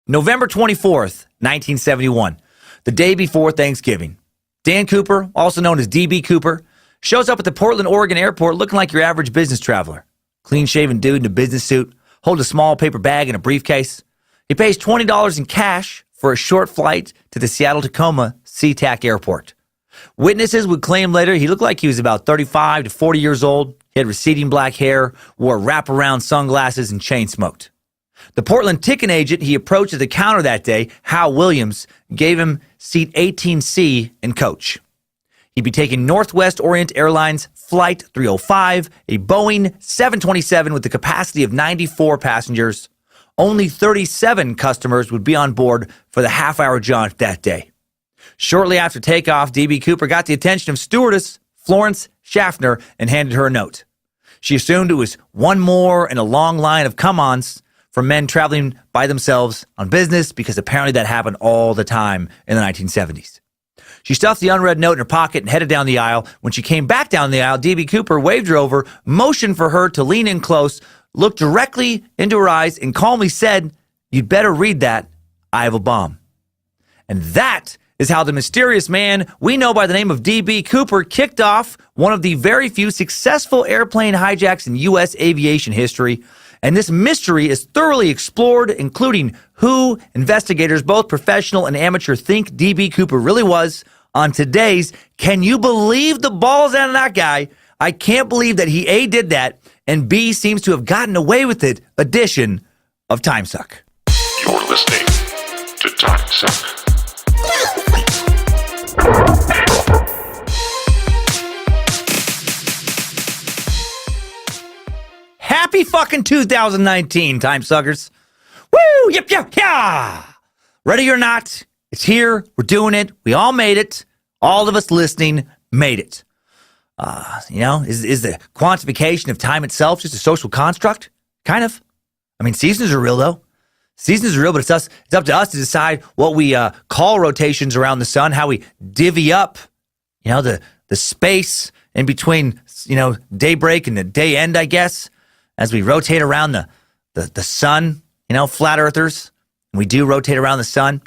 November 24th, 1971, the day before Thanksgiving. Dan Cooper, also known as Db Cooper, shows up at the Portland, Oregon airport looking like your average business traveler. Clean-shaven dude in a business suit, holds a small paper bag and a briefcase. He pays $20 in cash for a short flight to the Seattle-Tacoma SeaTac airport. Witnesses would claim later he looked like he was about 35 to 40 years old. He had receding black hair, wore wraparound sunglasses, and chain smoked. The Portland ticket agent he approached at the counter that day, Hal Williams, gave him seat 18C in coach. He'd be taking Northwest Orient Airlines Flight 305, a Boeing 727 with the capacity of 94 passengers. Only 37 customers would be on board for the half-hour jaunt that day. Shortly after takeoff, Db Cooper got the attention of stewardess Florence Schaffner and handed her a note. She assumed it was one more in a long line of come-ons for men traveling by themselves on business, because apparently that happened all the time in the 1970s. She stuffed the unread note in her pocket and headed down the aisle. When she came back down the aisle, Db Cooper waved her over, motioned for her to lean in close, looked directly into her eyes, and calmly said, "You'd better read that. I have a bomb." And that is how the mysterious man we know by the name of Db Cooper kicked off one of the very few successful airplane hijacks in U.S. aviation history. And this mystery is thoroughly explored, including who investigators, both professional and amateur, think Db Cooper really was on today's Can You Believe the Balls Out of That Guy? I can't believe that he A, did that, and B, seems to have gotten away with it edition of Timesuck. You're listening to Timesuck. Happy fucking 2019, Timesuckers. Woo! Yep, yep, yeah! Ready or not, it's here. We're doing it. We all made it. All of us listening made it. Is the quantification of time itself just a social construct? Kind of. I mean, seasons are real, though. Seasons are real, but it's up to us to decide what we call rotations around the sun, how we divvy up, the space in between, daybreak and the day end, I guess, as we rotate around the sun, flat earthers. We do rotate around the sun.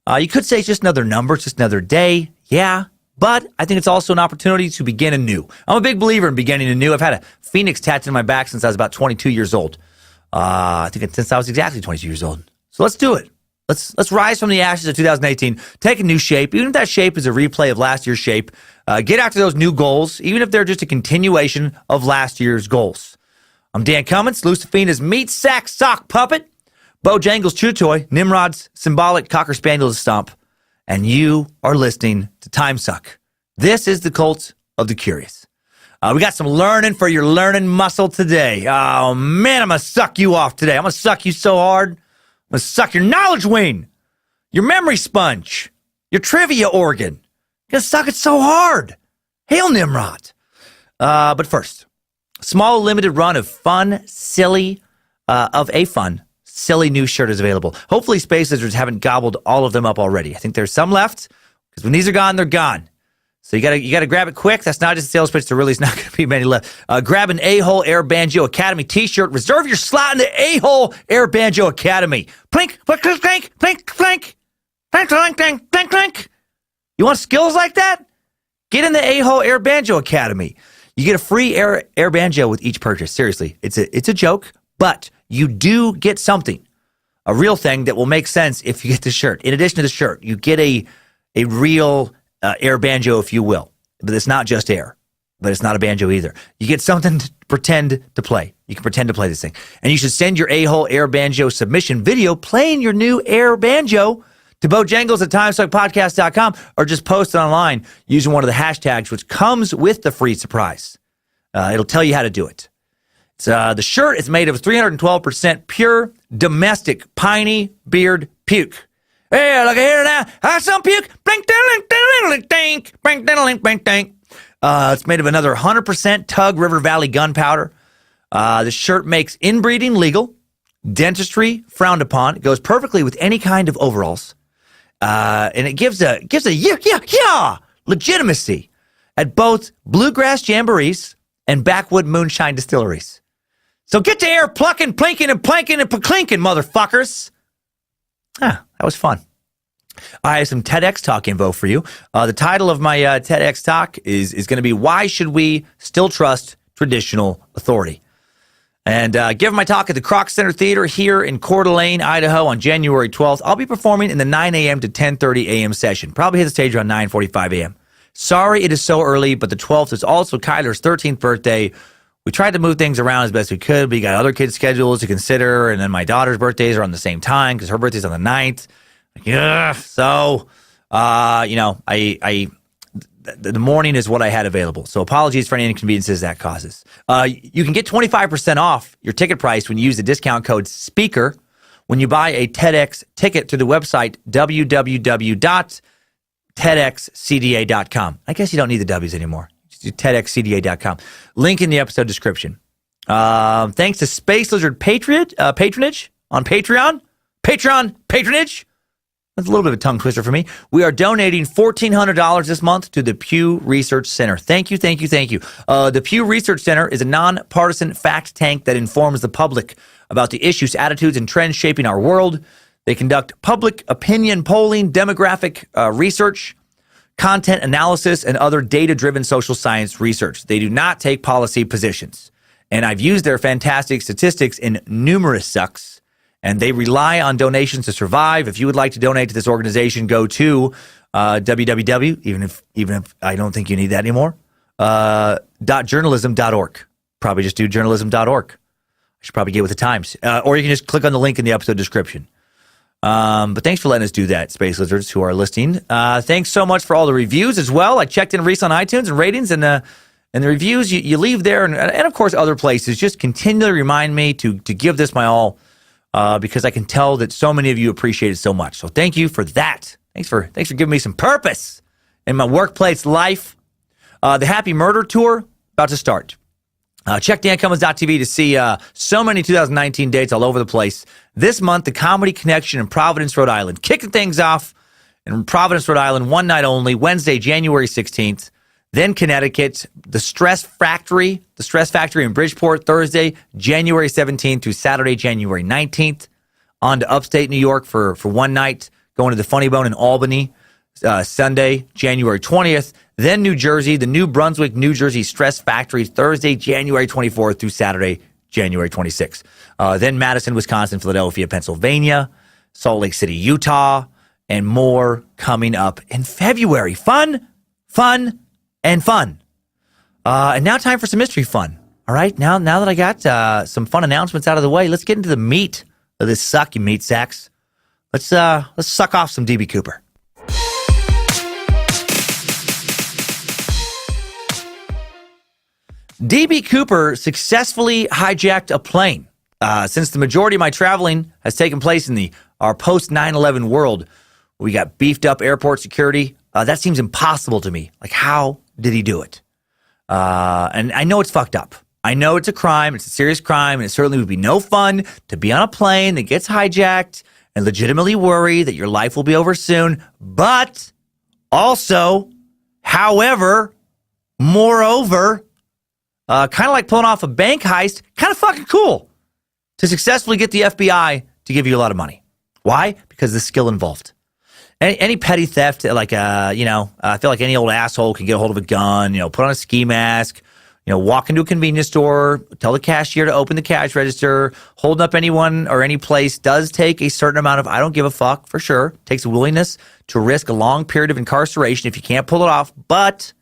You could say it's just another number, it's just another day. Yeah, but I think it's also an opportunity to begin anew. I'm a big believer in beginning anew. I've had a phoenix tattooed on my back since I was about 22 years old. I think since I was exactly 22 years old. So let's do it. Let's rise from the ashes of 2018, take a new shape, even if that shape is a replay of last year's shape. Get after those new goals, even if they're just a continuation of last year's goals. I'm Dan Cummins, Lucifina's meat sack sock puppet, Bojangles' chew toy, Nimrod's symbolic cocker spaniel's stomp, and you are listening to Timesuck. This is the cult of the curious. We got some learning for your learning muscle today. Oh, man, I'm going to suck you off today. I'm going to suck you so hard. I'm going to suck your knowledge wing, your memory sponge, your trivia organ. I'm going to suck it so hard. Hail Nimrod. But first, small limited run of silly new shirt is available. Hopefully Space Lizards haven't gobbled all of them up already. I think there's some left, because when these are gone, they're gone. So you gotta grab it quick. That's not just a sales pitch. There really is not going to be many left. Grab an A-Hole Air Banjo Academy t-shirt. Reserve your slot in the A-Hole Air Banjo Academy. Plink, plink, plink, plink, plink, plink, plink, plink, plink, plink, plink. You want skills like that? Get in the A-Hole Air Banjo Academy. You get a free air banjo with each purchase. Seriously, it's a joke, but you do get something, a real thing that will make sense if you get the shirt. In addition to the shirt, you get a real air banjo, if you will. But it's not just air, but it's not a banjo either. You get something to pretend to play. You can pretend to play this thing. And you should send your A-Hole Air Banjo submission video playing your new air banjo to Bojangles at TimesuckPodcast.com, or just post it online using one of the hashtags, which comes with the free surprise. It'll tell you how to do it. The shirt is made of 312% pure domestic piney beard puke. Hey, look here now. Have some puke. Blink, blink, blink, blink, blink, blink, blink, blink. It's made of another 100% Tug River Valley gunpowder. The shirt makes inbreeding legal, dentistry frowned upon. It goes perfectly with any kind of overalls. And it gives a legitimacy at both bluegrass jamborees and backwood moonshine distilleries. So get to air plucking, plinking, and planking, and paclinking, motherfuckers. That was fun. I have some TEDx Talk info for you. The title of my TEDx Talk is going to be Why Should We Still Trust Traditional Authority? And given my talk at the Kroc Center Theater here in Coeur d'Alene, Idaho on January 12th, I'll be performing in the 9 a.m. to 10:30 a.m. session. Probably hit the stage around 9:45 a.m. Sorry it is so early, but the 12th is also Kyler's 13th birthday. We tried to move things around as best we could, but you got other kids' schedules to consider, and then my daughter's birthdays are on the same time because her birthday's on the 9th. Yeah, so, the morning is what I had available. So apologies for any inconveniences that causes. You can get 25% off your ticket price when you use the discount code SPEAKER when you buy a TEDx ticket through the website www.tedxcda.com. I guess you don't need the W's anymore. Just do tedxcda.com. Link in the episode description. Thanks to Space Lizard patronage on Patreon. Patronage. That's a little bit of a tongue twister for me. We are donating $1,400 this month to the Pew Research Center. Thank you. The Pew Research Center is a nonpartisan fact tank that informs the public about the issues, attitudes, and trends shaping our world. They conduct public opinion polling, demographic research, content analysis, and other data-driven social science research. They do not take policy positions. And I've used their fantastic statistics in numerous sucks. And they rely on donations to survive. If you would like to donate to this organization, go to www, even if I don't think you need that anymore, .journalism.org. Probably just do journalism.org. I should probably get with the times. Or you can just click on the link in the episode description. But thanks for letting us do that, Space Lizards who are listening. Thanks so much for all the reviews as well. I checked in recently on iTunes and ratings, and the reviews you leave there, and of course other places, just continually remind me to give this my all. Because I can tell that so many of you appreciate it so much. So thank you for that. Thanks for giving me some purpose in my workplace life. The Happy Murder Tour, about to start. Check dancummins.tv to see so many 2019 dates all over the place. This month, the Comedy Connection in Providence, Rhode Island. Kicking things off in Providence, Rhode Island, one night only, Wednesday, January 16th. Then Connecticut, the Stress Factory in Bridgeport, Thursday, January 17th through Saturday, January 19th. On to upstate New York for one night, going to the Funny Bone in Albany, Sunday, January 20th. Then New Jersey, the New Brunswick, New Jersey Stress Factory, Thursday, January 24th through Saturday, January 26th. Then Madison, Wisconsin, Philadelphia, Pennsylvania, Salt Lake City, Utah, and more coming up in February. Fun. And now time for some mystery fun. All right, now that I got some fun announcements out of the way, let's get into the meat of this suck, you meat sacks. Let's suck off some DB Cooper. DB Cooper successfully hijacked a plane. Since the majority of my traveling has taken place in our post 9/11 world, we got beefed up airport security. That seems impossible to me. Like, how did he do it? And I know it's fucked up. I know it's a crime. It's a serious crime. And it certainly would be no fun to be on a plane that gets hijacked and legitimately worry that your life will be over soon. But also, however, moreover, kind of like pulling off a bank heist, kind of fucking cool to successfully get the FBI to give you a lot of money. Why? Because of the skill involved. Any petty theft, like, I feel like any old asshole can get a hold of a gun, put on a ski mask, walk into a convenience store, tell the cashier to open the cash register. Holding up anyone or any place does take a certain amount of, I don't give a fuck, for sure. Takes a willingness to risk a long period of incarceration if you can't pull it off. But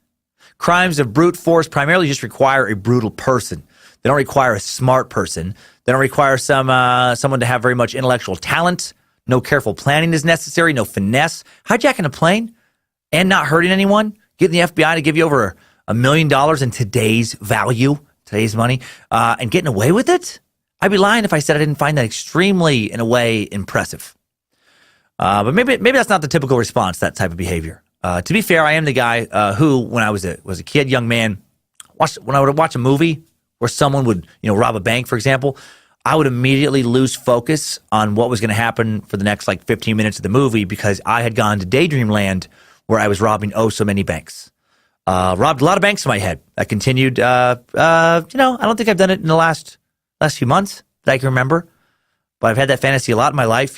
crimes of brute force primarily just require a brutal person. They don't require a smart person. They don't require someone to have very much intellectual talent. No careful planning is necessary, no finesse. Hijacking a plane and not hurting anyone, getting the FBI to give you over $1 million in today's value, today's money, and getting away with it? I'd be lying if I said I didn't find that extremely, in a way, impressive. But maybe that's not the typical response, that type of behavior. To be fair, I am the guy who, when I was a kid, young man, when I would watch a movie where someone would, rob a bank, for example, I would immediately lose focus on what was going to happen for the next 15 minutes of the movie because I had gone to daydream land where I was robbing so many banks. Robbed a lot of banks in my head. That continued, I don't think I've done it in the last few months that I can remember, but I've had that fantasy a lot in my life,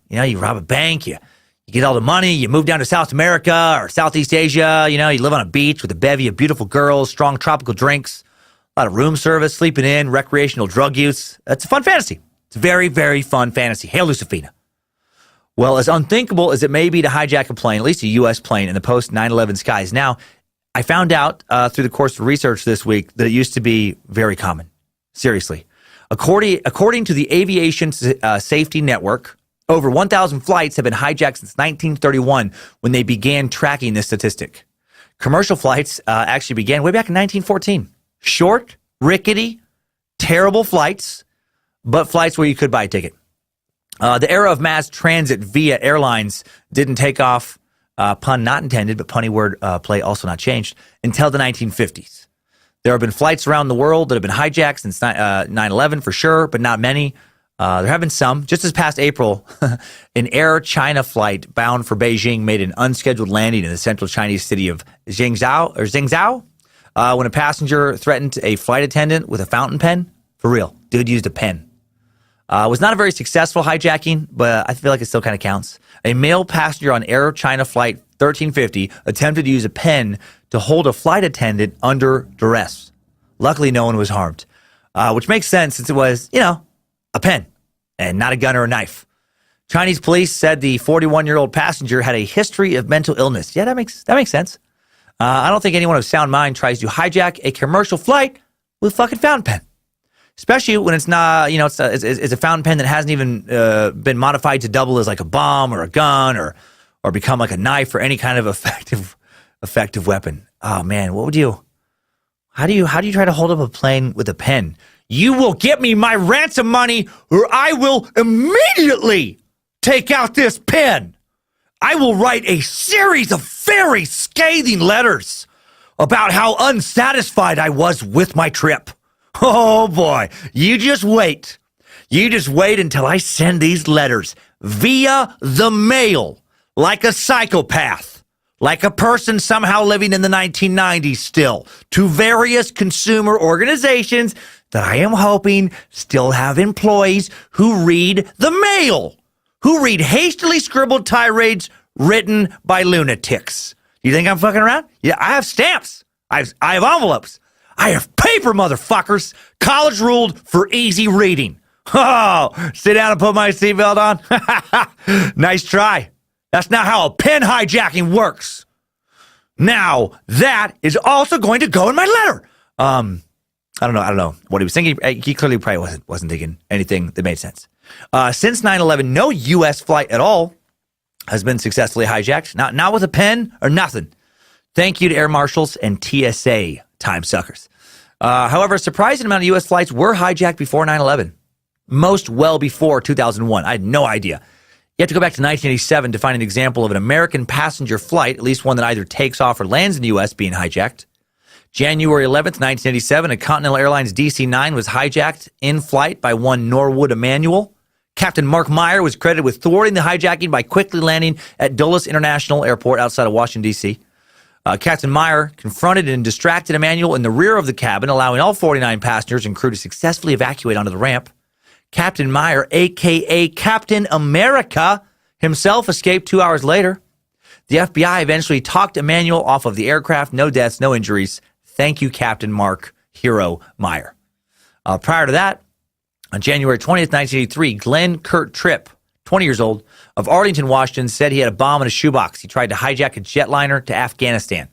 You rob a bank, you get all the money, you move down to South America or Southeast Asia, you live on a beach with a bevy of beautiful girls, strong tropical drinks, a lot of room service, sleeping in, recreational drug use. It's a fun fantasy. It's a very, very fun fantasy. Hail Lucifina. Well, as unthinkable as it may be to hijack a plane, at least a U.S. plane, in the post 9/11 skies, now, I found out through the course of research this week that it used to be very common. Seriously. According to the Aviation Safety Network, over 1,000 flights have been hijacked since 1931 when they began tracking this statistic. Commercial flights actually began way back in 1914. Short, rickety, terrible flights, but flights where you could buy a ticket. The era of mass transit via airlines didn't take off, pun not intended, but punny word play also not changed, until the 1950s. There have been flights around the world that have been hijacked since 9/11 for sure, but not many. There have been some. Just this past April, an Air China flight bound for Beijing made an unscheduled landing in the central Chinese city of Zhengzhou, when a passenger threatened a flight attendant with a fountain pen. For real, dude used a pen. It was not a very successful hijacking, but I feel like it still kind of counts. A male passenger on Air China flight 1350 attempted to use a pen to hold a flight attendant under duress. Luckily, no one was harmed, which makes sense since it was, a pen and not a gun or a knife. Chinese police said the 41-year-old passenger had a history of mental illness. Yeah, that makes sense. I don't think anyone of sound mind tries to hijack a commercial flight with a fucking fountain pen. Especially when it's not, it's a fountain pen that hasn't even been modified to double as like a bomb or a gun or become like a knife or any kind of effective weapon. Oh man, how do you try to hold up a plane with a pen? You will get me my ransom money or I will immediately take out this pen. I will write a series of very scathing letters about how unsatisfied I was with my trip. Oh boy, you just wait. You just wait until I send these letters via the mail like a psychopath, like a person somehow living in the 1990s still, to various consumer organizations that I am hoping still have employees who read the mail, who read hastily scribbled tirades written by lunatics. You think I'm fucking around? Yeah, I have stamps. I have envelopes. I have paper, motherfuckers. College ruled for easy reading. Oh, sit down and put my seatbelt on. Nice try. That's not how a pen hijacking works. Now, that is also going to go in my letter. I don't know what he was thinking. He clearly probably wasn't thinking anything that made sense. Since 9/11, no U.S. flight at all has been successfully hijacked. Not with a pen or nothing. Thank you to air marshals and TSA timesuckers. However, a surprising amount of U.S. flights were hijacked before 9/11. Most well before 2001. I had no idea. You have to go back to 1987 to find an example of an American passenger flight, at least one that either takes off or lands in the U.S., being hijacked. January 11th, 1987, a Continental Airlines DC-9 was hijacked in flight by one Norwood Emanuel. Captain Mark Meyer was credited with thwarting the hijacking by quickly landing at Dulles International Airport outside of Washington, D.C. Captain Meyer confronted and distracted Emanuel in the rear of the cabin, allowing all 49 passengers and crew to successfully evacuate onto the ramp. Captain Meyer, a.k.a. Captain America, himself escaped 2 hours later. The FBI eventually talked Emanuel off of the aircraft. No deaths, no injuries. Thank you, Captain Mark Hero Meyer. Prior to that, on January 20th, 1983, Glenn Kurt Tripp, 20 years old, of Arlington, Washington, said he had a bomb in a shoebox. He tried to hijack a jetliner to Afghanistan.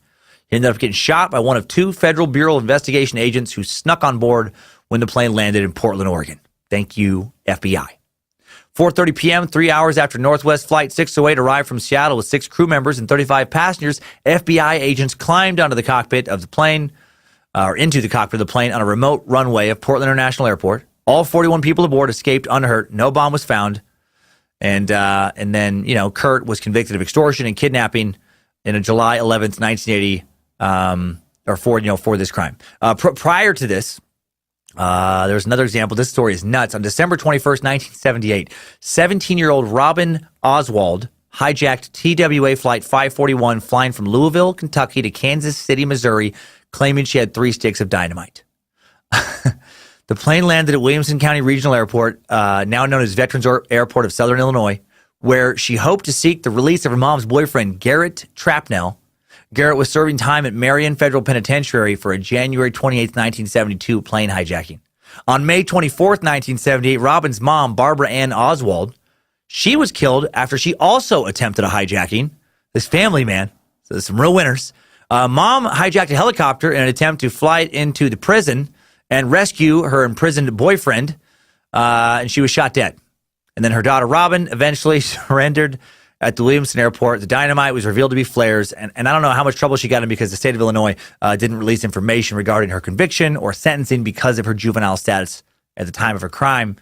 He ended up getting shot by one of two Federal Bureau of Investigation agents who snuck on board when the plane landed in Portland, Oregon. Thank you, FBI. 4:30 p.m., 3 hours after Northwest Flight 608 arrived from Seattle with 6 crew members and 35 passengers, FBI agents climbed onto the cockpit of the plane, or into the cockpit of the plane on a remote runway of Portland International Airport. All 41 people aboard escaped unhurt. No bomb was found. And then, Kurt was convicted of extortion and kidnapping in a July 11th, 1980, for this crime. Prior to this, there was another example. This story is nuts. On December 21st, 1978, 17-year-old Robin Oswald hijacked TWA Flight 541 flying from Louisville, Kentucky to Kansas City, Missouri, claiming she had 3 sticks of dynamite. The plane landed at Williamson County Regional Airport, now known as Veterans Airport of Southern Illinois, where she hoped to seek the release of her mom's boyfriend, Garrett Trapnell. Garrett was serving time at Marion Federal Penitentiary for a January 28, 1972 plane hijacking. On May 24th, 1978, Robin's mom, Barbara Ann Oswald, she was killed after she also attempted a hijacking. This family, man, so there's some real winners. Mom hijacked a helicopter in an attempt to fly it into the prison and rescue her imprisoned boyfriend, and she was shot dead. And then her daughter, Robin, eventually surrendered at the Williamson Airport. The dynamite was revealed to be flares, and I don't know how much trouble she got in because the state of Illinois didn't release information regarding her conviction or sentencing because of her juvenile status at the time of her crime.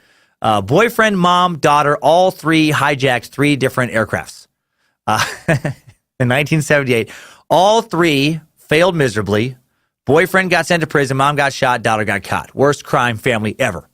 Boyfriend, mom, daughter, all three hijacked three different aircrafts. In 1978, all three failed miserably. Boyfriend got sent to prison, mom got shot, daughter got caught. Worst crime family ever.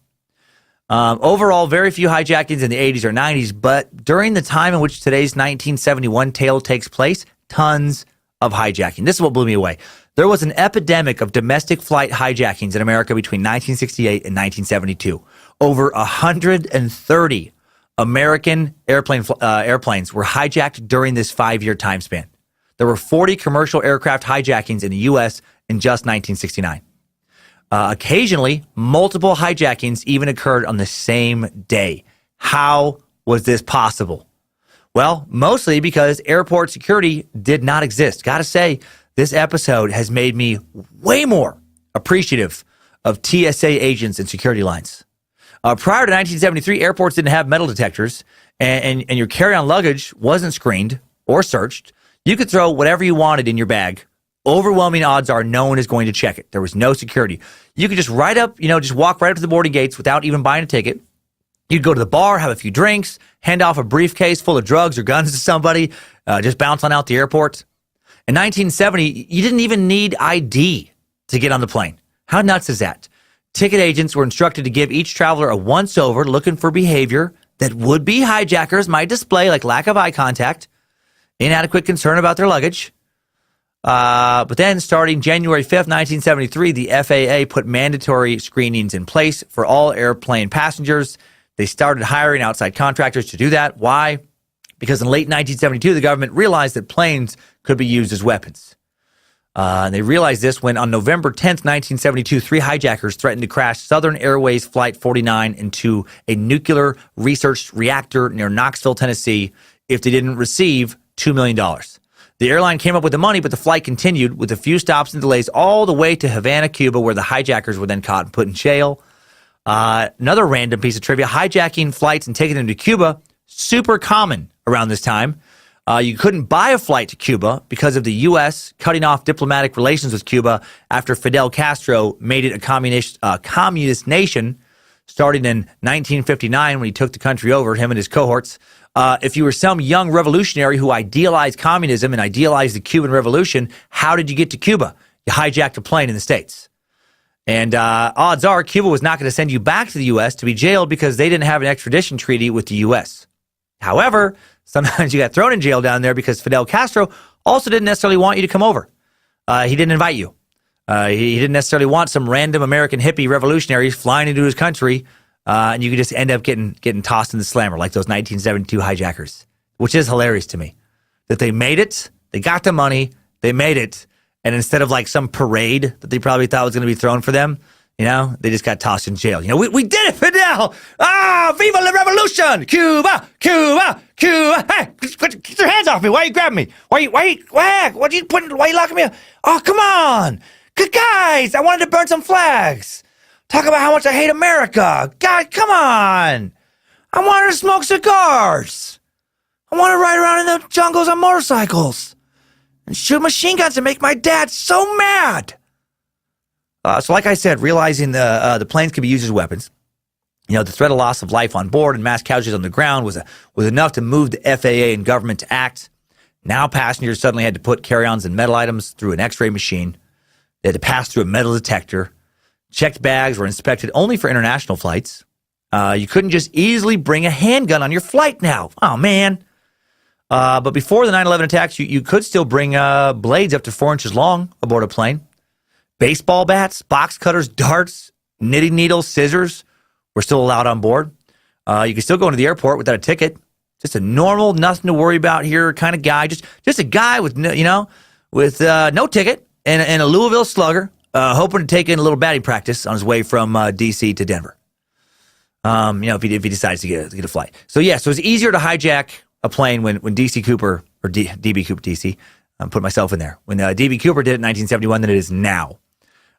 Overall, very few hijackings in the 80s or 90s, but during the time in which today's 1971 tale takes place, tons of hijacking. This is what blew me away. There was an epidemic of domestic flight hijackings in America between 1968 and 1972. Over 130 American airplanes were hijacked during this 5-year time span. There were 40 commercial aircraft hijackings in the U.S. in just 1969. Occasionally, multiple hijackings even occurred on the same day. How was this possible? Well, mostly because airport security did not exist. Gotta say, this episode has made me way more appreciative of TSA agents and security lines. Prior to 1973, airports didn't have metal detectors, and your carry-on luggage wasn't screened or searched. You could throw whatever you wanted in your bag. Overwhelming odds are no one is going to check it. There was no security. You could just just walk right up to the boarding gates without even buying a ticket. You'd go to the bar, have a few drinks, hand off a briefcase full of drugs or guns to somebody, just bounce on out the airport. In 1970, you didn't even need ID to get on the plane. How nuts is that? Ticket agents were instructed to give each traveler a once-over looking for behavior that would-be hijackers might display, like lack of eye contact, inadequate concern about their luggage. But then starting January 5th, 1973, the FAA put mandatory screenings in place for all airplane passengers. They started hiring outside contractors to do that. Why? Because in late 1972, the government realized that planes could be used as weapons. And they realized this when on November 10th, 1972, 3 hijackers threatened to crash Southern Airways Flight 49 into a nuclear research reactor near Knoxville, Tennessee, if they didn't receive $2 million. The airline came up with the money, but the flight continued with a few stops and delays all the way to Havana, Cuba, where the hijackers were then caught and put in jail. Another random piece of trivia, hijacking flights and taking them to Cuba, super common around this time. You couldn't buy a flight to Cuba because of the U.S. cutting off diplomatic relations with Cuba after Fidel Castro made it a communist nation starting in 1959 when he took the country over, him and his cohorts. If you were some young revolutionary who idealized communism and idealized the Cuban Revolution, how did you get to Cuba? You hijacked a plane in the States. And odds are Cuba was not going to send you back to the U.S. to be jailed because they didn't have an extradition treaty with the U.S. However, sometimes you got thrown in jail down there because Fidel Castro also didn't necessarily want you to come over. He didn't invite you. He didn't necessarily want some random American hippie revolutionaries flying into his country, and you could just end up getting tossed in the slammer like those 1972 hijackers, which is hilarious to me. That they made it, they got the money, they made it, and instead of like some parade that they probably thought was going to be thrown for them, they just got tossed in jail. We did it, Fidel! Ah, viva la revolution! Cuba, Cuba, Cuba! Hey, get your hands off me! Why are you grabbing me? Why are you locking me up? Oh, come on! Guys, I wanted to burn some flags. Talk about how much I hate America. God, come on! I wanted to smoke cigars. I want to ride around in the jungles on motorcycles and shoot machine guns and make my dad so mad. So like I said, realizing the planes could be used as weapons, the threat of loss of life on board and mass casualties on the ground was enough to move the FAA and government to act. Now passengers suddenly had to put carry-ons and metal items through an X-ray machine. They had to pass through a metal detector. Checked bags were inspected only for international flights. You couldn't just easily bring a handgun on your flight now. Oh, man. But before the 9/11 attacks, you could still bring blades up to 4 inches long aboard a plane. Baseball bats, box cutters, darts, knitting needles, scissors were still allowed on board. You could still go into the airport without a ticket. Just a normal, nothing to worry about here kind of guy. Just a guy with no, no ticket and a Louisville Slugger, hoping to take in a little batting practice on his way from D.C. to Denver. If he decides to get a flight. So yeah, so it's easier to hijack a plane when DC Cooper or DB Cooper DC. I'm putting myself in there. When DB Cooper did it in 1971 than it is now.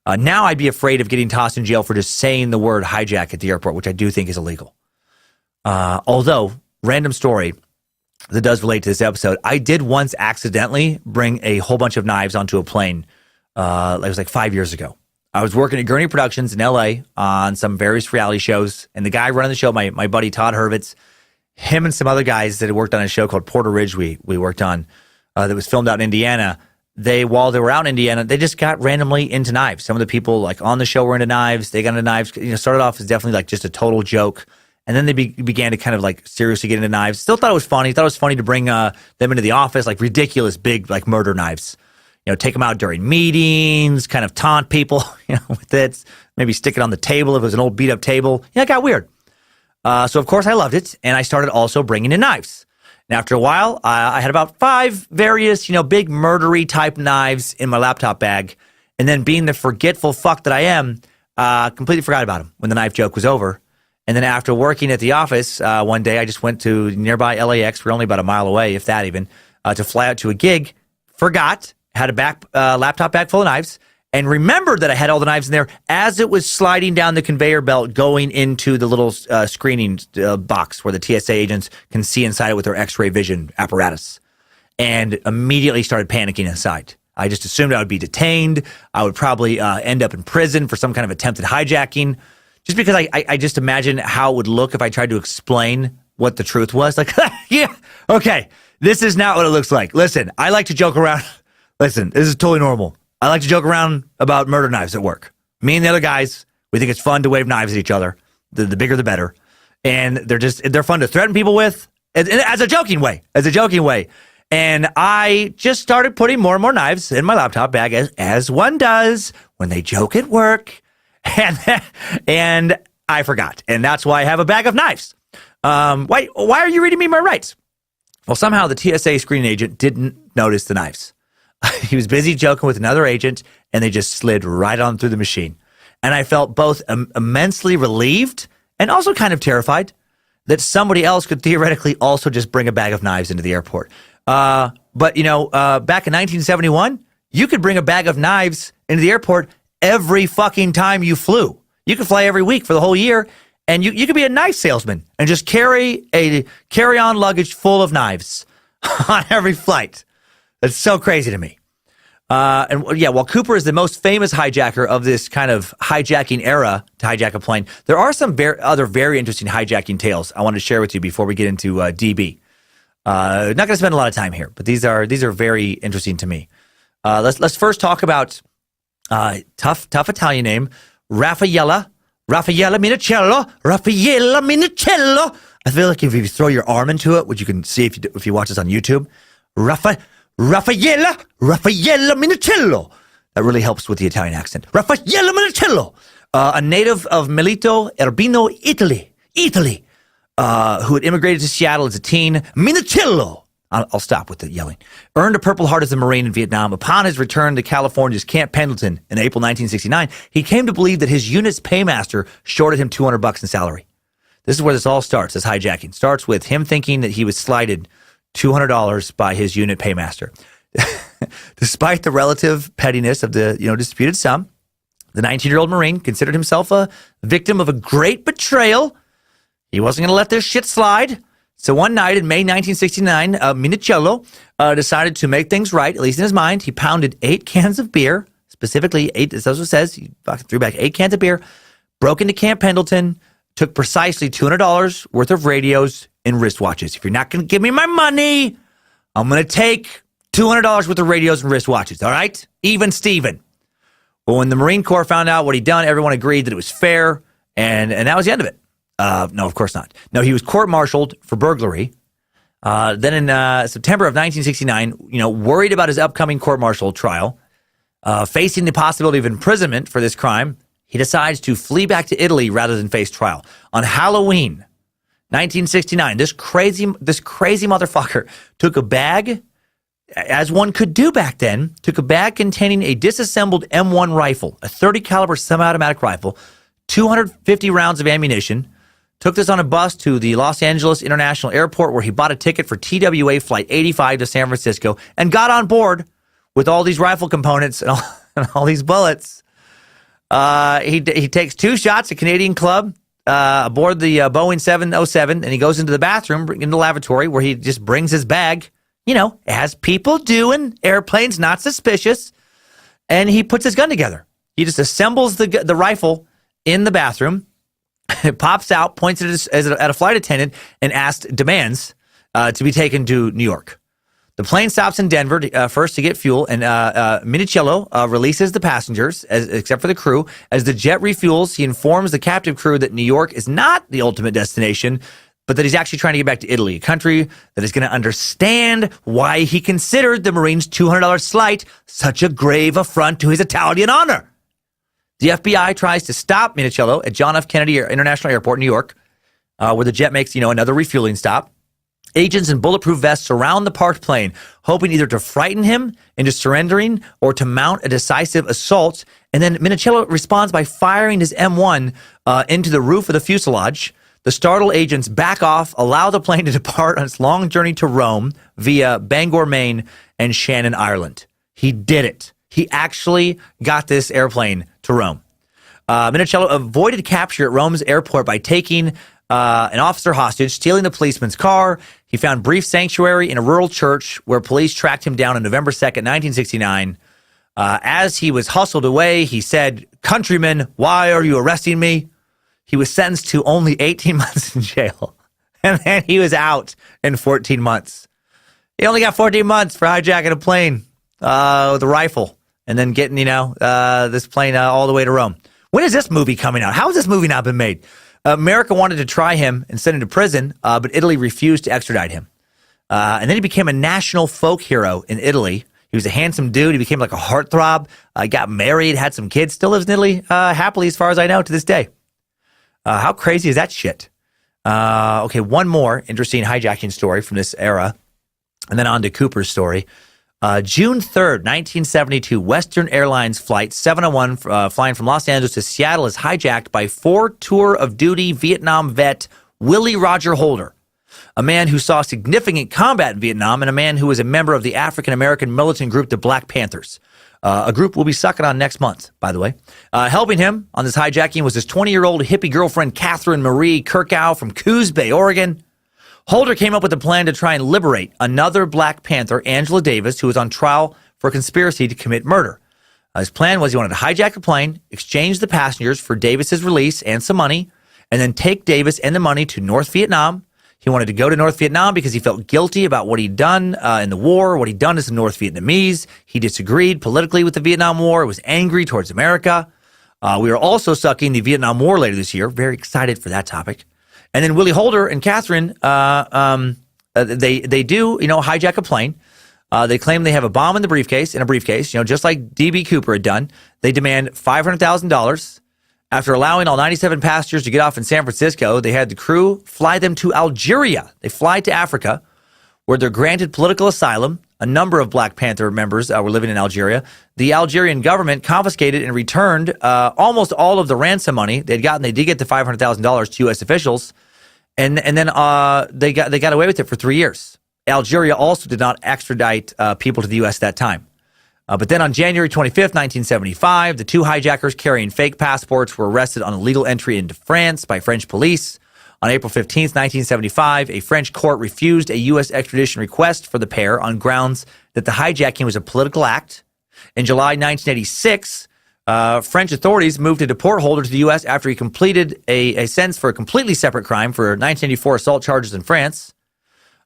Now I'd be afraid of getting tossed in jail for just saying the word hijack at the airport, which I do think is illegal. Although, random story that does relate to this episode, I did once accidentally bring a whole bunch of knives onto a plane. It was like 5 years ago. I was working at Gurney Productions in L.A. on some various reality shows, and the guy running the show, my buddy Todd Hurwitz, him and some other guys that had worked on a show called Porter Ridge we worked on that was filmed out in Indiana. While they were out in Indiana, they just got randomly into knives. Some of the people like on the show were into knives. They got into knives. Started off as definitely like just a total joke, and then they began to kind of like seriously get into knives. Still thought it was funny. Thought it was funny to bring them into the office, like ridiculous big like murder knives. Take them out during meetings, kind of taunt people, with it. Maybe stick it on the table if it was an old beat up table. It got weird. So of course I loved it, and I started also bringing in knives. And after a while, I had about 5 various, big murdery type knives in my laptop bag. And then being the forgetful fuck that I am, completely forgot about them when the knife joke was over. And then after working at the office, one day I just went to nearby LAX. We're only about a mile away, if that even, to fly out to a gig. Forgot, had a laptop bag full of knives, and remembered that I had all the knives in there as it was sliding down the conveyor belt going into the little screening box where the TSA agents can see inside it with their X-ray vision apparatus, and immediately started panicking inside. I just assumed I would be detained. I would probably end up in prison for some kind of attempted hijacking, just because I just imagine how it would look if I tried to explain what the truth was. Like, yeah, okay, this is not what it looks like. Listen, I like to joke around. Listen, this is totally normal. I like to joke around about murder knives at work. Me and the other guys, we think it's fun to wave knives at each other. The bigger, the better. And they're fun to threaten people with as a joking way. And I just started putting more and more knives in my laptop bag, as one does when they joke at work. And I forgot. And that's why I have a bag of knives. Why are you reading me my rights? Well, somehow the TSA screening agent didn't notice the knives. He was busy joking with another agent, and they just slid right on through the machine. And I felt both immensely relieved and also kind of terrified that somebody else could theoretically also just bring a bag of knives into the airport. But back in 1971, you could bring a bag of knives into the airport every fucking time you flew. You could fly every week for the whole year, and you could be a knife salesman and just carry a carry-on luggage full of knives on every flight. It's so crazy to me. While Cooper is the most famous hijacker of this kind of hijacking era to hijack a plane, there are some other very interesting hijacking tales I wanted to share with you before we get into DB. Not going to spend a lot of time here, but these are very interesting to me. Let's first talk about tough Italian name, Raffaella Minicello. I feel like if you throw your arm into it, which you can see if you watch this on YouTube, Raffaella Minicello. That really helps with the Italian accent. Raffaella Minicello, a native of Milito Urbino, Italy, who had immigrated to Seattle as a teen. Minicello, I'll stop with the yelling, earned a Purple Heart as a Marine in Vietnam. Upon his return to California's Camp Pendleton in April 1969, he came to believe that his unit's paymaster shorted him $200 in salary. This is where this all starts, this hijacking. Starts with him thinking that he was slighted $200 by his unit paymaster. Despite the relative pettiness of the disputed sum, the 19-year-old Marine considered himself a victim of a great betrayal. He wasn't going to let this shit slide. So one night in May 1969, Minicello decided to make things right, at least in his mind. He pounded 8 cans of beer, specifically 8, as it says, he threw back 8 cans of beer, broke into Camp Pendleton, took precisely $200 worth of radios and wristwatches. If you're not going to give me my money, I'm going to take $200 worth of radios and wristwatches, all right? Even Steven. Well, when the Marine Corps found out what he'd done, everyone agreed that it was fair, and that was the end of it. No, of course not. No, he was court-martialed for burglary. Then in September of 1969, worried about his upcoming court-martial trial, facing the possibility of imprisonment for this crime, he decides to flee back to Italy rather than face trial. On Halloween, 1969, this crazy motherfucker took a bag, as one could do back then, took a bag containing a disassembled M1 rifle, a 30 caliber semi-automatic rifle, 250 rounds of ammunition, took this on a bus to the Los Angeles International Airport where he bought a ticket for TWA Flight 85 to San Francisco and got on board with all these rifle components and all these bullets. He takes 2 shots at Canadian Club aboard the Boeing 707, and he goes into the bathroom, in the lavatory, where he just brings his bag, as people do in airplanes, not suspicious, and he puts his gun together. He just assembles the rifle in the bathroom. It pops out, points it at a flight attendant, and demands to be taken to New York. The plane stops in Denver first to get fuel, and Minichiello releases the passengers, except for the crew. As the jet refuels, he informs the captive crew that New York is not the ultimate destination, but that he's actually trying to get back to Italy, a country that is going to understand why he considered the Marines' $200 slight such a grave affront to his Italian honor. The FBI tries to stop Minichiello at John F. Kennedy International Airport, New York, where the jet makes, another refueling stop. Agents in bulletproof vests surround the parked plane, hoping either to frighten him into surrendering or to mount a decisive assault. And then Minichiello responds by firing his M1 into the roof of the fuselage. The startled agents back off, allow the plane to depart on its long journey to Rome via Bangor, Maine, and Shannon, Ireland. He did it. He actually got this airplane to Rome. Minichiello avoided capture at Rome's airport by taking an officer hostage, stealing the policeman's car. He found brief sanctuary in a rural church where police tracked him down on November 2nd, 1969. As he was hustled away, he said, "Countrymen, why are you arresting me?" He was sentenced to only 18 months in jail. And then he was out in 14 months. He only got 14 months for hijacking a plane with a rifle and then getting, this plane all the way to Rome. When is this movie coming out? How has this movie not been made? America wanted to try him and send him to prison, but Italy refused to extradite him. And then he became a national folk hero in Italy. He was a handsome dude. He became like a heartthrob. Got married, had some kids, still lives in Italy happily, as far as I know, to this day. How crazy is that shit? Okay, one more interesting hijacking story from this era, and then on to Cooper's story. June 3rd, 1972, Western Airlines Flight 701 flying from Los Angeles to Seattle is hijacked by 4 tour of duty Vietnam vet Willie Roger Holder, a man who saw significant combat in Vietnam and a man who was a member of the African-American militant group, the Black Panthers. A group we'll be sucking on next month, by the way. Helping him on this hijacking was his 20-year-old hippie girlfriend, Catherine Marie Kirkow from Coos Bay, Oregon. Holder came up with a plan to try and liberate another Black Panther, Angela Davis, who was on trial for conspiracy to commit murder. His plan was he wanted to hijack a plane, exchange the passengers for Davis's release and some money, and then take Davis and the money to North Vietnam. He wanted to go to North Vietnam because he felt guilty about what he'd done in the war, what he'd done as a North Vietnamese. He disagreed politically with the Vietnam War, was angry towards America. We are also sucking the Vietnam War later this year. Very excited for that topic. And then Willie Holder and Catherine, they do, hijack a plane. They claim they have a bomb in a briefcase, just like Db Cooper had done. They demand $500,000. After allowing all 97 passengers to get off in San Francisco, they had the crew fly them to Algeria. They fly to Africa, where they're granted political asylum. A number of Black Panther members were living in Algeria. The Algerian government confiscated and returned almost all of the ransom money they'd gotten. They did get the $500,000 to U.S. officials, and then they got away with it for 3 years. Algeria also did not extradite people to the U.S. at that time. But then on January 25th, 1975, the 2 hijackers carrying fake passports were arrested on illegal entry into France by French police. On April 15th, 1975, a French court refused a U.S. extradition request for the pair on grounds that the hijacking was a political act. In July 1986, French authorities moved to deport Holder to the U.S. after he completed a sentence for a completely separate crime for 1984 assault charges in France.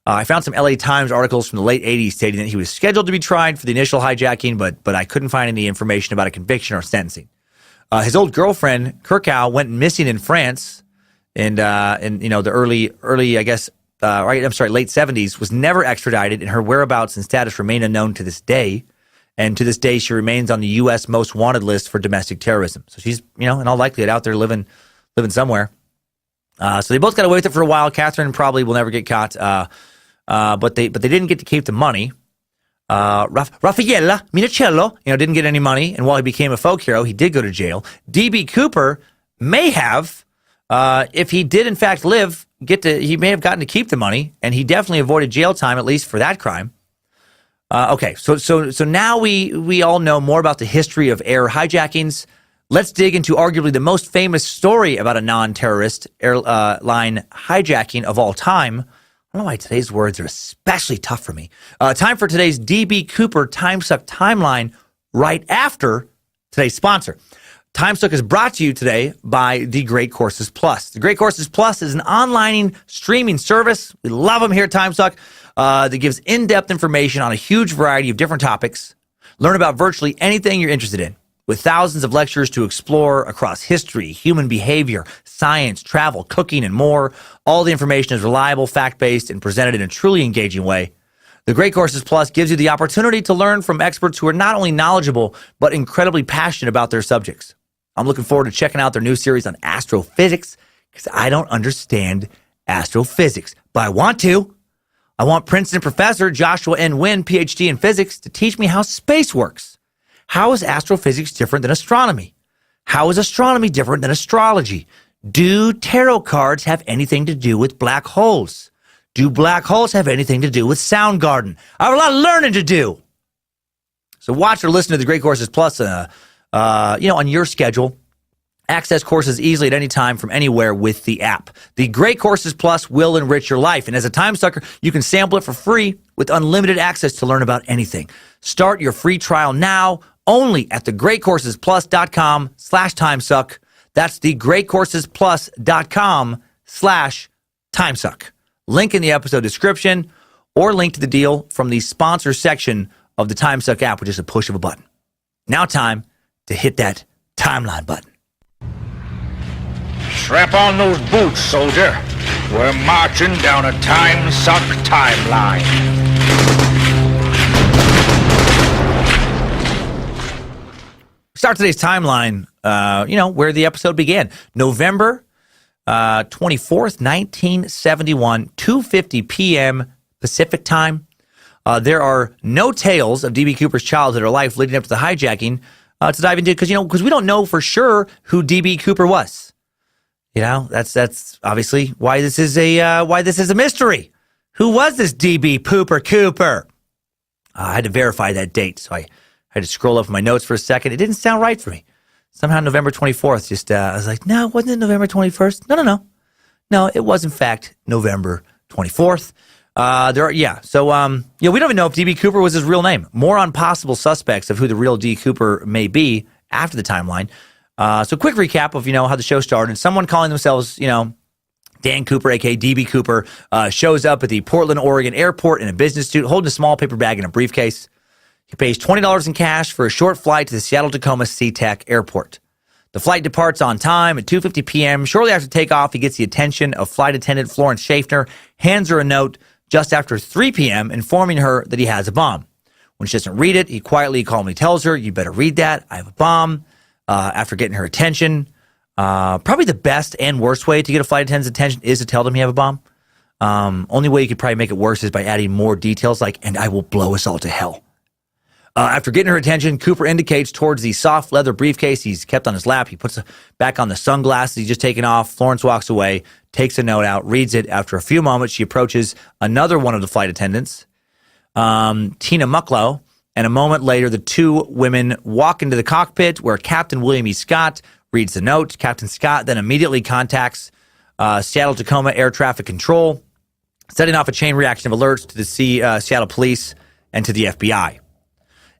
I found some LA Times articles from the late 80s stating that he was scheduled to be tried for the initial hijacking, but I couldn't find any information about a conviction or sentencing. His old girlfriend, Kirkow, went missing in France in the early late 70s, was never extradited, and her whereabouts and status remain unknown to this day. And to this day, she remains on the U.S. most wanted list for domestic terrorism. So she's, in all likelihood, out there living somewhere. So they both got away with it for a while. Catherine probably will never get caught, but they didn't get to keep the money. Raffaella Minicello, didn't get any money, and while he became a folk hero, he did go to jail. DB Cooper may have, if he did in fact live, he may have gotten to keep the money, and he definitely avoided jail time, at least for that crime. Okay, so now we all know more about the history of air hijackings. Let's dig into arguably the most famous story about a non-terrorist airline hijacking of all time. I don't know why today's words are especially tough for me. Time for today's DB Cooper Timesuck timeline right after today's sponsor. Timesuck is brought to you today by The Great Courses Plus. The Great Courses Plus is an online streaming service. We love them here at Timesuck that gives in-depth information on a huge variety of different topics. Learn about virtually anything you're interested in, with thousands of lectures to explore across history, human behavior, science, travel, cooking, and more. All the information is reliable, fact-based, and presented in a truly engaging way. The Great Courses Plus gives you the opportunity to learn from experts who are not only knowledgeable, but incredibly passionate about their subjects. I'm looking forward to checking out their new series on astrophysics, because I don't understand astrophysics, but I want to. I want Princeton professor Joshua N. Wynn, PhD in physics, to teach me how space works. How is astrophysics different than astronomy? How is astronomy different than astrology? Do tarot cards have anything to do with black holes? Do black holes have anything to do with Soundgarden? I have a lot of learning to do. So watch or listen to the Great Courses Plus, on your schedule. Access courses easily at any time from anywhere with the app. The Great Courses Plus will enrich your life. And as a time sucker, you can sample it for free with unlimited access to learn about anything. Start your free trial now only at thegreatcoursesplus.com/timesuck. That's thegreatcoursesplus.com/timesuck. Link in the episode description, or link to the deal from the sponsor section of the Timesuck app with just a push of a button. Now time to hit that timeline button. Strap on those boots, soldier. We're marching down a Timesuck timeline. Start today's timeline, where the episode began. November 24th, 1971, 2:50 p.m. Pacific time. There are no tales of DB Cooper's childhood or life leading up to the hijacking to dive into, because we don't know for sure who DB Cooper was. That's obviously why this is a mystery. Who was this DB Cooper? I had to verify that date, so I had to scroll up my notes for a second. It didn't sound right for me. Somehow November 24th, I was like, no, wasn't it November 21st? No, it was in fact November 24th. We don't even know if DB Cooper was his real name. More on possible suspects of who the real D. Cooper may be after the timeline. So quick recap of, how the show started. Someone calling themselves, Dan Cooper, a.k.a. DB Cooper, shows up at the Portland, Oregon airport in a business suit, holding a small paper bag and a briefcase. He pays $20 in cash for a short flight to the Seattle-Tacoma SeaTac Airport. The flight departs on time at 2:50 p.m. Shortly after takeoff, he gets the attention of flight attendant Florence Schaffner, hands her a note just after 3 p.m., informing her that he has a bomb. When she doesn't read it, he quietly, calmly tells her, "You better read that. I have a bomb." After getting her attention, probably the best and worst way to get a flight attendant's attention is to tell them you have a bomb. Only way you could probably make it worse is by adding more details like, "and I will blow us all to hell." After getting her attention, Cooper indicates towards the soft leather briefcase he's kept on his lap. He puts back on the sunglasses he's just taken off. Florence walks away, takes a note out, reads it. After a few moments, she approaches another one of the flight attendants, Tina Mccoy, and a moment later, the two women walk into the cockpit where Captain William E. Scott reads the note. Captain Scott then immediately contacts Seattle-Tacoma Air Traffic Control, setting off a chain reaction of alerts to the Seattle Police and to the FBI.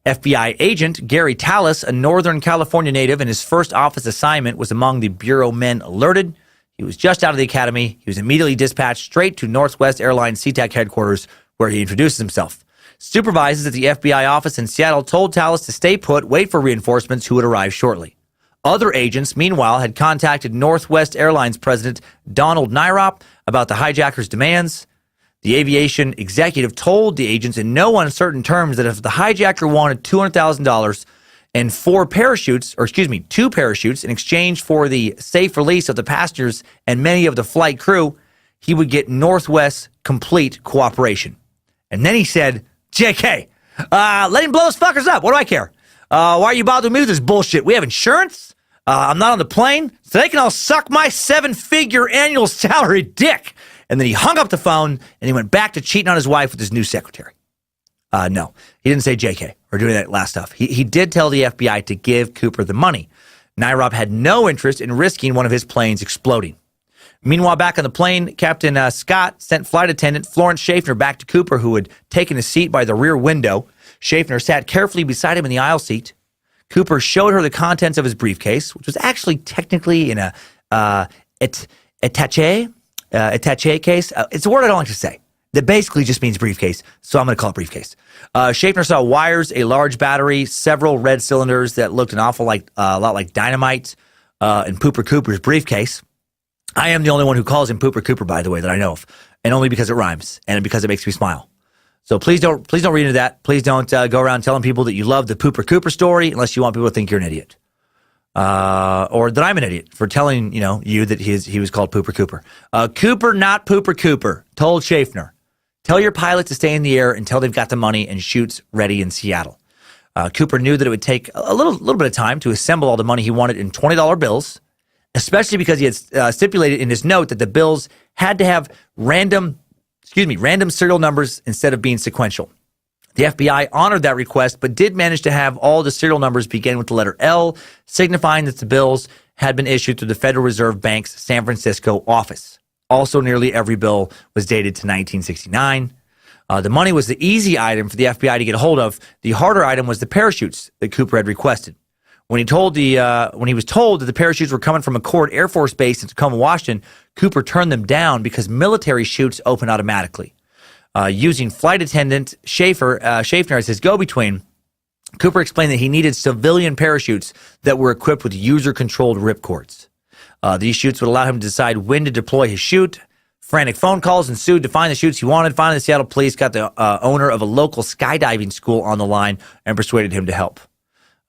FBI agent Gary Tallis, a Northern California native, and his first office assignment was among the Bureau men alerted. He was just out of the academy. He was immediately dispatched straight to Northwest Airlines SeaTac headquarters, where he introduces himself. Supervisors at the FBI office in Seattle told Tallis to stay put, wait for reinforcements who would arrive shortly. Other agents, meanwhile, had contacted Northwest Airlines president Donald Nyrop about the hijackers' demands. The aviation executive told the agents in no uncertain terms that if the hijacker wanted $200,000 and two parachutes in exchange for the safe release of the passengers and many of the flight crew. He would get Northwest's complete cooperation. And then he said, JK, let him blow those fuckers up. What do I care? Why are you bothering me with this bullshit? We have insurance. I'm not on the plane, so they can all suck my 7-figure annual salary dick. And then he hung up the phone, and he went back to cheating on his wife with his new secretary. No, he didn't say JK or doing that last stuff. He did tell the FBI to give Cooper the money. Nyrop had no interest in risking one of his planes exploding. Meanwhile, back on the plane, Captain Scott sent flight attendant Florence Schaffner back to Cooper, who had taken a seat by the rear window. Schaffner sat carefully beside him in the aisle seat. Cooper showed her the contents of his briefcase, which was actually technically in a attaché case. It's a word I don't like to say. That basically just means briefcase, so I'm going to call it briefcase. Schaffner saw wires, a large battery, several red cylinders that looked a lot like dynamite in Pooper Cooper's briefcase. I am the only one who calls him Pooper Cooper, by the way, that I know of, and only because it rhymes and because it makes me smile. So please don't read into that. Please don't go around telling people that you love the Pooper Cooper story unless you want people to think you're an idiot. Or that I'm an idiot for telling, you that he was called Pooper Cooper. Cooper, not Pooper Cooper, told Schaffner, tell your pilot to stay in the air until they've got the money and chutes ready in Seattle. Cooper knew that it would take a little bit of time to assemble all the money he wanted in $20 bills, especially because he had stipulated in his note that the bills had to have random serial numbers instead of being sequential. The FBI honored that request, but did manage to have all the serial numbers begin with the letter L, signifying that the bills had been issued through the Federal Reserve Bank's San Francisco office. Also, nearly every bill was dated to 1969. The money was the easy item for the FBI to get a hold of. The harder item was the parachutes that Cooper had requested. When he was told that the parachutes were coming from McCoy Air Force Base in Tacoma, Washington, Cooper turned them down because military chutes open automatically. Using flight attendant Schaffner as his go-between, Cooper explained that he needed civilian parachutes that were equipped with user-controlled ripcords. These chutes would allow him to decide when to deploy his chute. Frantic phone calls ensued to find the chutes he wanted. Finally, the Seattle police got the owner of a local skydiving school on the line and persuaded him to help.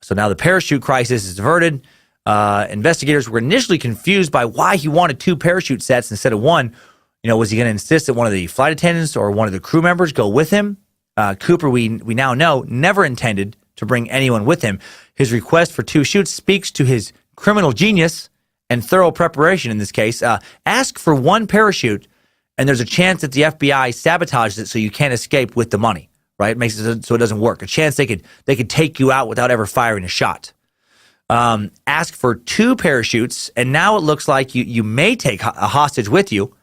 So now the parachute crisis is averted. Investigators were initially confused by why he wanted 2 parachute sets instead of one. Was he going to insist that one of the flight attendants or one of the crew members go with him? Cooper, we now know, never intended to bring anyone with him. His request for 2 chutes speaks to his criminal genius and thorough preparation in this case. Ask for 1 parachute, and there's a chance that the FBI sabotages it so you can't escape with the money. Right? It makes it so it doesn't work. A chance they could take you out without ever firing a shot. Ask for 2 parachutes, and now it looks like you may take a hostage with you.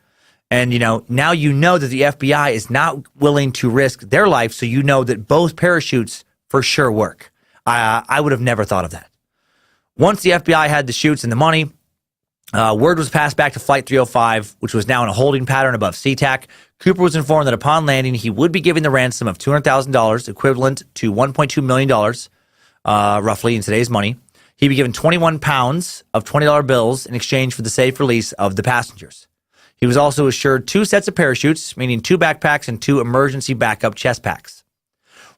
And, now you know that the FBI is not willing to risk their life, so you know that both parachutes for sure work. I would have never thought of that. Once the FBI had the chutes and the money, word was passed back to Flight 305, which was now in a holding pattern above SeaTac. Cooper was informed that upon landing, he would be given the ransom of $200,000, equivalent to $1.2 million, roughly in today's money. He'd be given 21 pounds of $20 bills in exchange for the safe release of the passengers. He was also assured 2 sets of parachutes, meaning 2 backpacks and 2 emergency backup chest packs.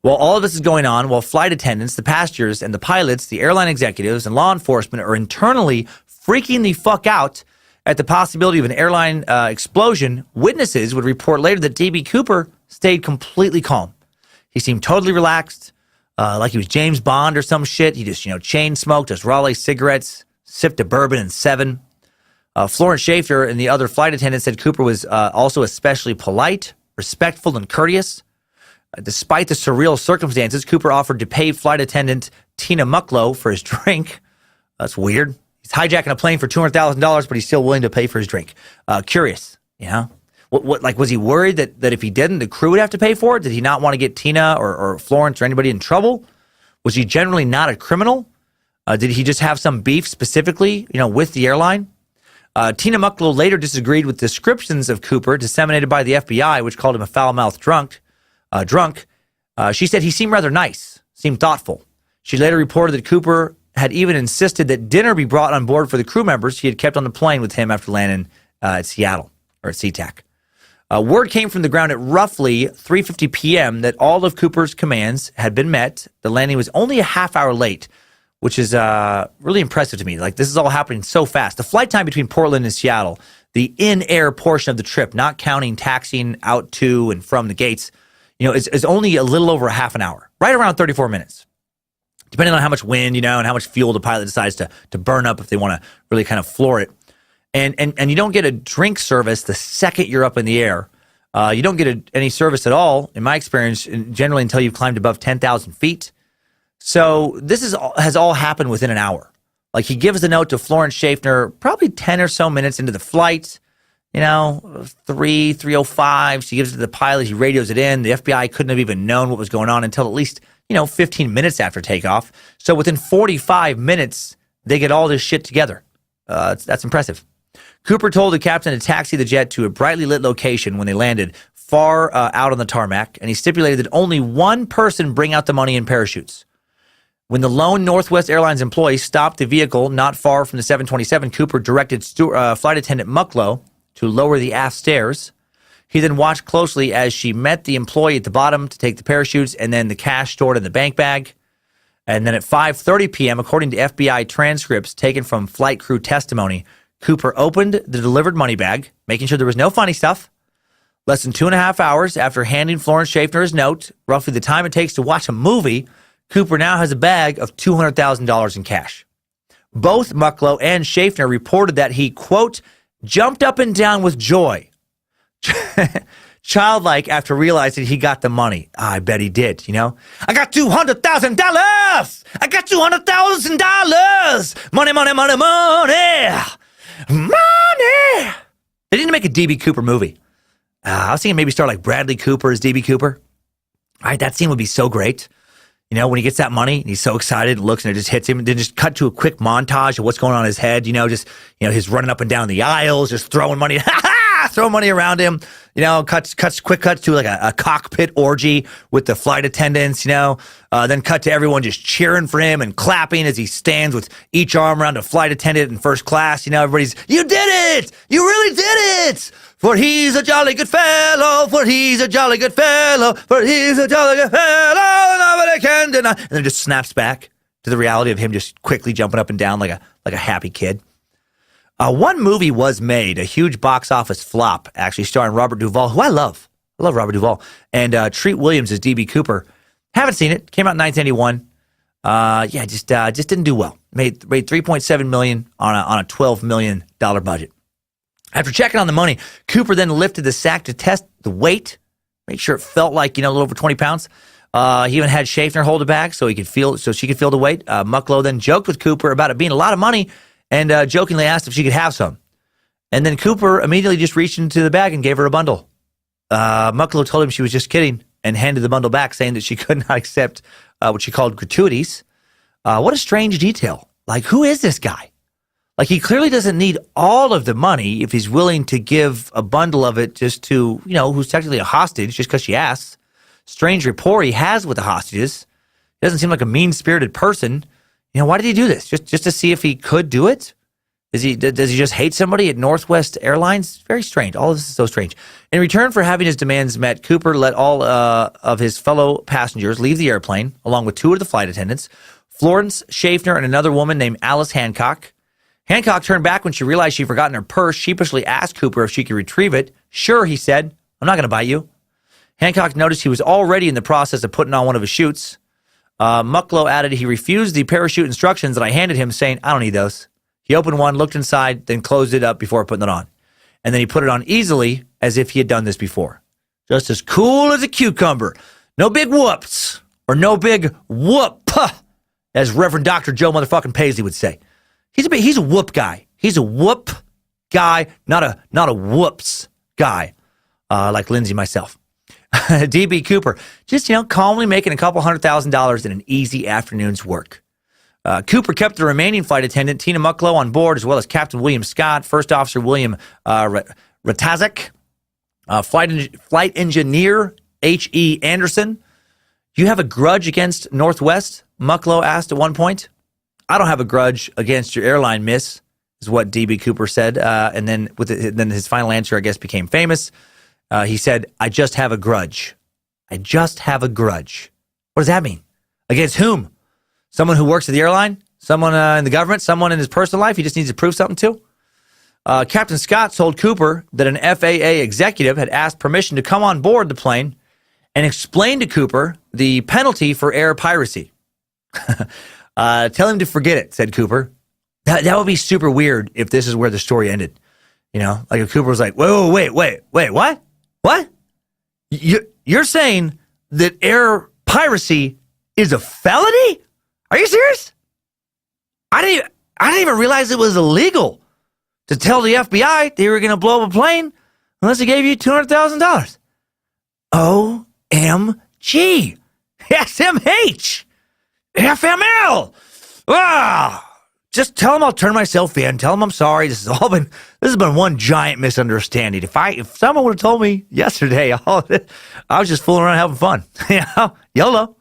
While all of this is going on, while flight attendants, the passengers, and the pilots, the airline executives, and law enforcement are internally freaking the fuck out at the possibility of an airline explosion, witnesses would report later that Db Cooper stayed completely calm. He seemed totally relaxed, like he was James Bond or some shit. He just, chain smoked us Raleigh cigarettes, sipped a bourbon and 7. Florence Schaffner and the other flight attendants said Cooper was also especially polite, respectful, and courteous. Despite the surreal circumstances, Cooper offered to pay flight attendant Tina Mucklow for his drink. That's weird. He's hijacking a plane for $200,000, but he's still willing to pay for his drink. Curious, What was he worried that if he didn't, the crew would have to pay for it? Did he not want to get Tina or Florence or anybody in trouble? Was he generally not a criminal? Did he just have some beef specifically, with the airline? Tina Mucklow later disagreed with descriptions of Cooper disseminated by the FBI, which called him a foul-mouthed drunk. She said he seemed rather nice, seemed thoughtful. She later reported that Cooper had even insisted that dinner be brought on board for the crew members he had kept on the plane with him after landing at Seattle, or at SeaTac. Word came from the ground at roughly 3:50 p.m. that all of Cooper's commands had been met. The landing was only a half hour late, which is really impressive to me. Like, this is all happening so fast. The flight time between Portland and Seattle, the in-air portion of the trip, not counting taxiing out to and from the gates, is only a little over a half an hour, right around 34 minutes. Depending on how much wind, and how much fuel the pilot decides to burn up if they want to really kind of floor it. And you don't get a drink service the second you're up in the air. You don't get any service at all, in my experience, generally until you've climbed above 10,000 feet. So this has all happened within an hour. Like, he gives the note to Florence Schaffner probably 10 or so minutes into the flight, 3:05. She gives it to the pilot. He radios it in. The FBI couldn't have even known what was going on until at least 15 minutes after takeoff. So within 45 minutes, they get all this shit together. That's impressive. Cooper told the captain to taxi the jet to a brightly lit location when they landed, far out on the tarmac, and he stipulated that only one person bring out the money in parachutes. When the lone Northwest Airlines employee stopped the vehicle not far from the 727, Cooper directed flight attendant Mccoy to lower the aft stairs. He then watched closely as she met the employee at the bottom to take the parachutes and then the cash stored in the bank bag. And then at 5:30 p.m., according to FBI transcripts taken from flight crew testimony, Cooper opened the delivered money bag, making sure there was no funny stuff. Less than 2.5 hours after handing Florence Schaffner his note, roughly the time it takes to watch a movie, Cooper now has a bag of $200,000 in cash. Both Mccoy and Schaffner reported that he, quote, jumped up and down with joy. Childlike after realizing he got the money. I bet he did, I got $200,000! I got $200,000! Money, money, money, money! Money! They didn't make a DB Cooper movie. I was thinking maybe start like Bradley Cooper as DB Cooper. All right, that scene would be so great. When he gets that money, and he's so excited, looks, and it just hits him. And then just cut to a quick montage of what's going on in his head. His running up and down the aisles, just throwing money, throwing money around him. Quick cuts to like a cockpit orgy with the flight attendants. Then cut to everyone just cheering for him and clapping as he stands with each arm around a flight attendant in first class. Everybody's, you did it! You really did it! For he's a jolly good fellow, for he's a jolly good fellow, for he's a jolly good fellow, nobody can deny. And then it just snaps back to the reality of him just quickly jumping up and down like a happy kid. One movie was made, a huge box office flop, actually starring Robert Duvall, who I love. I love Robert Duvall. And Treat Williams as DB Cooper. Haven't seen it. Came out in 1981. Just didn't do well. Made $3.7 million on a $12 million budget. After checking on the money, Cooper then lifted the sack to test the weight, make sure it felt like, a little over 20 pounds. He even had Schaffner hold it back so she could feel the weight. Mccoy then joked with Cooper about it being a lot of money and jokingly asked if she could have some. And then Cooper immediately just reached into the bag and gave her a bundle. Mccoy told him she was just kidding and handed the bundle back, saying that she could not accept what she called gratuities. What a strange detail. Like, who is this guy? Like, he clearly doesn't need all of the money if he's willing to give a bundle of it just to, who's technically a hostage just because she asks. Strange rapport he has with the hostages. He doesn't seem like a mean-spirited person. Why did he do this? Just to see if he could do it? Does he just hate somebody at Northwest Airlines? Very strange. All of this is so strange. In return for having his demands met, Cooper let all of his fellow passengers leave the airplane, along with two of the flight attendants, Florence Schaffner and another woman named Alice Hancock. Hancock turned back when she realized she'd forgotten her purse, sheepishly asked Cooper if she could retrieve it. Sure, he said. I'm not going to bite you. Hancock noticed he was already in the process of putting on one of his chutes. Mccoy added he refused the parachute instructions that I handed him, saying, I don't need those. He opened one, looked inside, then closed it up before putting it on. And then he put it on easily, as if he had done this before. Just as cool as a cucumber. No big whoops, or no big whoop, as Reverend Dr. Joe motherfucking Paisley would say. He's a whoop guy. He's a whoop guy, not a whoops guy, like Lindsay myself. DB Cooper, just, calmly making a couple $100,000 in an easy afternoon's work. Cooper kept the remaining flight attendant, Tina Mccoy, on board, as well as Captain William Scott, First Officer William Ratazek, flight engineer H.E. Anderson. You have a grudge against Northwest? Mccoy asked at one point. I don't have a grudge against your airline, miss, is what DB Cooper said. And then then his final answer, I guess, became famous. He said, I just have a grudge. I just have a grudge. What does that mean? Against whom? Someone who works at the airline? Someone in the government, someone in his personal life he just needs to prove something to? Captain Scott told Cooper that an FAA executive had asked permission to come on board the plane and explain to Cooper the penalty for air piracy. Tell him to forget it, said Cooper. That would be super weird if this is where the story ended. You know, like if Cooper was like, wait, what? What? You're saying that air piracy is a felony? Are you serious? I didn't even realize it was illegal to tell the FBI they were going to blow up a plane unless they gave you $200,000. OMG. SMH. FML. Just tell them I'll turn myself in. Tell them I'm sorry. This has been one giant misunderstanding. If someone would have told me yesterday, I was just fooling around having fun. YOLO.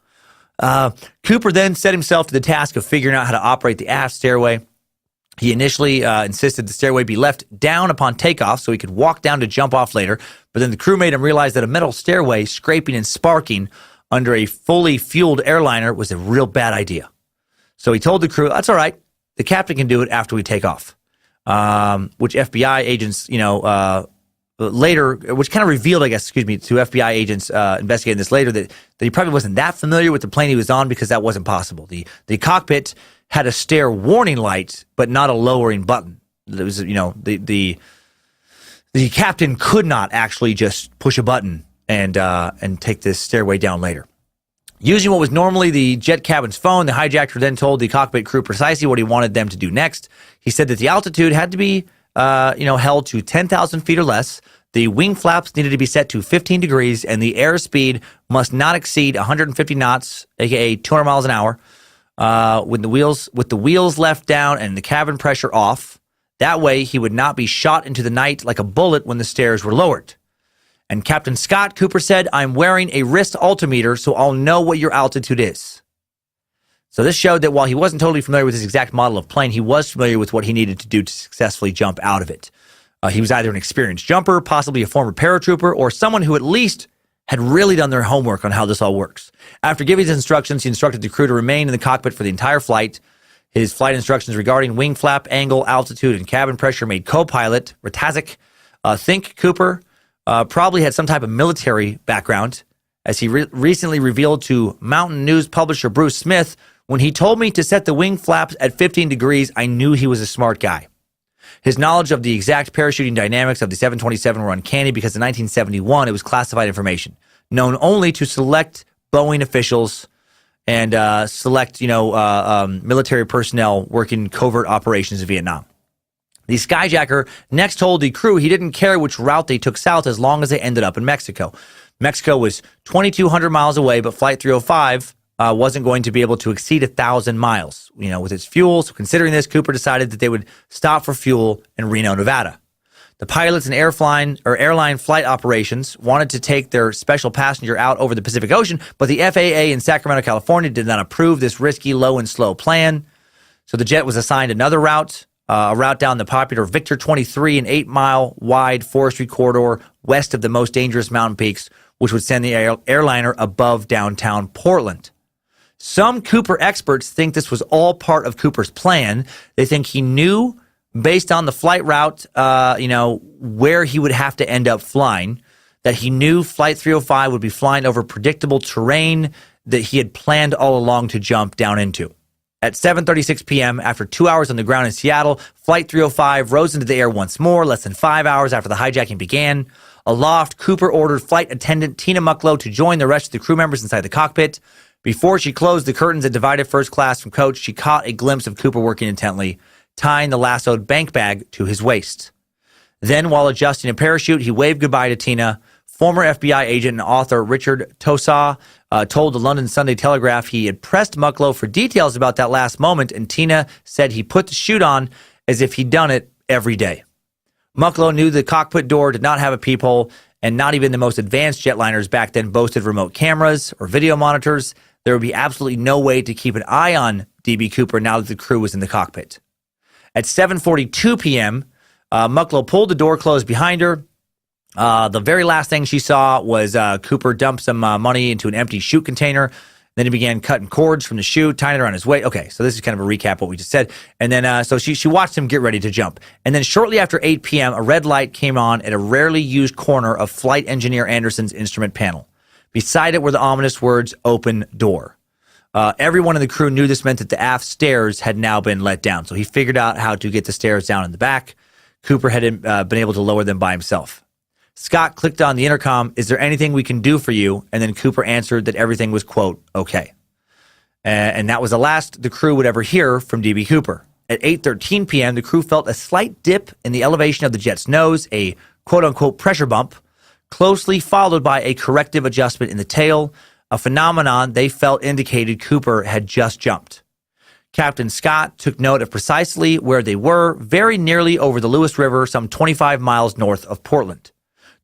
Cooper then set himself to the task of figuring out how to operate the aft stairway. He initially insisted the stairway be left down upon takeoff so he could walk down to jump off later, but then the crew made him realize that a metal stairway scraping and sparking under a fully fueled airliner was a real bad idea. So he told the crew, that's all right. The captain can do it after we take off, which FBI agents, later, which kind of revealed, to FBI agents investigating this later that he probably wasn't that familiar with the plane he was on because that wasn't possible. The cockpit had a stair warning light, but not a lowering button. It was, the captain could not actually just push a button and take this stairway down later. Using what was normally the jet cabin's phone, the hijacker then told the cockpit crew precisely what he wanted them to do next. He said that the altitude had to be, held to 10,000 feet or less. The wing flaps needed to be set to 15 degrees, and the airspeed must not exceed 150 knots, aka 200 miles an hour, with the wheels left down and the cabin pressure off. That way, he would not be shot into the night like a bullet when the stairs were lowered. And Captain Scott, Cooper said, I'm wearing a wrist altimeter, so I'll know what your altitude is. So this showed that while he wasn't totally familiar with his exact model of plane, he was familiar with what he needed to do to successfully jump out of it. He was either an experienced jumper, possibly a former paratrooper, or someone who at least had really done their homework on how this all works. After giving his instructions, he instructed the crew to remain in the cockpit for the entire flight. His flight instructions regarding wing flap, angle, altitude, and cabin pressure made co-pilot Ratazik think Cooper probably had some type of military background, as he recently revealed to Mountain News publisher Bruce Smith, when he told me to set the wing flaps at 15 degrees, I knew he was a smart guy. His knowledge of the exact parachuting dynamics of the 727 were uncanny because in 1971, it was classified information, known only to select Boeing officials and military personnel working covert operations in Vietnam. The skyjacker next told the crew he didn't care which route they took south as long as they ended up in Mexico. Mexico was 2,200 miles away, but Flight 305 wasn't going to be able to exceed 1,000 miles, with its fuel. So considering this, Cooper decided that they would stop for fuel in Reno, Nevada. The pilots and airline flight operations wanted to take their special passenger out over the Pacific Ocean, but the FAA in Sacramento, California did not approve this risky low and slow plan. So the jet was assigned another route, a route down the popular Victor 23, an 8-mile wide forestry corridor west of the most dangerous mountain peaks, which would send the airliner above downtown Portland. Some Cooper experts think this was all part of Cooper's plan. They think he knew, based on the flight route, where he would have to end up flying, that he knew Flight 305 would be flying over predictable terrain that he had planned all along to jump down into. At 7:36 p.m., after 2 hours on the ground in Seattle, Flight 305 rose into the air once more, less than 5 hours after the hijacking began. Aloft, Cooper ordered flight attendant Tina Mucklow to join the rest of the crew members inside the cockpit. Before she closed the curtains that divided first class from coach, she caught a glimpse of Cooper working intently, tying the lassoed bank bag to his waist. Then, while adjusting a parachute, he waved goodbye to Tina. Former FBI agent and author Richard Tosaw told the London Sunday Telegraph he had pressed Mucklow for details about that last moment, and Tina said he put the chute on as if he'd done it every day. Mucklow knew the cockpit door did not have a peephole, and not even the most advanced jetliners back then boasted remote cameras or video monitors. There would be absolutely no way to keep an eye on Db Cooper now that the crew was in the cockpit. At 7:42 p.m., Mucklow pulled the door closed behind her. The very last thing she saw was Cooper dump some money into an empty chute container Then he began cutting cords from the shoe, tying it around his waist. Okay, so this is kind of a recap of what we just said. And then, so she watched him get ready to jump. And then shortly after 8 p.m., a red light came on at a rarely used corner of Flight Engineer Anderson's instrument panel. Beside it were the ominous words, "Open door." Everyone in the crew knew this meant that the aft stairs had now been let down. So he figured out how to get the stairs down in the back. Cooper had been able to lower them by himself. Scott clicked on the intercom, "Is there anything we can do for you?" And then Cooper answered that everything was, quote, okay. And that was the last the crew would ever hear from DB Cooper. At 8:13 p.m., the crew felt a slight dip in the elevation of the jet's nose, a quote-unquote pressure bump, closely followed by a corrective adjustment in the tail, a phenomenon they felt indicated Cooper had just jumped. Captain Scott took note of precisely where they were, very nearly over the Lewis River, some 25 miles north of Portland.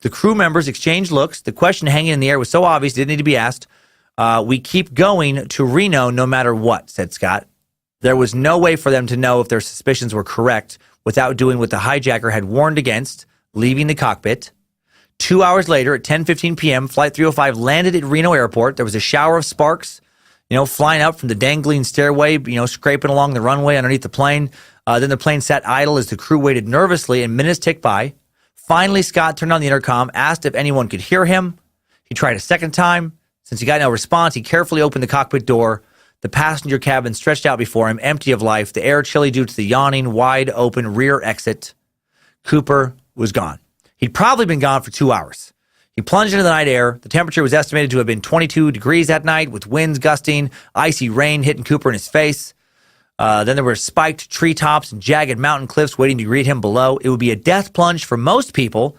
The crew members exchanged looks. The question hanging in the air was so obvious it didn't need to be asked. "We keep going to Reno no matter what," said Scott. There was no way for them to know if their suspicions were correct without doing what the hijacker had warned against, leaving the cockpit. 2 hours later, at 10:15 p.m., Flight 305 landed at Reno Airport. There was a shower of sparks, flying up from the dangling stairway, scraping along the runway underneath the plane. Then the plane sat idle as the crew waited nervously, and minutes ticked by. Finally, Scott turned on the intercom, asked if anyone could hear him. He tried a second time. Since he got no response, he carefully opened the cockpit door. The passenger cabin stretched out before him, empty of life, the air chilly due to the yawning, wide-open rear exit. Cooper was gone. He'd probably been gone for 2 hours. He plunged into the night air. The temperature was estimated to have been 22 degrees that night, with winds gusting, icy rain hitting Cooper in his face. Then there were spiked treetops and jagged mountain cliffs waiting to greet him below. It would be a death plunge for most people,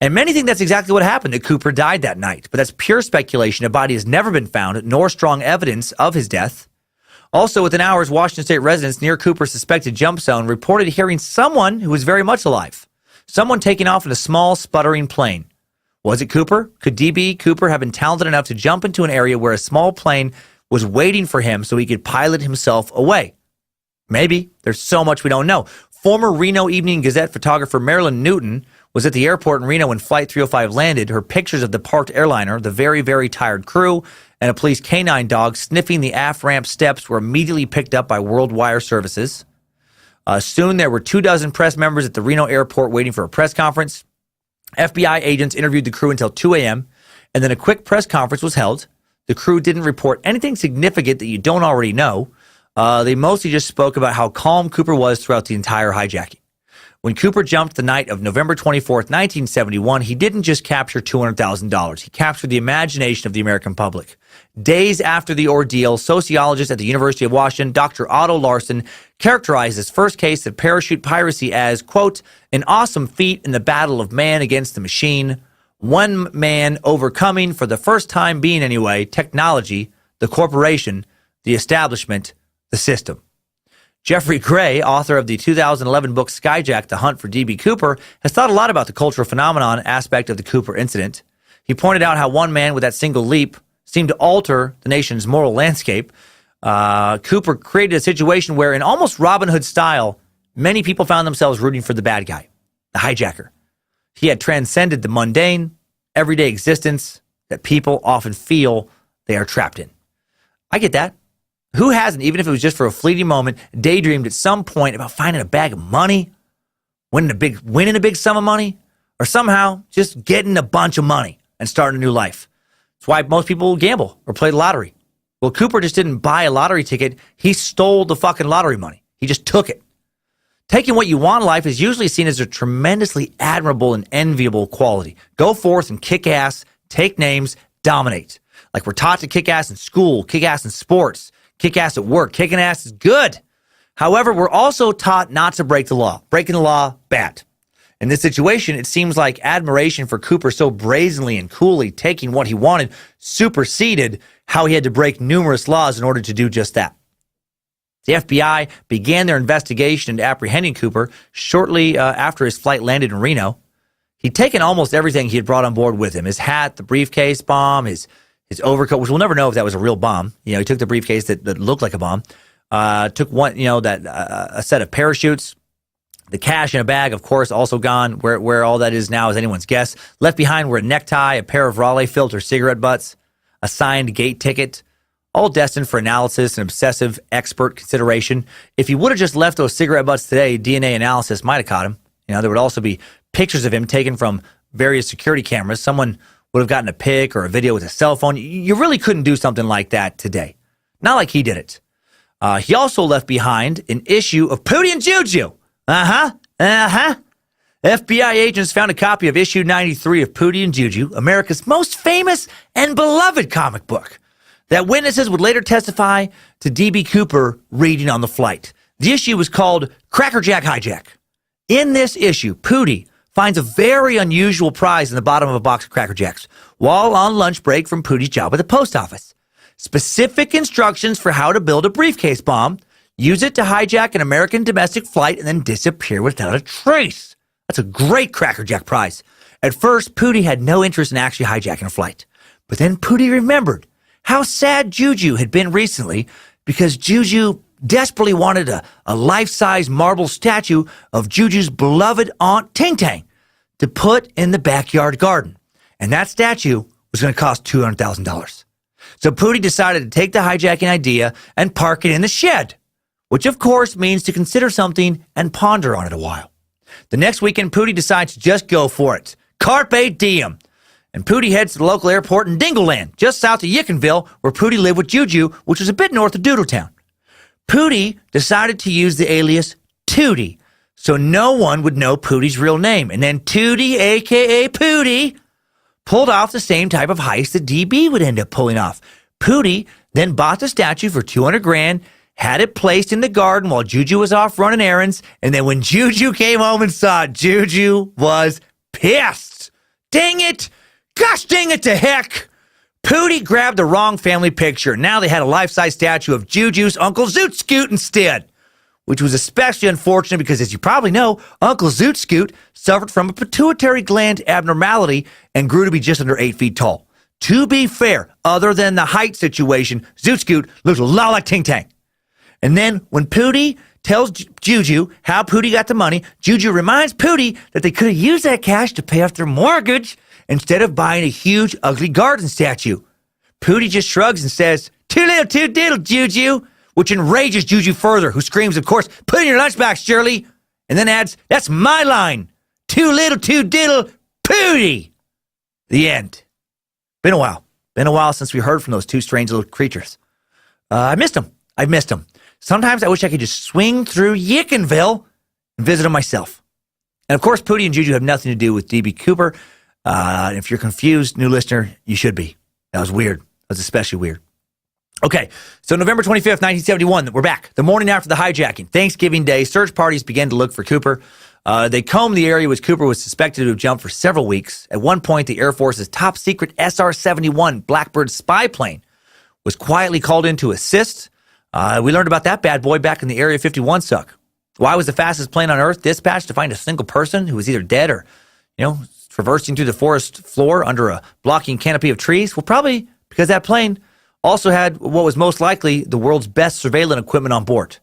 and many think that's exactly what happened, that Cooper died that night. But that's pure speculation. A body has never been found, nor strong evidence of his death. Also, within hours, Washington State residents near Cooper's suspected jump zone reported hearing someone who was very much alive. Someone taking off in a small, sputtering plane. Was it Cooper? Could DB Cooper have been talented enough to jump into an area where a small plane was waiting for him so he could pilot himself away? Maybe. There's so much we don't know. Former Reno Evening Gazette photographer Marilyn Newton was at the airport in Reno when Flight 305 landed. Her pictures of the parked airliner, the very, very tired crew, and a police canine dog sniffing the aft ramp steps were immediately picked up by World Wire Services. Soon there were 24 press members at the Reno airport waiting for a press conference. FBI agents interviewed the crew until 2 a.m., and then a quick press conference was held. The crew didn't report anything significant that you don't already know. They mostly just spoke about how calm Cooper was throughout the entire hijacking. When Cooper jumped the night of November 24th, 1971, he didn't just capture $200,000. He captured the imagination of the American public. Days after the ordeal, sociologist at the University of Washington, Dr. Otto Larson, characterized his first case of parachute piracy as, quote, "an awesome feat in the battle of man against the machine. One man overcoming, for the first time being anyway, technology, the corporation, the establishment, the system." Jeffrey Gray, author of the 2011 book Skyjack, The Hunt for DB Cooper, has thought a lot about the cultural phenomenon aspect of the Cooper incident. He pointed out how one man with that single leap seemed to alter the nation's moral landscape. Cooper created a situation where, in almost Robin Hood style, many people found themselves rooting for the bad guy, the hijacker. He had transcended the mundane, everyday existence that people often feel they are trapped in. I get that. Who hasn't, even if it was just for a fleeting moment, daydreamed at some point about finding a bag of money, winning a big sum of money, or somehow just getting a bunch of money and starting a new life? That's why most people gamble or play the lottery. Well, Cooper just didn't buy a lottery ticket. He stole the fucking lottery money. He just took it. Taking what you want in life is usually seen as a tremendously admirable and enviable quality. Go forth and kick ass, take names, dominate. Like we're taught to kick ass in school, kick ass in sports, kick ass at work. Kicking ass is good. However, we're also taught not to break the law. Breaking the law, bad. In this situation, it seems like admiration for Cooper so brazenly and coolly taking what he wanted superseded how he had to break numerous laws in order to do just that. The FBI began their investigation into apprehending Cooper shortly after his flight landed in Reno. He'd taken almost everything he had brought on board with him. His hat, the briefcase bomb, his overcoat, which we'll never know if that was a real bomb. He took the briefcase that looked like a bomb. Took one, a set of parachutes. The cash in a bag, of course, also gone. Where all that is now is anyone's guess. Left behind were a necktie, a pair of Raleigh filter cigarette butts, a signed gate ticket, all destined for analysis and obsessive expert consideration. If he would have just left those cigarette butts today, DNA analysis might have caught him. There would also be pictures of him taken from various security cameras. Someone would have gotten a pic or a video with a cell phone. You really couldn't do something like that today. Not like he did it. He also left behind an issue of Pootie and Juju. FBI agents found a copy of issue 93 of Pootie and Juju, America's most famous and beloved comic book, that witnesses would later testify to Db Cooper reading on the flight. The issue was called Crackerjack Hijack. In this issue, Pootie finds a very unusual prize in the bottom of a box of Cracker Jacks while on lunch break from Pootie's job at the post office. Specific instructions for how to build a briefcase bomb, use it to hijack an American domestic flight, and then disappear without a trace. That's a great Crackerjack prize. At first, Pootie had no interest in actually hijacking a flight. But then Pootie remembered how sad Juju had been recently because Juju desperately wanted a life-size marble statue of Juju's beloved Aunt Ting Tang to put in the backyard garden. And that statue was going to cost $200,000. So Pootie decided to take the hijacking idea and park it in the shed, which of course means to consider something and ponder on it a while. The next weekend, Pootie decides to just go for it. Carpe diem. And Pootie heads to the local airport in Dingleland, just south of Yickenville, where Pootie lived with Juju, which was a bit north of Doodletown. Pootie decided to use the alias Tootie, so no one would know Pootie's real name. And then Tootie, a.k.a. Pootie, pulled off the same type of heist that DB would end up pulling off. Pootie then bought the statue for $200,000, had it placed in the garden while Juju was off running errands, and then when Juju came home and saw it, Juju was pissed. Dang it! Gosh dang it to heck! Pootie grabbed the wrong family picture. Now they had a life-size statue of Juju's Uncle Zoot Scoot instead, which was especially unfortunate because, as you probably know, Uncle Zoot Scoot suffered from a pituitary gland abnormality and grew to be just under 8 feet tall. To be fair, other than the height situation, Zoot Scoot looked a lot like Ting Tang. And then when Pootie tells Juju how Pootie got the money, Juju reminds Pootie that they could have used that cash to pay off their mortgage instead of buying a huge, ugly garden statue. Pootie just shrugs and says, "Too little, too diddle, Juju," which enrages Juju further, who screams, of course, "Put it in your lunchbox, Shirley," and then adds, "That's my line. Too little, too diddle, Pootie." The end. Been a while. Been a while since we heard from those two strange little creatures. I missed them. I've missed them. Sometimes I wish I could just swing through Yickenville and visit them myself. And of course, Pootie and Juju have nothing to do with DB Cooper. If you're confused, new listener, you should be. That was weird. That was especially weird. Okay, so November 25th, 1971, we're back. The morning after the hijacking, Thanksgiving Day, search parties began to look for Cooper. They combed the area which Cooper was suspected to have jumped for several weeks. At one point, the Air Force's top-secret SR-71 Blackbird spy plane was quietly called in to assist. We learned about that bad boy back in the Area 51 suck. Why was the fastest plane on Earth dispatched to find a single person who was either dead or, traversing through the forest floor under a blocking canopy of trees? Well, probably because that plane also had what was most likely the world's best surveillance equipment on board.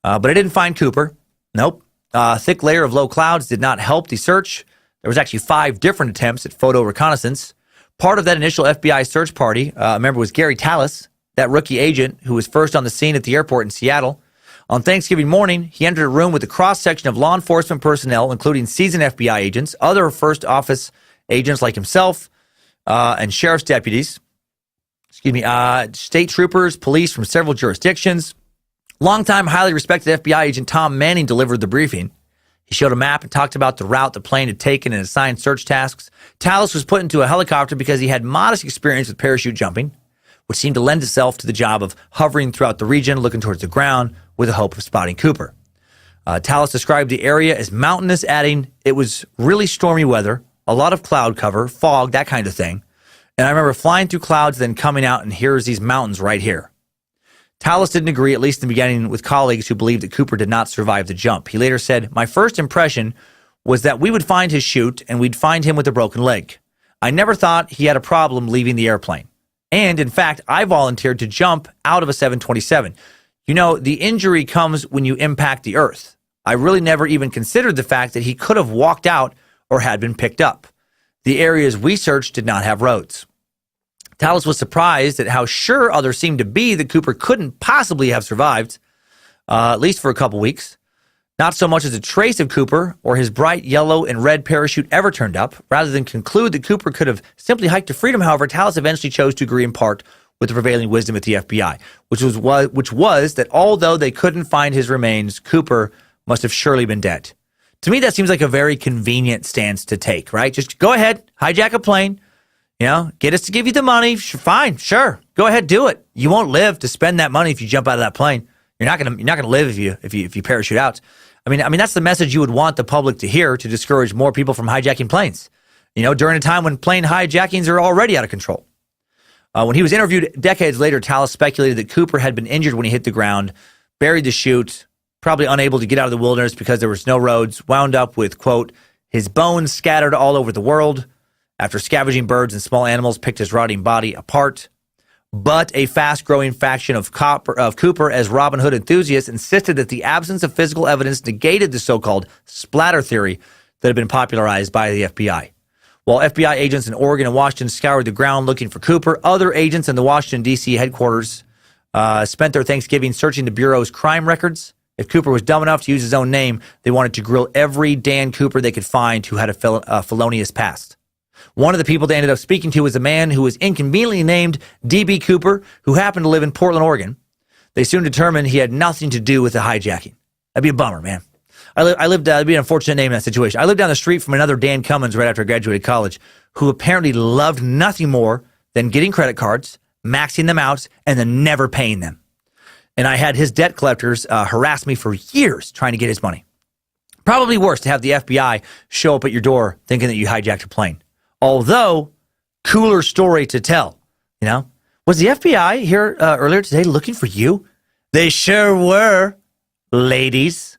But it didn't find Cooper. Nope. A thick layer of low clouds did not help the search. There was actually 5 different attempts at photo reconnaissance. Part of that initial FBI search party, a member was Gary Tallis, that rookie agent who was first on the scene at the airport in Seattle. On Thanksgiving morning, he entered a room with a cross-section of law enforcement personnel, including seasoned FBI agents, other first office agents like himself, and sheriff's deputies, state troopers, police from several jurisdictions. Longtime, highly respected FBI agent Tom Manning delivered the briefing. He showed a map and talked about the route the plane had taken and assigned search tasks. Tallis was put into a helicopter because he had modest experience with parachute jumping, which seemed to lend itself to the job of hovering throughout the region, looking towards the ground with the hope of spotting Cooper. Tallis described the area as mountainous, adding, "It was really stormy weather, a lot of cloud cover, fog, that kind of thing. And I remember flying through clouds, then coming out, and here's these mountains right here." Tallis didn't agree, at least in the beginning, with colleagues who believed that Cooper did not survive the jump. He later said, "My first impression was that we would find his chute and we'd find him with a broken leg. I never thought he had a problem leaving the airplane. And in fact, I volunteered to jump out of a 727. The injury comes when you impact the earth. I really never even considered the fact that he could have walked out or had been picked up. The areas we searched did not have roads." Tallis was surprised at how sure others seemed to be that Cooper couldn't possibly have survived, at least for a couple weeks. Not so much as a trace of Cooper or his bright yellow and red parachute ever turned up. Rather than conclude that Cooper could have simply hiked to freedom, however, Tallis eventually chose to agree in part with the prevailing wisdom at the FBI, which was that although they couldn't find his remains, Cooper must have surely been dead. To me, that seems like a very convenient stance to take, right? Just go ahead, hijack a plane, get us to give you the money. Fine, sure, go ahead, do it. You won't live to spend that money if you jump out of that plane. You're not gonna live if you parachute out. I mean that's the message you would want the public to hear to discourage more people from hijacking planes. During a time when plane hijackings are already out of control. When he was interviewed decades later, Tallis speculated that Cooper had been injured when he hit the ground, buried the chute, probably unable to get out of the wilderness because there was no roads, wound up with, quote, his bones scattered all over the world after scavenging birds and small animals picked his rotting body apart. But a fast-growing faction of Cooper as Robin Hood enthusiasts insisted that the absence of physical evidence negated the so-called splatter theory that had been popularized by the FBI. While FBI agents in Oregon and Washington scoured the ground looking for Cooper, other agents in the Washington, D.C. headquarters spent their Thanksgiving searching the Bureau's crime records. If Cooper was dumb enough to use his own name, they wanted to grill every Dan Cooper they could find who had a felonious past. One of the people they ended up speaking to was a man who was inconveniently named Db Cooper, who happened to live in Portland, Oregon. They soon determined he had nothing to do with the hijacking. That'd be a bummer, man. It'd be an unfortunate name in that situation. I lived down the street from another Dan Cummins right after I graduated college, who apparently loved nothing more than getting credit cards, maxing them out, and then never paying them. And I had his debt collectors harass me for years trying to get his money. Probably worse to have the FBI show up at your door thinking that you hijacked a plane. Although, cooler story to tell, Was the FBI here earlier today looking for you? They sure were, ladies.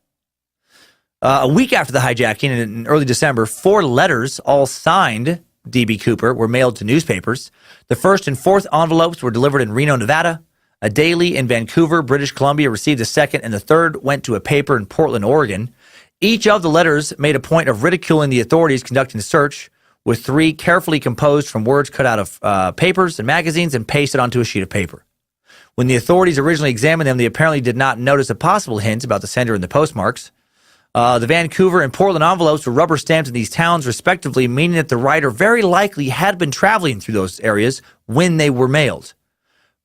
A week after the hijacking, in early December, 4 letters, all signed Db Cooper, were mailed to newspapers. The first and fourth envelopes were delivered in Reno, Nevada. A daily in Vancouver, British Columbia received the second, and the third went to a paper in Portland, Oregon. Each of the letters made a point of ridiculing the authorities conducting the search, with 3 carefully composed from words cut out of papers and magazines and pasted onto a sheet of paper. When the authorities originally examined them, they apparently did not notice a possible hint about the sender and the postmarks. The Vancouver and Portland envelopes were rubber stamped in these towns, respectively, meaning that the writer very likely had been traveling through those areas when they were mailed.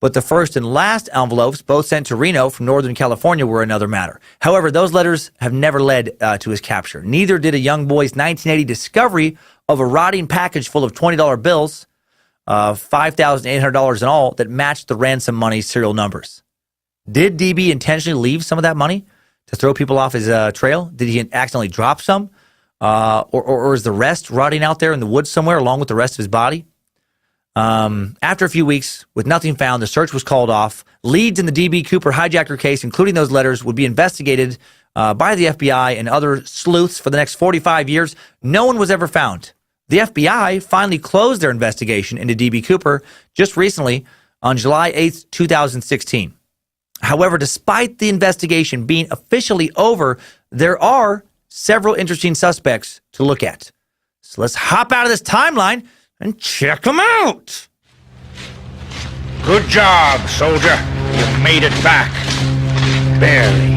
But the first and last envelopes, both sent to Reno from Northern California, were another matter. However, those letters have never led to his capture. Neither did a young boy's 1980 discovery of a rotting package full of $20 bills, $5,800 in all, that matched the ransom money serial numbers. Did DB intentionally leave some of that money to throw people off his trail? Did he accidentally drop some? Or is the rest rotting out there in the woods somewhere along with the rest of his body? After a few weeks, with nothing found, the search was called off. Leads in the Db Cooper hijacker case, including those letters, would be investigated by the FBI and other sleuths for the next 45 years. No one was ever found. The FBI finally closed their investigation into Db Cooper just recently on July 8th, 2016. However, despite the investigation being officially over, there are several interesting suspects to look at. So let's hop out of this timeline and check them out. Good job, soldier. You made it back. Barely.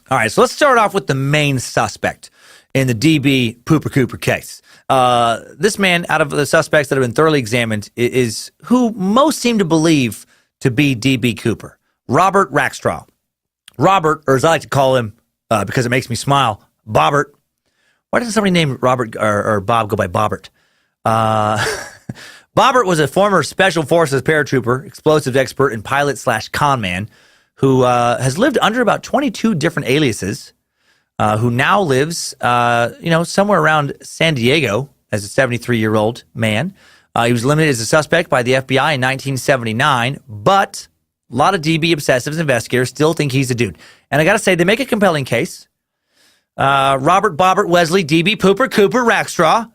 All right, so let's start off with the main suspect in the Db Cooper case. This man, out of the suspects that have been thoroughly examined, is who most seem to believe to be Db Cooper, Robert Rackstraw. Robert, or as I like to call him, because it makes me smile, Bobbert. Why doesn't somebody named Robert or Bob go by Bobbert? Bobbert was a former Special Forces paratrooper, explosives expert, and pilot/con man who has lived under about 22 different aliases, who now lives, somewhere around San Diego as a 73-year-old man. He was eliminated as a suspect by the FBI in 1979, but a lot of DB obsessives investigators still think he's a dude. And I got to say, they make a compelling case. Robert Bobbert Wesley Db Cooper Rackstraw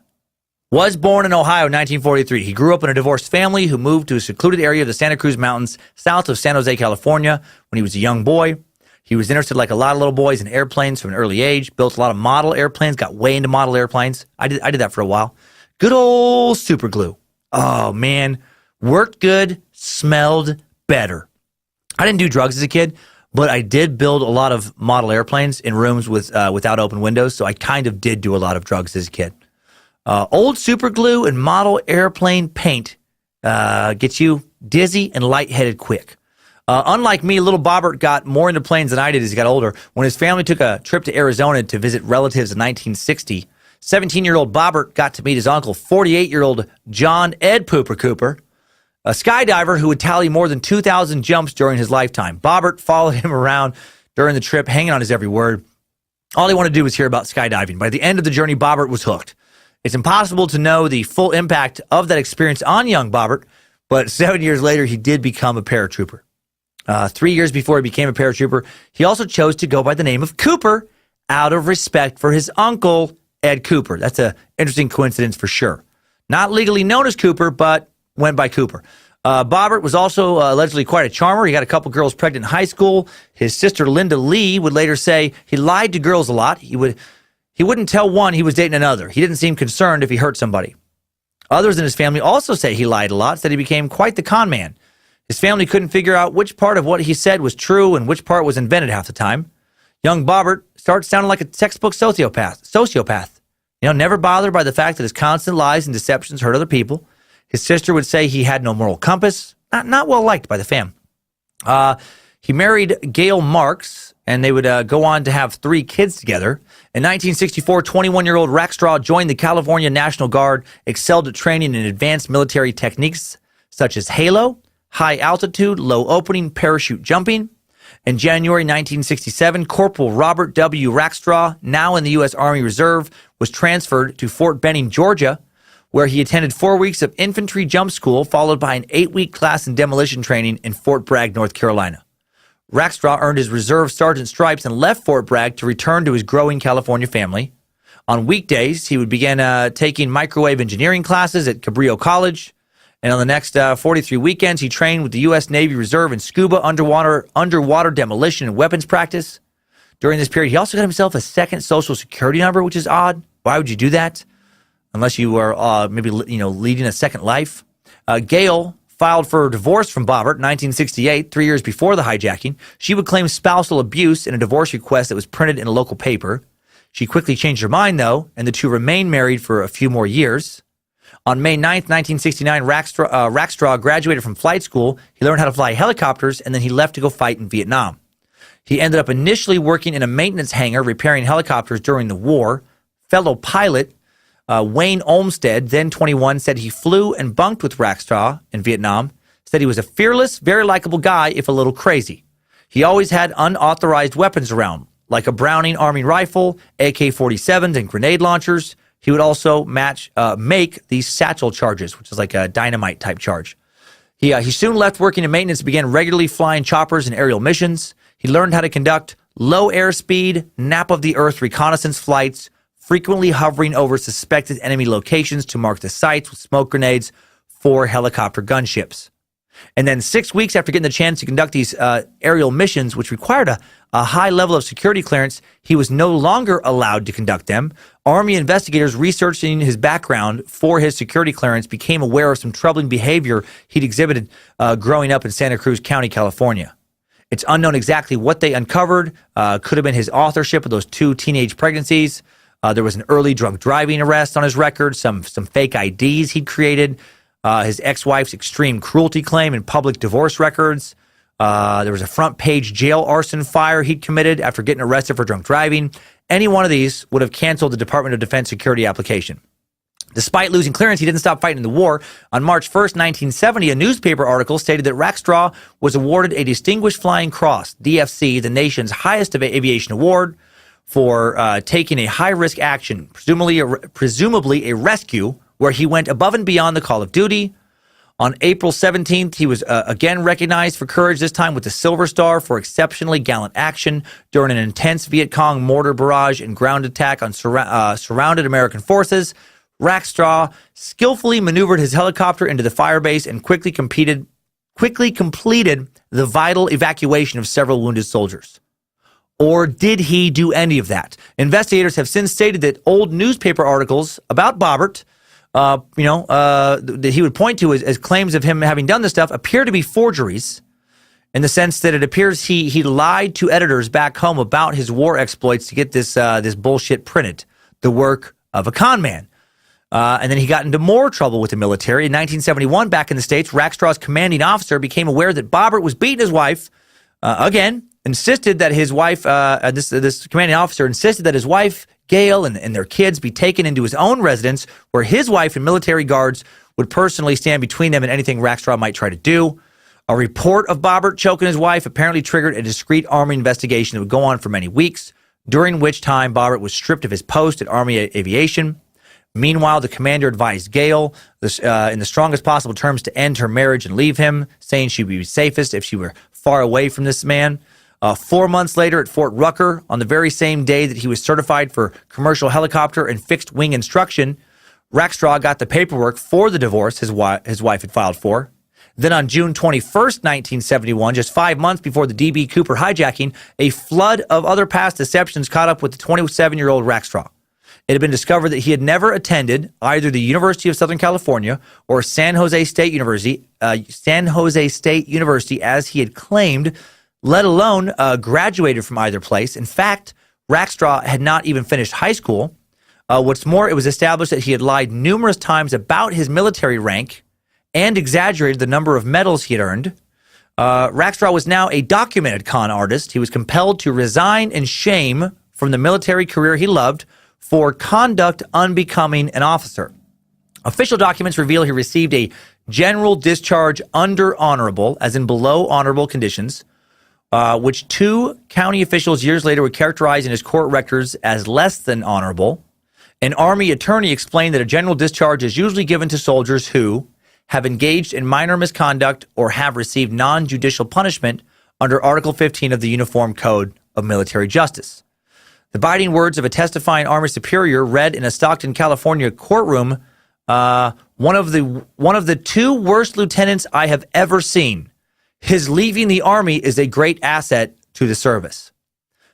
was born in Ohio in 1943. He grew up in a divorced family who moved to a secluded area of the Santa Cruz Mountains south of San Jose, California when he was a young boy. He was interested, like a lot of little boys, in airplanes from an early age, built a lot of model airplanes, got way into model airplanes. I did that for a while. Good old super glue. Oh, man. Worked good, smelled better. I didn't do drugs as a kid, but I did build a lot of model airplanes in rooms without open windows, so I kind of did do a lot of drugs as a kid. Old super glue and model airplane paint gets you dizzy and lightheaded quick. Unlike me, little Bobbert got more into planes than I did as he got older. When his family took a trip to Arizona to visit relatives in 1960, 17-year-old Bobbert got to meet his uncle, 48-year-old John Ed Cooper, a skydiver who would tally more than 2,000 jumps during his lifetime. Bobbert followed him around during the trip, hanging on his every word. All he wanted to do was hear about skydiving. By the end of the journey, Bobbert was hooked. It's impossible to know the full impact of that experience on young Bobbert, but 7 years later, he did become a paratrooper. 3 years before he became a paratrooper, he also chose to go by the name of Cooper out of respect for his uncle, Ed Cooper. That's an interesting coincidence for sure. Not legally known as Cooper, but went by Cooper. Bobbert was also allegedly quite a charmer. He got a couple girls pregnant in high school. His sister, Linda Lee, would later say he lied to girls a lot. He wouldn't tell one he was dating another. He didn't seem concerned if he hurt somebody. Others in his family also say he lied a lot, said he became quite the con man. His family couldn't figure out which part of what he said was true and which part was invented half the time. Young Bobbert started sounding like a textbook sociopath. Never bothered by the fact that his constant lies and deceptions hurt other people. His sister would say he had no moral compass, not well liked by the fam. He married Gail Marks, and they would go on to have 3 kids together. In 1964, 21-year-old Rackstraw joined the California National Guard, excelled at training in advanced military techniques such as halo, high altitude, low opening, parachute jumping. In January 1967, Corporal Robert W. Rackstraw, now in the U.S. Army Reserve, was transferred to Fort Benning, Georgia, where he attended 4 weeks of infantry jump school, followed by an 8-week class in demolition training in Fort Bragg, North Carolina. Rackstraw earned his reserve sergeant stripes and left Fort Bragg to return to his growing California family. On weekdays, he would begin taking microwave engineering classes at Cabrillo College. And on the next 43 weekends, he trained with the U.S. Navy Reserve in scuba, underwater demolition, and weapons practice. During this period, he also got himself a second social security number, which is odd. Why would you do that? Unless you were leading a second life. Gail filed for divorce from Bobbert in 1968, 3 years before the hijacking. She would claim spousal abuse in a divorce request that was printed in a local paper. She quickly changed her mind, though, and the two remained married for a few more years. On May 9th, 1969, Rackstraw graduated from flight school. He learned how to fly helicopters, and then he left to go fight in Vietnam. He ended up initially working in a maintenance hangar repairing helicopters during the war. Fellow pilot Wayne Olmsted, then 21, said he flew and bunked with Rackstraw in Vietnam, said he was a fearless, very likable guy, if a little crazy. He always had unauthorized weapons around, like a Browning Army rifle, AK-47s, and grenade launchers. He would also make these satchel charges, which is like a dynamite-type charge. He soon left working in maintenance and began regularly flying choppers and aerial missions. He learned how to conduct low airspeed, nap-of-the-earth reconnaissance flights, frequently hovering over suspected enemy locations to mark the sites with smoke grenades for helicopter gunships. And then 6 weeks after getting the chance to conduct these aerial missions, which required a high level of security clearance, he was no longer allowed to conduct them. Army investigators researching his background for his security clearance became aware of some troubling behavior he'd exhibited growing up in Santa Cruz County, California. It's unknown exactly what they uncovered. Could have been his authorship of those 2 teenage pregnancies. There was an early drunk driving arrest on his record, some fake IDs he'd created, his ex-wife's extreme cruelty claim and public divorce records. There was a front-page jail arson fire he'd committed after getting arrested for drunk driving. Any one of these would have canceled the Department of Defense security application. Despite losing clearance, he didn't stop fighting in the war. On March 1st, 1970, a newspaper article stated that Rackstraw was awarded a Distinguished Flying Cross, DFC, the nation's highest aviation award, for taking a high-risk action, presumably a rescue, where he went above and beyond the call of duty. On April 17th, he was again recognized for courage, this time with the Silver Star for exceptionally gallant action during an intense Viet Cong mortar barrage and ground attack on surrounded American forces. Rackstraw skillfully maneuvered his helicopter into the firebase and quickly completed the vital evacuation of several wounded soldiers. Or did he do any of that? Investigators have since stated that old newspaper articles about Bobbert, that he would point to as claims of him having done this stuff appear to be forgeries, in the sense that it appears he lied to editors back home about his war exploits to get this bullshit printed, the work of a con man. And then he got into more trouble with the military. In 1971, back in the States, Rackstraw's commanding officer became aware that Bobbert was beating his wife, insisted that his wife, this commanding officer insisted that his wife, Gail, and their kids be taken into his own residence, where his wife and military guards would personally stand between them and anything Rackstraw might try to do. A report of Bobbert choking his wife apparently triggered a discreet Army investigation that would go on for many weeks, during which time Bobbert was stripped of his post at Army Aviation. Meanwhile, the commander advised Gail, in the strongest possible terms, to end her marriage and leave him, saying she would be safest if she were far away from this man. 4 months later at Fort Rucker, on the very same day that he was certified for commercial helicopter and fixed wing instruction, Rackstraw got the paperwork for the divorce his wife had filed for. Then on June 21st, 1971, just 5 months before the Db Cooper hijacking, a flood of other past deceptions caught up with the 27-year-old Rackstraw. It had been discovered that he had never attended either the University of Southern California or San Jose State University, as he had claimed, let alone graduated from either place. In fact, Rackstraw had not even finished high school. What's more, it was established that he had lied numerous times about his military rank and exaggerated the number of medals he had earned. Rackstraw was now a documented con artist. He was compelled to resign in shame from the military career he loved for conduct unbecoming an officer. Official documents reveal he received a general discharge under honorable, as in below honorable conditions, which two county officials years later would characterize in his court records as less than honorable. An Army attorney explained that a general discharge is usually given to soldiers who have engaged in minor misconduct or have received non-judicial punishment under Article 15 of the Uniform Code of Military Justice. The biting words of a testifying Army superior read in a Stockton, California courtroom, one of the two worst lieutenants I have ever seen. His leaving the Army is a great asset to the service.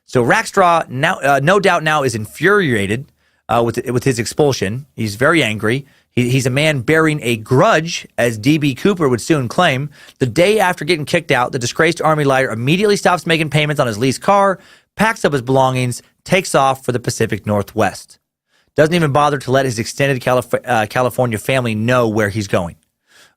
So Rackstraw, now, no doubt now, is infuriated with his expulsion. He's very angry. He's a man bearing a grudge, as Db Cooper would soon claim. The day after getting kicked out, the disgraced Army liar immediately stops making payments on his leased car, packs up his belongings, takes off for the Pacific Northwest. Doesn't even bother to let his extended California family know where he's going.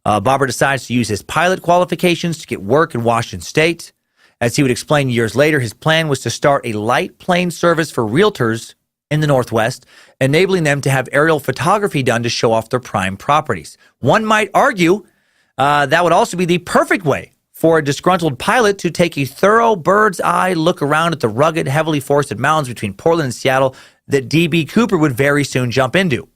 Bobbert decides to use his pilot qualifications to get work in Washington State. As he would explain years later, his plan was to start a light plane service for realtors in the Northwest, enabling them to have aerial photography done to show off their prime properties. One might argue that would also be the perfect way for a disgruntled pilot to take a thorough bird's eye look around at the rugged, heavily forested mountains between Portland and Seattle that Db Cooper would very soon jump into.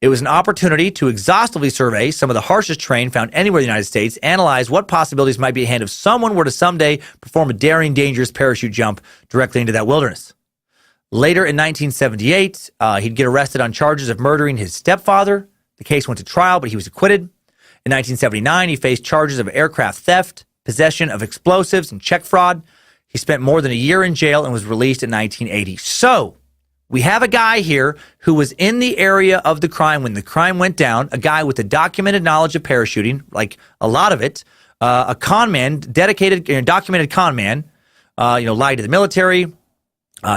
It was an opportunity to exhaustively survey some of the harshest terrain found anywhere in the United States, analyze what possibilities might be at hand if someone were to someday perform a daring, dangerous parachute jump directly into that wilderness. Later in 1978, he'd get arrested on charges of murdering his stepfather. The case went to trial, but he was acquitted. In 1979, he faced charges of aircraft theft, possession of explosives, and check fraud. He spent more than a year in jail and was released in 1980. So, we have a guy here who was in the area of the crime when the crime went down, a guy with a documented knowledge of parachuting, like a lot of it, a con man, dedicated, documented con man, lied to the military,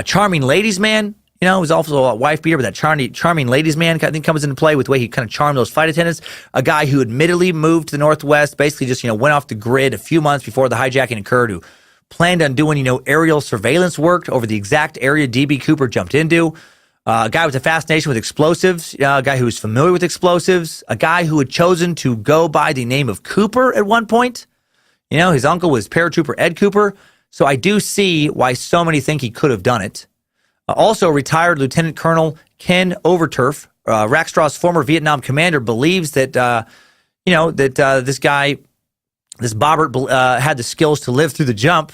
charming ladies man, was also a wife beater, but that charming ladies man, I think, comes into play with the way he kind of charmed those flight attendants. A guy who admittedly moved to the Northwest, basically just, went off the grid a few months before the hijacking occurred, who planned on doing, aerial surveillance work over the exact area Db Cooper jumped into. A guy with a fascination with explosives, a guy who was familiar with explosives, a guy who had chosen to go by the name of Cooper at one point. His uncle was paratrooper Ed Cooper. So I do see why so many think he could have done it. Also, retired Lieutenant Colonel Ken Overturf, Rackstraw's former Vietnam commander, believes that, this Bobbert had the skills to live through the jump.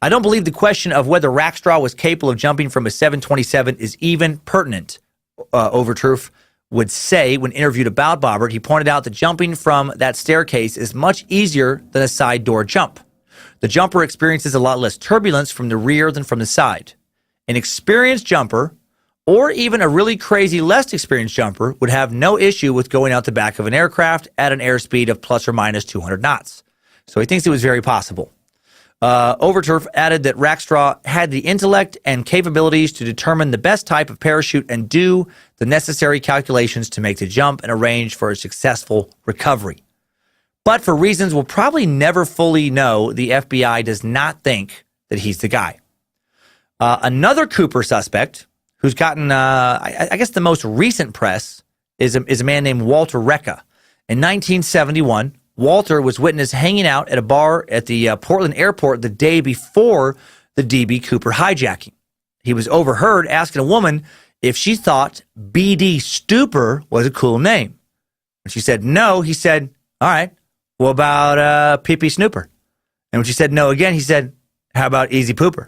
I don't believe the question of whether Rackstraw was capable of jumping from a 727 is even pertinent, Overturf would say when interviewed about Bobbert. He pointed out that jumping from that staircase is much easier than a side door jump. The jumper experiences a lot less turbulence from the rear than from the side. An experienced jumper, or even a really crazy, less experienced jumper, would have no issue with going out the back of an aircraft at an airspeed of plus or minus 200 knots. So he thinks it was very possible. Overturf added that Rackstraw had the intellect and capabilities to determine the best type of parachute and do the necessary calculations to make the jump and arrange for a successful recovery. But for reasons we'll probably never fully know, the FBI does not think that he's the guy. Another Cooper suspect who's gotten, I guess, the most recent press is a man named Walter Rekha. In 1971, Walter was witnessed hanging out at a bar at the Portland airport the day before the Db Cooper hijacking. He was overheard asking a woman if she thought B.D. Stupor was a cool name. When she said no, he said, all right, what about Pee-Pee Snooper? And when she said no again, he said, how about Easy Pooper?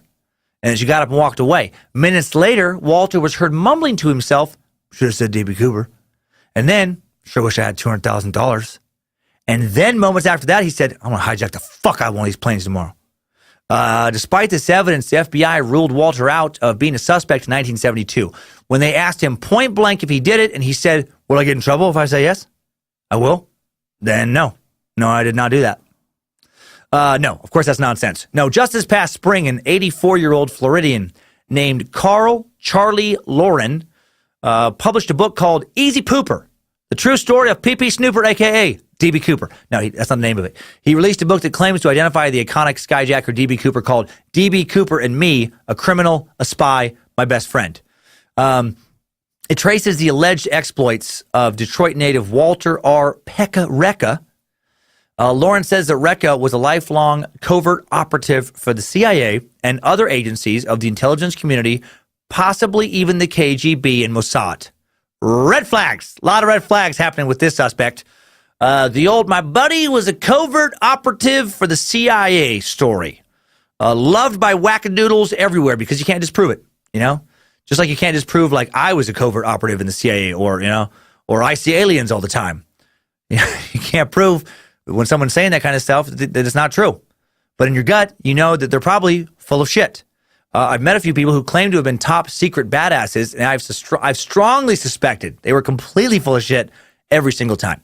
And then she got up and walked away. Minutes later, Walter was heard mumbling to himself, should have said DB Cooper. And then, sure wish I had $200,000. And then moments after that, he said, I'm going to hijack the fuck out of one of these planes tomorrow. Despite this evidence, the FBI ruled Walter out of being a suspect in 1972. When they asked him point blank if he did it, and he said, will I get in trouble if I say yes? I will. Then no. No, I did not do that. No, of course that's nonsense. No, just this past spring, an 84-year-old Floridian named Carl Charlie Lauren published a book called Easy Pooper, the true story of Pee-Pee Snooper, a.k.a. DB Cooper. No, that's not the name of it. He released a book that claims to identify the iconic skyjacker DB Cooper called DB Cooper and Me, a criminal, a spy, my best friend. It traces the alleged exploits of Detroit native Walter R. Pekka Rekha. Lauren says that Rekha was a lifelong covert operative for the CIA and other agencies of the intelligence community, possibly even the KGB and Mossad. Red flags. A lot of red flags happening with this suspect. My buddy was a covert operative for the CIA story. Loved by wackadoodles everywhere because you can't disprove it, you know? Just like you can't disprove, like, I was a covert operative in the CIA or I see aliens all the time. You can't prove when someone's saying that kind of stuff that it's not true. But in your gut, you know that they're probably full of shit. I've met a few people who claim to have been top secret badasses, and I've strongly suspected they were completely full of shit every single time.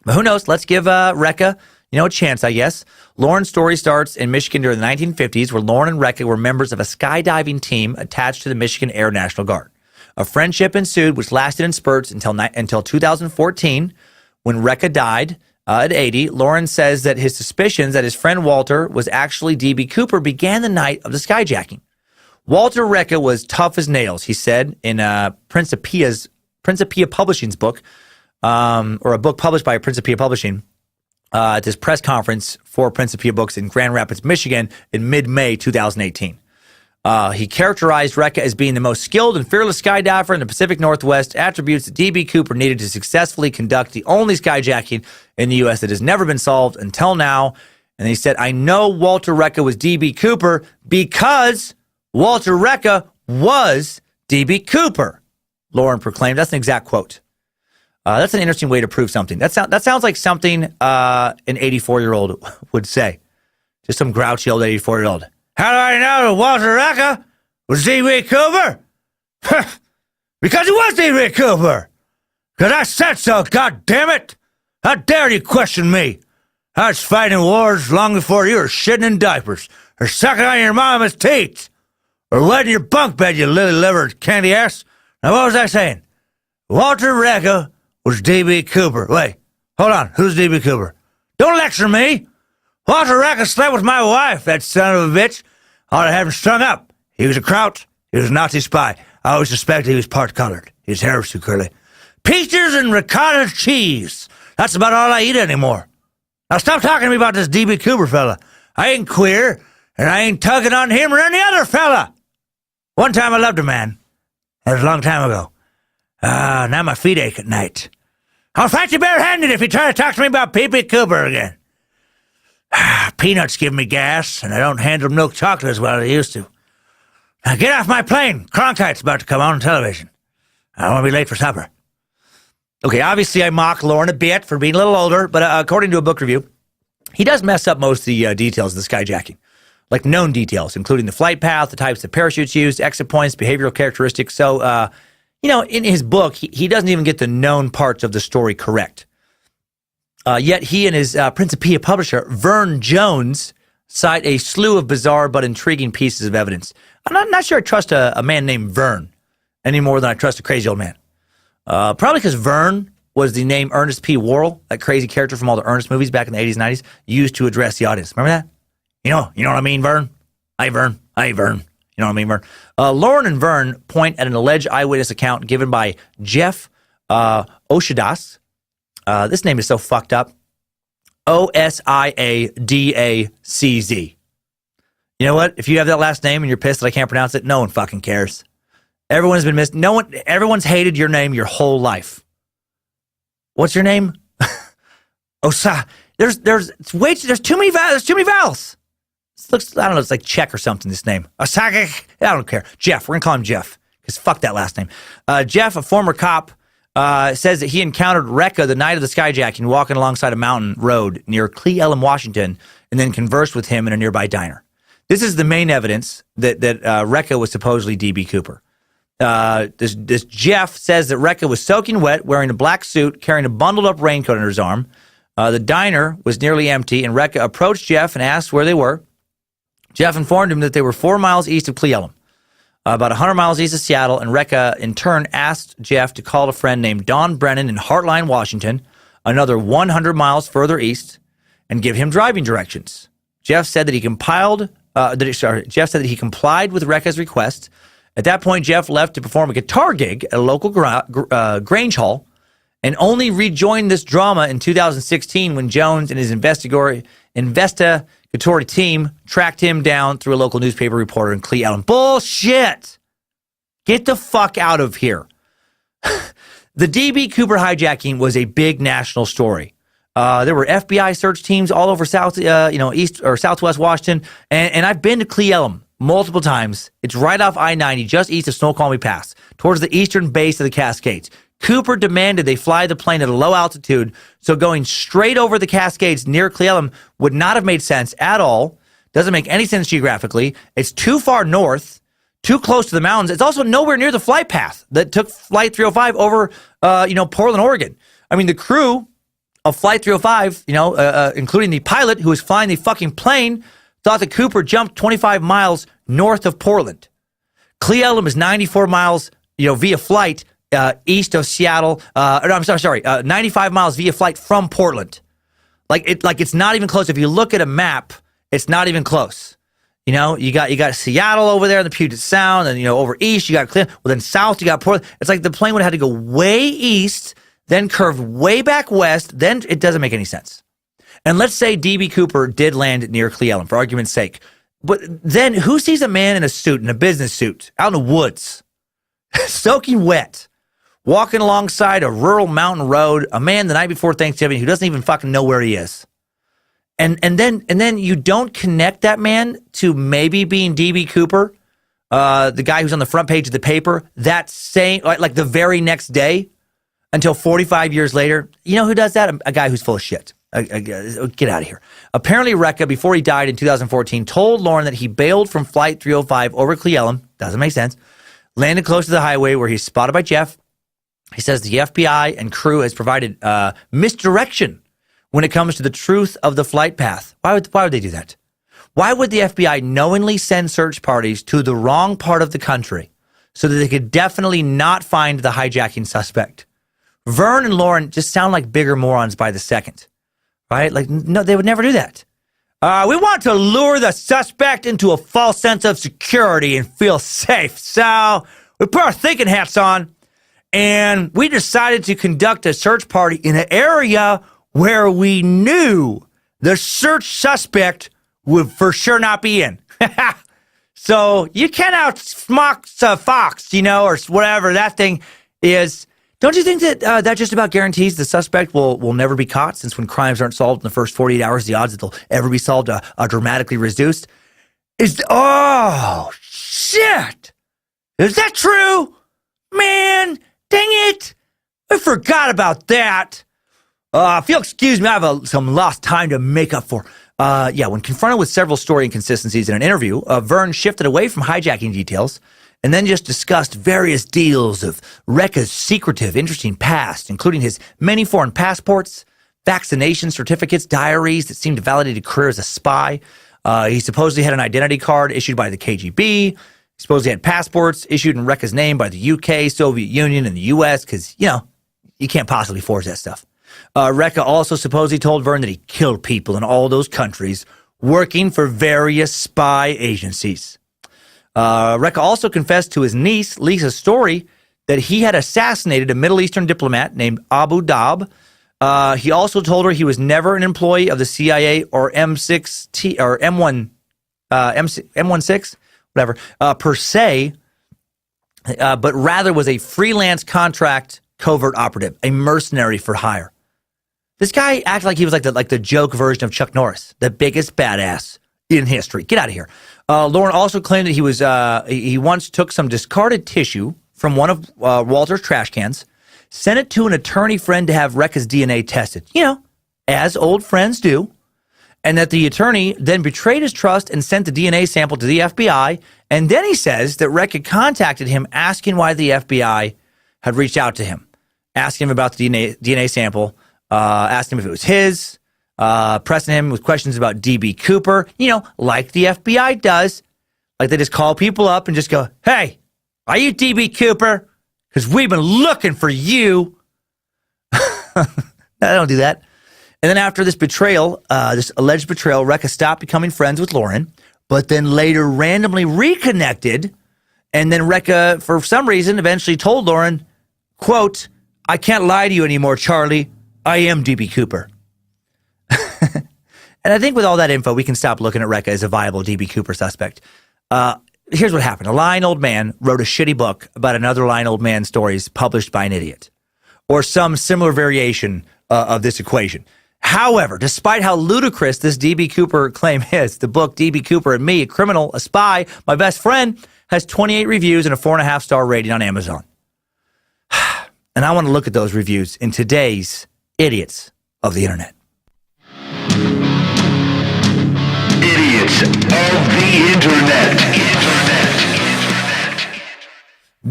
But who knows? Let's give Rekha, a chance, I guess. Lauren's story starts in Michigan during the 1950s, where Lauren and Rekha were members of a skydiving team attached to the Michigan Air National Guard. A friendship ensued, which lasted in spurts until 2014, when Rekha died at 80. Lauren says that his suspicions that his friend Walter was actually DB Cooper began the night of the skyjacking. Walter Rekha was tough as nails, he said in Principia Publishing's book, or a book published by Principia Publishing at this press conference for Principia Books in Grand Rapids, Michigan in mid-May 2018. He characterized Rekha as being the most skilled and fearless skydiver in the Pacific Northwest, attributes that DB Cooper needed to successfully conduct the only skyjacking in the U.S. that has never been solved until now. And he said, I know Walter Rekha was DB Cooper because Walter Rekha was DB Cooper, Lauren proclaimed. That's an exact quote. That's an interesting way to prove something. That sounds like something an 84-year-old would say. Just some grouchy old 84-year-old. How do I know that Walter Rekha was DB Cooper? Because he was DB Cooper. Because I said so, God damn it! How dare you question me? I was fighting wars long before you were shitting in diapers, or sucking on your mama's teats, or wet in your bunk bed, you lily-livered candy ass. Now what was I saying? Walter Rekha was DB Cooper. Wait, hold on, who's DB Cooper? Don't lecture me! Walter Rekha slept with my wife, that son of a bitch. Ought to have him strung up. He was a kraut. He was a Nazi spy. I always suspected he was part-colored. His hair was too curly. Peaches and ricotta cheese. That's about all I eat anymore. Now stop talking to me about this DB Cooper fella. I ain't queer, and I ain't tugging on him or any other fella. One time I loved a man. That was a long time ago. Now my feet ache at night. I'll fight you barehanded if you try to talk to me about Pee-Pee Cooper again. Peanuts give me gas, and I don't handle milk chocolate as well as I used to. Now get off my plane. Cronkite's about to come on television. I don't want to be late for supper. Okay, obviously I mock Lauren a bit for being a little older, but according to a book review, He does mess up most of the details of the skyjacking, like known details, including the flight path, the types of parachutes used, exit points, behavioral characteristics. So, in his book, he doesn't even get the known parts of the story correct. Yet he and his Principia publisher, Vern Jones, cite a slew of bizarre but intriguing pieces of evidence. I'm not sure I trust a man named Vern any more than I trust a crazy old man. Probably because Vern was the name Ernest P. Worrell, that crazy character from all the Ernest movies back in the 80s and 90s, used to address the audience. Remember that? You know what I mean, Vern? Hey, Vern. Hey, Vern. You know what I mean, Vern? Lauren and Vern point at an alleged eyewitness account given by Jeff Oshadas. This name is so fucked up. Osiadacz. You know what? If you have that last name and you're pissed that I can't pronounce it, no one fucking cares. Everyone's been missed. Everyone's hated your name your whole life. What's your name? Osa. There's too many vowels. It looks, I don't know, it's like Czech or something, this name. Osaka. I don't care. Jeff. We're gonna call him Jeff. Because fuck that last name. Jeff, a former cop, says that he encountered Rekha the night of the skyjacking walking alongside a mountain road near Cle Elum, Washington, and then conversed with him in a nearby diner. This is the main evidence that Rekha was supposedly DB Cooper. This Jeff says that Rekha was soaking wet, wearing a black suit, carrying a bundled up raincoat under his arm. The diner was nearly empty, and Rekha approached Jeff and asked where they were. Jeff informed him that they were 4 miles east of Cle Elum, about 100 miles east of Seattle, and Rekha in turn asked Jeff to call a friend named Don Brennan in Heartline, Washington, another 100 miles further east, and give him driving directions. Jeff said that he complied with Rekha's request. At that point, Jeff left to perform a guitar gig at a local Grange Hall, and only rejoined this drama in 2016 when Jones and his investigatory team tracked him down through a local newspaper reporter in Cle Elum. Bullshit! Get the fuck out of here. The Db Cooper hijacking was a big national story. There were FBI search teams all over East or Southwest Washington, and I've been to Cle Elum multiple times. It's right off I-90, just east of Snoqualmie Pass, towards the eastern base of the Cascades. Cooper demanded they fly the plane at a low altitude, so going straight over the Cascades near Cle Elum would not have made sense at all. Doesn't make any sense geographically. It's too far north, too close to the mountains. It's also nowhere near the flight path that took Flight 305 over, Portland, Oregon. I mean, the crew of Flight 305, including the pilot who was flying the fucking plane, thought that Cooper jumped 25 miles north of Portland. Cle Elum is 94 miles, via flight east of Seattle. 95 miles via flight from Portland. It's not even close. If you look at a map, it's not even close. You got Seattle over there in the Puget Sound, and over east you got Cle. Well, then south you got Portland. It's like the plane would have had to go way east, then curve way back west. Then it doesn't make any sense. And let's say DB Cooper did land near Cle Elum, for argument's sake. But then who sees a man in a suit, in a business suit, out in the woods, soaking wet, walking alongside a rural mountain road, a man the night before Thanksgiving who doesn't even fucking know where he is? And then you don't connect that man to maybe being DB Cooper, the guy who's on the front page of the paper, that same, like the very next day, until 45 years later. You know who does that? A guy who's full of shit. Get out of here. Apparently, Rekha, before he died in 2014, told Lauren that he bailed from Flight 305 over Cle Elum. Doesn't make sense. Landed close to the highway where he's spotted by Jeff. He says the FBI and crew has provided misdirection when it comes to the truth of the flight path. Why would they do that? Why would the FBI knowingly send search parties to the wrong part of the country so that they could definitely not find the hijacking suspect? Vern and Lauren just sound like bigger morons by the second. Right? No, they would never do that. We want to lure the suspect into a false sense of security and feel safe. So we put our thinking hats on, and we decided to conduct a search party in an area where we knew the search suspect would for sure not be in. So you can't outsmock a fox, or whatever that thing is. Don't you think that that just about guarantees the suspect will never be caught, since when crimes aren't solved in the first 48 hours, the odds that they'll ever be solved are dramatically reduced? Oh, shit! Is that true? Man, dang it! I forgot about that. If you'll excuse me, I have some lost time to make up for. When confronted with several story inconsistencies in an interview, Vern shifted away from hijacking details and then just discussed various deals of Rekha's secretive, interesting past, including his many foreign passports, vaccination certificates, diaries that seemed to validate a career as a spy. He supposedly had an identity card issued by the KGB. He supposedly had passports issued in Rekha's name by the UK, Soviet Union, and the US, because, you can't possibly forge that stuff. Rekha also supposedly told Vern that he killed people in all those countries, working for various spy agencies. Rekha also confessed to his niece, Lisa Story, that he had assassinated a Middle Eastern diplomat named Abu Dab. He also told her he was never an employee of the CIA or M6T or M16, whatever, per se, but rather was a freelance contract covert operative, a mercenary for hire. This guy acted like he was like the joke version of Chuck Norris, the biggest badass in history. Get out of here. Lauren also claimed that he once took some discarded tissue from one of Walter's trash cans, sent it to an attorney friend to have Rekha's DNA tested, as old friends do, and that the attorney then betrayed his trust and sent the DNA sample to the FBI, and then he says that Rekha contacted him asking why the FBI had reached out to him, asking him about the DNA sample, asking him if it was his, pressing him with questions about DB Cooper, like the FBI does. Like they just call people up and just go, hey, are you DB Cooper? Because we've been looking for you. I don't do that. And then after this betrayal, this alleged betrayal, Rekha stopped becoming friends with Lauren, but then later randomly reconnected. And then Rekha, for some reason, eventually told Lauren, quote, I can't lie to you anymore, Charlie. I am DB Cooper. And I think with all that info, we can stop looking at Rekha as a viable DB Cooper suspect. Here's what happened. A lying old man wrote a shitty book about another lying old man's stories published by an idiot, or some similar variation of this equation. However, despite how ludicrous this DB Cooper claim is, the book DB Cooper and Me, a Criminal, a Spy, My Best Friend, has 28 reviews and a 4.5-star rating on Amazon. And I want to look at those reviews in today's idiots of the internet. Idiots of the internet.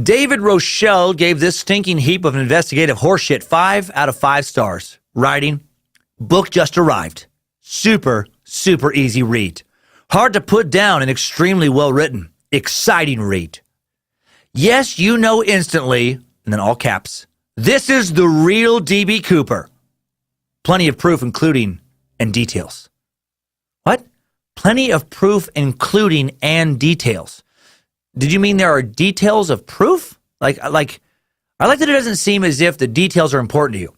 David Rochelle gave this stinking heap of investigative horseshit 5 out of 5 stars, writing, book just arrived. Super, super easy read. Hard to put down and extremely well written. Exciting read. Yes, you know instantly, and then all caps, this is the real DB Cooper. Plenty of proof including and details. What? Plenty of proof including and details. Did you mean there are details of proof? I like that it doesn't seem as if the details are important to you.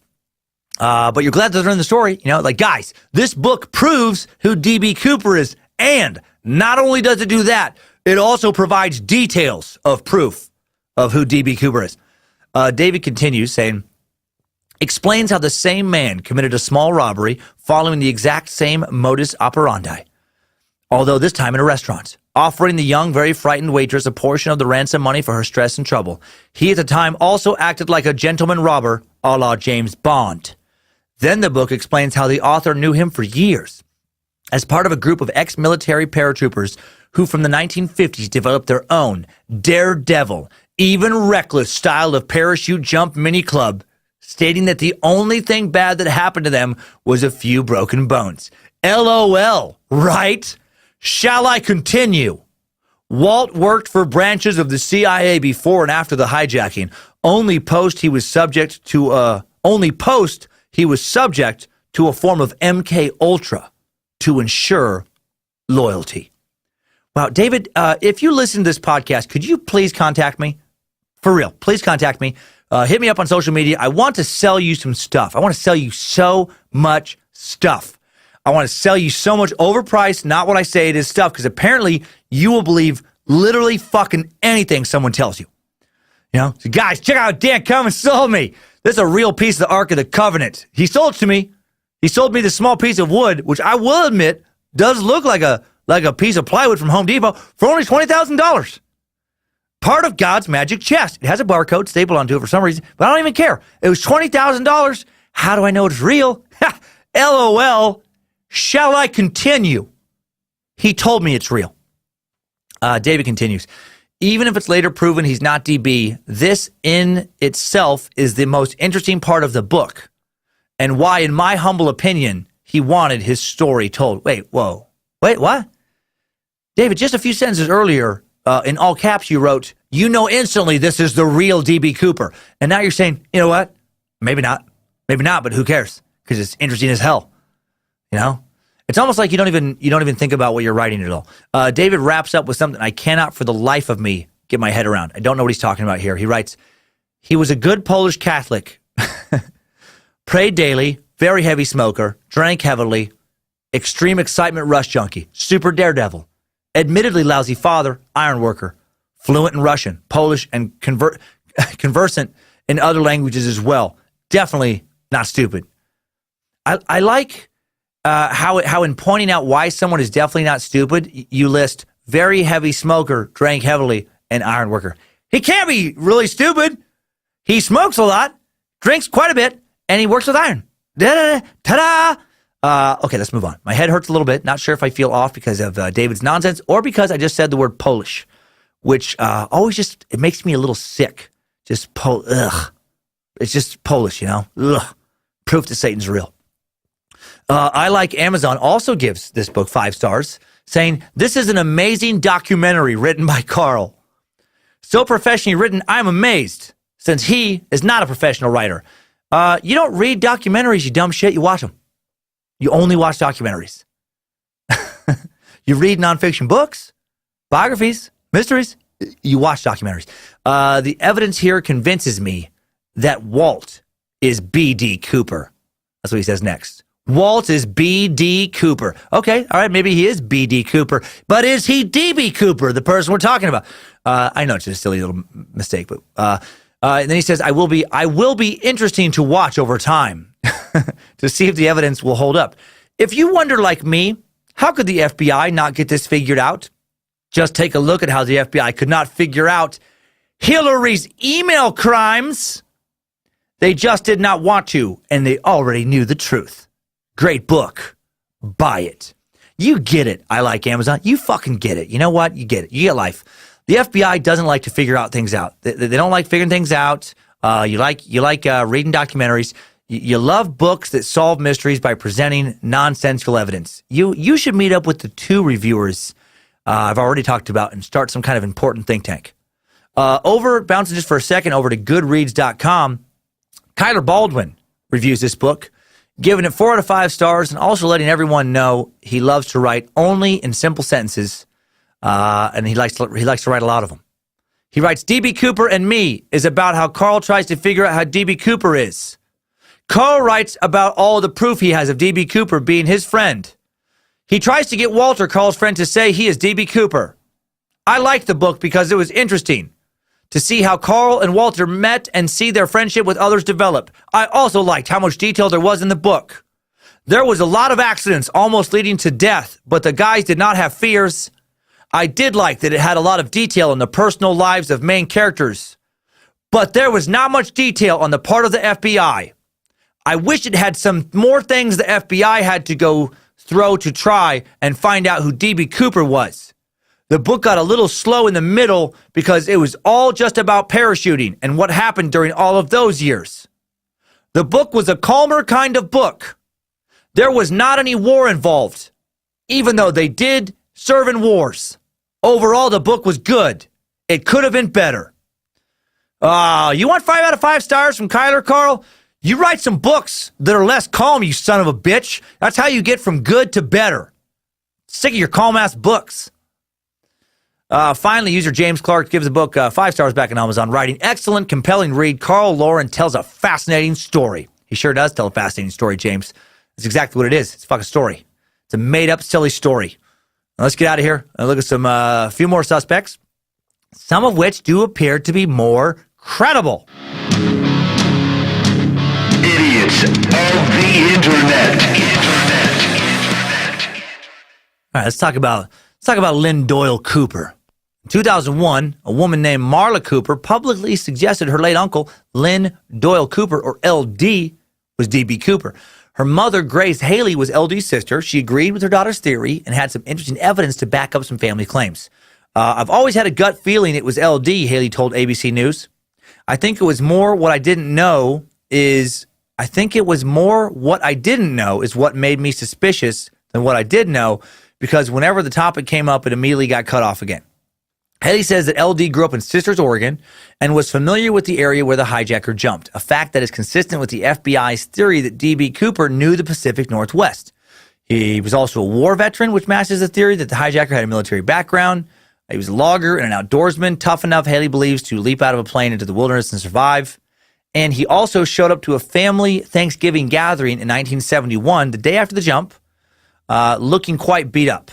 But you're glad that they're in the story. Guys, this book proves who DB Cooper is. And not only does it do that, it also provides details of proof of who DB Cooper is. David continues saying, explains how the same man committed a small robbery following the exact same modus operandi, although this time in a restaurant, offering the young, very frightened waitress a portion of the ransom money for her stress and trouble. He at the time also acted like a gentleman robber, a la James Bond. Then the book explains how the author knew him for years as part of a group of ex-military paratroopers who from the 1950s developed their own daredevil, even reckless style of parachute jump mini club, stating that the only thing bad that happened to them was a few broken bones. LOL, right? Shall I continue? Walt worked for branches of the CIA before and after the hijacking. Only post he was subject to a form of MK Ultra to ensure loyalty. Wow, David, if you listen to this podcast, could you please contact me? For real, please contact me. Hit me up on social media. I want to sell you some stuff. I want to sell you so much stuff. I want to sell you so much overpriced, not what I say it is stuff, because apparently you will believe literally fucking anything someone tells you. So guys, check out Dan Cummins sold me. This is a real piece of the Ark of the Covenant. He sold it to me. He sold me this small piece of wood, which I will admit does look like a piece of plywood from Home Depot for only $20,000. Part of God's magic chest. It has a barcode stapled onto it for some reason, but I don't even care. It was $20,000. How do I know it's real? Ha! LOL. Shall I continue? He told me it's real. David continues. Even if it's later proven he's not DB, this in itself is the most interesting part of the book, and why, in my humble opinion, he wanted his story told. Wait, whoa. Wait, what? David, just a few sentences earlier, in all caps, you wrote, you know instantly this is the real DB Cooper. And now you're saying, you know what? Maybe not. Maybe not, but who cares? Because it's interesting as hell. You know? It's almost like you don't even think about what you're writing at all. David wraps up with something I cannot for the life of me get my head around. I don't know what he's talking about here. He writes, he was a good Polish Catholic, prayed daily, very heavy smoker, drank heavily, extreme excitement rush junkie, super daredevil, admittedly lousy father, iron worker, fluent in Russian, Polish, and conversant in other languages as well. Definitely not stupid. I like how in pointing out why someone is definitely not stupid, you list very heavy smoker, drank heavily, and iron worker. He can't be really stupid. He smokes a lot, drinks quite a bit, and he works with iron. Ta-da! Okay, let's move on. My head hurts a little bit. Not sure if I feel off because of David's nonsense or because I just said the word Polish, which always just, it makes me a little sick. Just, ugh. It's just Polish, you know? Ugh. Proof that Satan's real. I Like Amazon also gives this book 5 stars, saying, this is an amazing documentary written by Carl. So professionally written, I'm amazed, since he is not a professional writer. You don't read documentaries, you dumb shit, you watch them. You only watch documentaries. You read nonfiction books, biographies, mysteries, you watch documentaries. The evidence here convinces me that Walt is B.D. Cooper. That's what he says next. Walt is B.D. Cooper. Okay, all right, maybe he is B.D. Cooper, but is he D.B. Cooper, the person we're talking about? I know it's just a silly little mistake, but and then he says, I will be interesting to watch over time to see if the evidence will hold up. If you wonder like me, how could the FBI not get this figured out? Just take a look at how the FBI could not figure out Hillary's email crimes. They just did not want to, and they already knew the truth. Great book. Buy it. You get it. I Like Amazon. You fucking get it. You know what? You get it. You get life. The FBI doesn't like to figure out things out. They don't like figuring things out. You like reading documentaries. You love books that solve mysteries by presenting nonsensical evidence. You should meet up with the 2 reviewers I've already talked about and start some kind of important think tank. Bouncing just for a second over to Goodreads.com, Kyler Baldwin reviews this book, giving it 4 out of 5 stars and also letting everyone know he loves to write only in simple sentences, and he likes to write a lot of them. He writes, DB Cooper and Me is about how Carl tries to figure out how DB Cooper is. Carl writes about all the proof he has of DB Cooper being his friend. He tries to get Walter, Carl's friend, to say he is DB Cooper. I liked the book because it was interesting to see how Carl and Walter met and see their friendship with others develop. I also liked how much detail there was in the book. There was a lot of accidents almost leading to death, but the guys did not have fears. I did like that it had a lot of detail in the personal lives of main characters, but there was not much detail on the part of the FBI. I wish it had some more things the FBI had to go through to try and find out who DB Cooper was. The book got a little slow in the middle because it was all just about parachuting and what happened during all of those years. The book was a calmer kind of book. There was not any war involved, even though they did serve in wars. Overall, the book was good. It could have been better. You want 5 out of 5 stars from Kyler, Carl? You write some books that are less calm, you son of a bitch. That's how you get from good to better. Sick of your calm-ass books. Finally, user James Clark gives the book 5 stars back on Amazon, writing, excellent, compelling read. Carl Lauren tells a fascinating story. He sure does tell a fascinating story, James. That's exactly what it is. It's a fucking story. It's a made-up, silly story. Now let's get out of here and look at some few more suspects, some of which do appear to be more credible. Idiots of the internet. All right, let's talk about Lynn Doyle Cooper. In 2001, a woman named Marla Cooper publicly suggested her late uncle, Lynn Doyle Cooper, or LD, was DB Cooper. Her mother, Grace Haley, was LD's sister. She agreed with her daughter's theory and had some interesting evidence to back up some family claims. I've always had a gut feeling it was LD, Haley told ABC News. I think it was more what I didn't know is what made me suspicious than what I did know, because whenever the topic came up, it immediately got cut off again. Haley says that LD grew up in Sisters, Oregon, and was familiar with the area where the hijacker jumped, a fact that is consistent with the FBI's theory that DB Cooper knew the Pacific Northwest. He was also a war veteran, which matches the theory that the hijacker had a military background. He was a logger and an outdoorsman, tough enough, Haley believes, to leap out of a plane into the wilderness and survive. And he also showed up to a family Thanksgiving gathering in 1971, the day after the jump, looking quite beat up.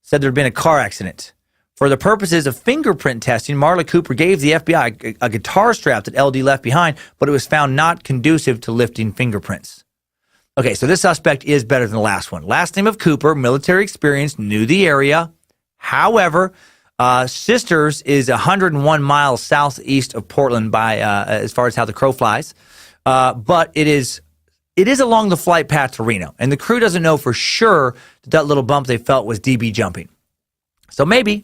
Said there had been a car accident. For the purposes of fingerprint testing, Marla Cooper gave the FBI a guitar strap that LD left behind, but it was found not conducive to lifting fingerprints. Okay, so this suspect is better than the last one. Last name of Cooper, military experience, knew the area. However, Sisters is 101 miles southeast of Portland by as far as how the crow flies, but it is along the flight path to Reno, and the crew doesn't know for sure that little bump they felt was DB jumping. So maybe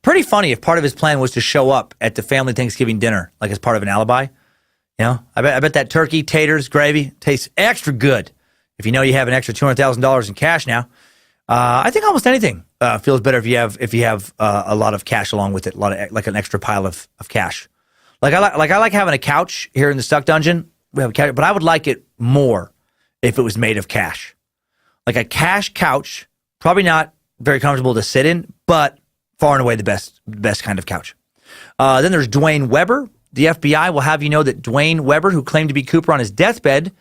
pretty funny if part of his plan was to show up at the family Thanksgiving dinner, like as part of an alibi. You know, I bet that turkey, taters, gravy tastes extra good if you know you have an extra $200,000 in cash now. I think almost anything feels better if you have a lot of cash along with it, like an extra pile of cash. I like having a couch here in the Stuck Dungeon. We have a couch, but I would like it more if it was made of cash. Like a cash couch, probably not very comfortable to sit in, but far and away the best kind of couch. Then there's Dwayne Weber. The FBI will have you know that Dwayne Weber, who claimed to be Cooper on his deathbed,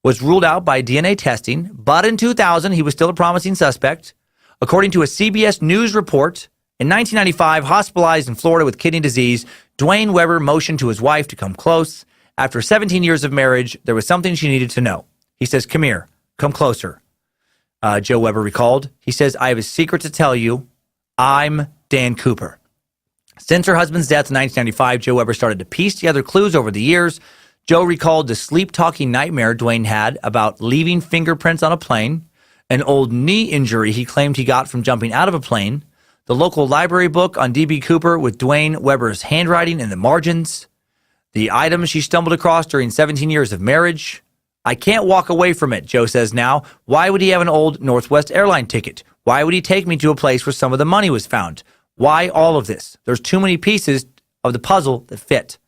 was ruled out by DNA testing, but in 2000, he was still a promising suspect. According to a CBS News report, in 1995, hospitalized in Florida with kidney disease, Dwayne Weber motioned to his wife to come close. After 17 years of marriage, there was something she needed to know. He says, "Come here, come closer." Joe Weber recalled. He says, "I have a secret to tell you. I'm Dan Cooper." Since her husband's death in 1995, Joe Weber started to piece together clues over the years. Joe recalled the sleep-talking nightmare Dwayne had about leaving fingerprints on a plane, an old knee injury he claimed he got from jumping out of a plane, the local library book on DB Cooper with Dwayne Weber's handwriting in the margins, the items she stumbled across during 17 years of marriage. "I can't walk away from it," Joe says now. "Why would he have an old Northwest airline ticket? Why would he take me to a place where some of the money was found? Why all of this? There's too many pieces of the puzzle that fit."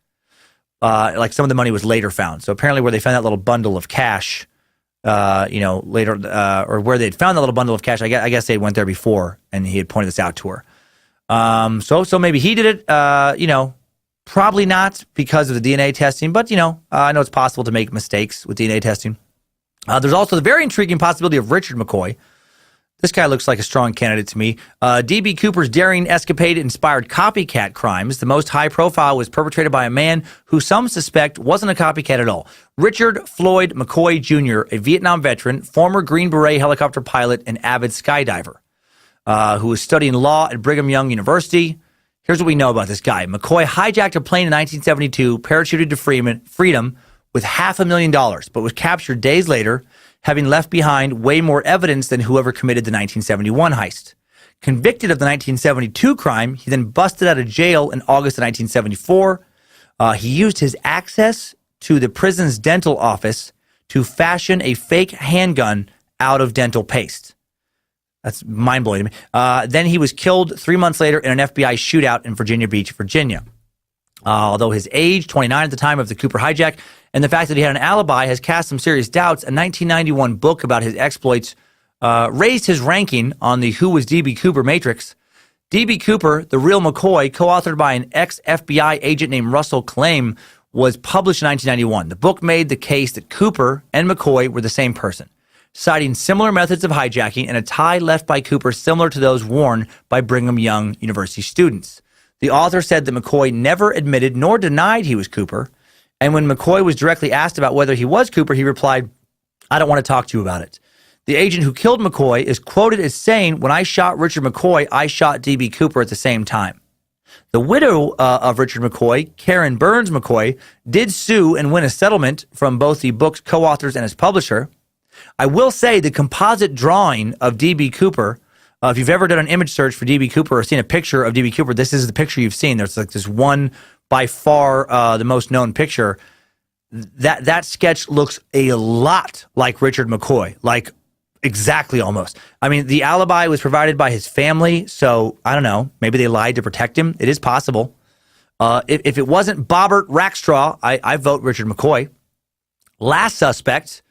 Like some of the money was later found. So apparently where they found that little bundle of cash, later, or where they'd found that little bundle of cash, I guess they went there before and he had pointed this out to her. So maybe he did it, probably not because of the DNA testing, but, I know it's possible to make mistakes with DNA testing. There's also the very intriguing possibility of Richard McCoy. This guy looks like a strong candidate to me. DB Cooper's daring escapade inspired copycat crimes. The most high profile was perpetrated by a man who some suspect wasn't a copycat at all. Richard Floyd McCoy Jr., a Vietnam veteran, former Green Beret helicopter pilot, and avid skydiver, who was studying law at Brigham Young University. Here's what we know about this guy. McCoy hijacked a plane in 1972, parachuted to freedom with $500,000, but was captured days later, having left behind way more evidence than whoever committed the 1971 heist. Convicted of the 1972 crime, he then busted out of jail in August of 1974. He used his access to the prison's dental office to fashion a fake handgun out of dental paste. That's mind-blowing to me. Then he was killed 3 months later in an FBI shootout in Virginia Beach, Virginia. Although his age, 29 at the time of the Cooper hijack, and the fact that he had an alibi has cast some serious doubts, a 1991 book about his exploits raised his ranking on the Who Was DB Cooper matrix. DB Cooper, The Real McCoy, co-authored by an ex-FBI agent named Russell Klame, was published in 1991. The book made the case that Cooper and McCoy were the same person, citing similar methods of hijacking and a tie left by Cooper similar to those worn by Brigham Young University students. The author said that McCoy never admitted nor denied he was Cooper, and when McCoy was directly asked about whether he was Cooper, he replied, "I don't want to talk to you about it." The agent who killed McCoy is quoted as saying, "When I shot Richard McCoy, I shot DB Cooper at the same time." The widow of Richard McCoy, Karen Burns McCoy, did sue and win a settlement from both the book's co-authors and his publisher. I will say the composite drawing of DB Cooper, if you've ever done an image search for DB Cooper or seen a picture of DB Cooper, this is the picture you've seen. There's like this one, by far the most known picture. That sketch looks a lot like Richard McCoy, like exactly almost. I mean, the alibi was provided by his family, so I don't know. Maybe they lied to protect him. It is possible. If it wasn't Bobbert Rackstraw, I vote Richard McCoy. Last suspect,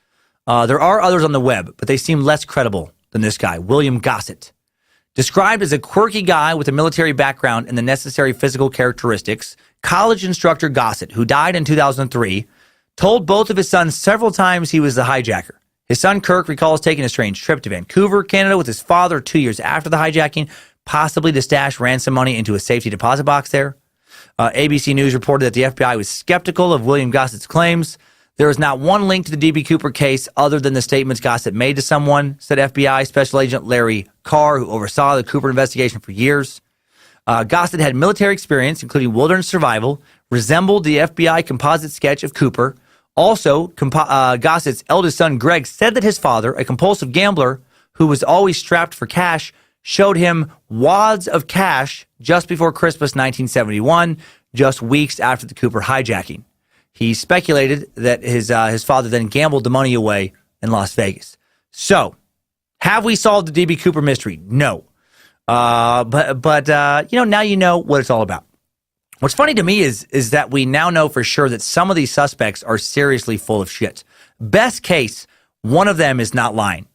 there are others on the web, but they seem less credible than this guy, William Gossett. Described as a quirky guy with a military background and the necessary physical characteristics, college instructor Gossett, who died in 2003, told both of his sons several times he was the hijacker. His son Kirk recalls taking a strange trip to Vancouver, Canada with his father 2 years after the hijacking, possibly to stash ransom money into a safety deposit box there. ABC News reported that the FBI was skeptical of William Gossett's claims. There is not one link to the DB Cooper case other than the statements Gossett made to someone, said FBI Special Agent Larry Carr, who oversaw the Cooper investigation for years. Gossett had military experience, including wilderness survival, resembled the FBI composite sketch of Cooper. Also, Gossett's eldest son, Greg, said that his father, a compulsive gambler who was always strapped for cash, showed him wads of cash just before Christmas 1971, just weeks after the Cooper hijacking. He speculated that his father then gambled the money away in Las Vegas. So, have we solved the DB Cooper mystery? No. But now you know what it's all about. What's funny to me is that we now know for sure that some of these suspects are seriously full of shit. Best case, one of them is not lying.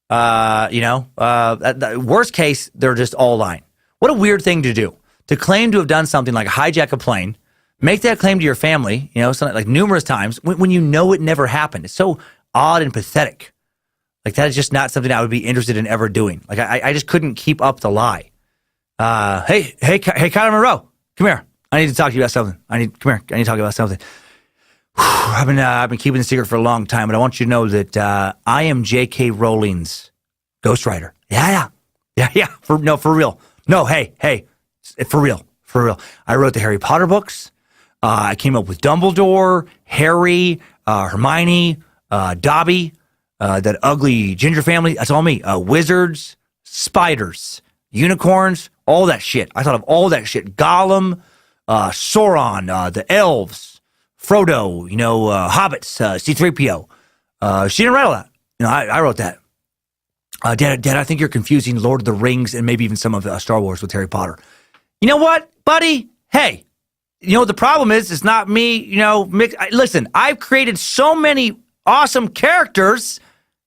Worst case, they're just all lying. What a weird thing to do. To claim to have done something like hijack a plane, make that claim to your family, something like numerous times, when you know it never happened. It's so odd and pathetic. Like, that is just not something I would be interested in ever doing. Like, I just couldn't keep up the lie. Hey, Kyler Monroe, come here. I need to talk to you about something. I need to talk about something. I've been keeping the secret for a long time, but I want you to know that I am J.K. Rowling's ghostwriter. Yeah. For real. No, hey, for real. I wrote the Harry Potter books. I came up with Dumbledore, Harry, Hermione, Dobby, that ugly ginger family. That's all me. Wizards, spiders, unicorns, all that shit. I thought of all that shit. Gollum, Sauron, the elves, Frodo, hobbits, C-3PO. She didn't write all that. I wrote that. Dad, I think you're confusing Lord of the Rings and maybe even some of Star Wars with Harry Potter. You know what, buddy? Hey, the problem is it's not me, listen, I've created so many awesome characters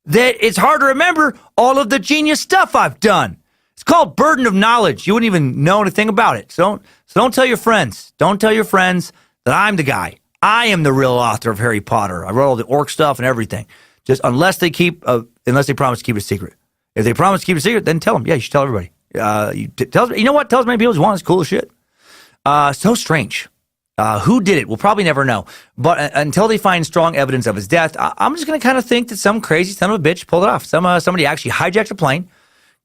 that it's hard to remember all of the genius stuff I've done. It's called burden of knowledge. You wouldn't even know anything about it. So don't tell your friends. Don't tell your friends that I'm the guy. I am the real author of Harry Potter. I wrote all the orc stuff and everything. Just unless they promise to keep it a secret. If they promise to keep it a secret, then tell them. Yeah, you should tell everybody. Tell as many people as you want. It's cool as shit. So strange. Who did it? We'll probably never know. But until they find strong evidence of his death, I'm just going to kind of think that some crazy son of a bitch pulled it off. Somebody actually hijacked a plane,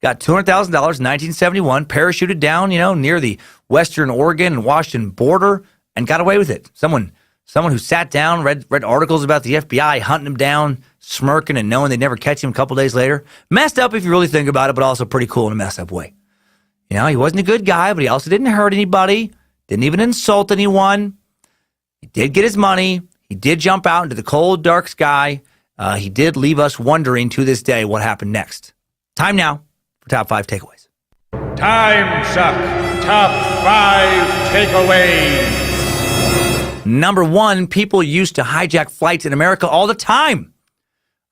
got $200,000 in 1971, parachuted down, near the Western Oregon and Washington border, and got away with it. Someone who sat down, read articles about the FBI hunting him down, smirking and knowing they'd never catch him a couple days later. Messed up if you really think about it, but also pretty cool in a messed up way. He wasn't a good guy, but he also didn't hurt anybody, didn't even insult anyone. He did get his money. He did jump out into the cold, dark sky. He did leave us wondering to this day what happened next. Time now for Top 5 Takeaways. Timesuck Top 5 Takeaways. Number 1, people used to hijack flights in America all the time.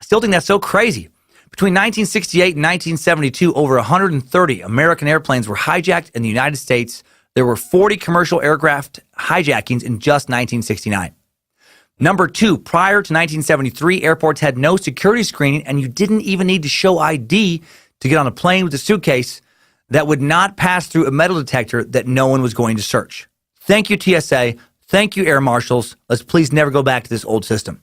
I still think that's so crazy. Between 1968 and 1972, over 130 American airplanes were hijacked in the United States. There were 40 commercial aircraft hijackings in just 1969. Number 2, prior to 1973, airports had no security screening, and you didn't even need to show ID to get on a plane with a suitcase that would not pass through a metal detector that no one was going to search. Thank you, TSA. Thank you, Air Marshals. Let's please never go back to this old system.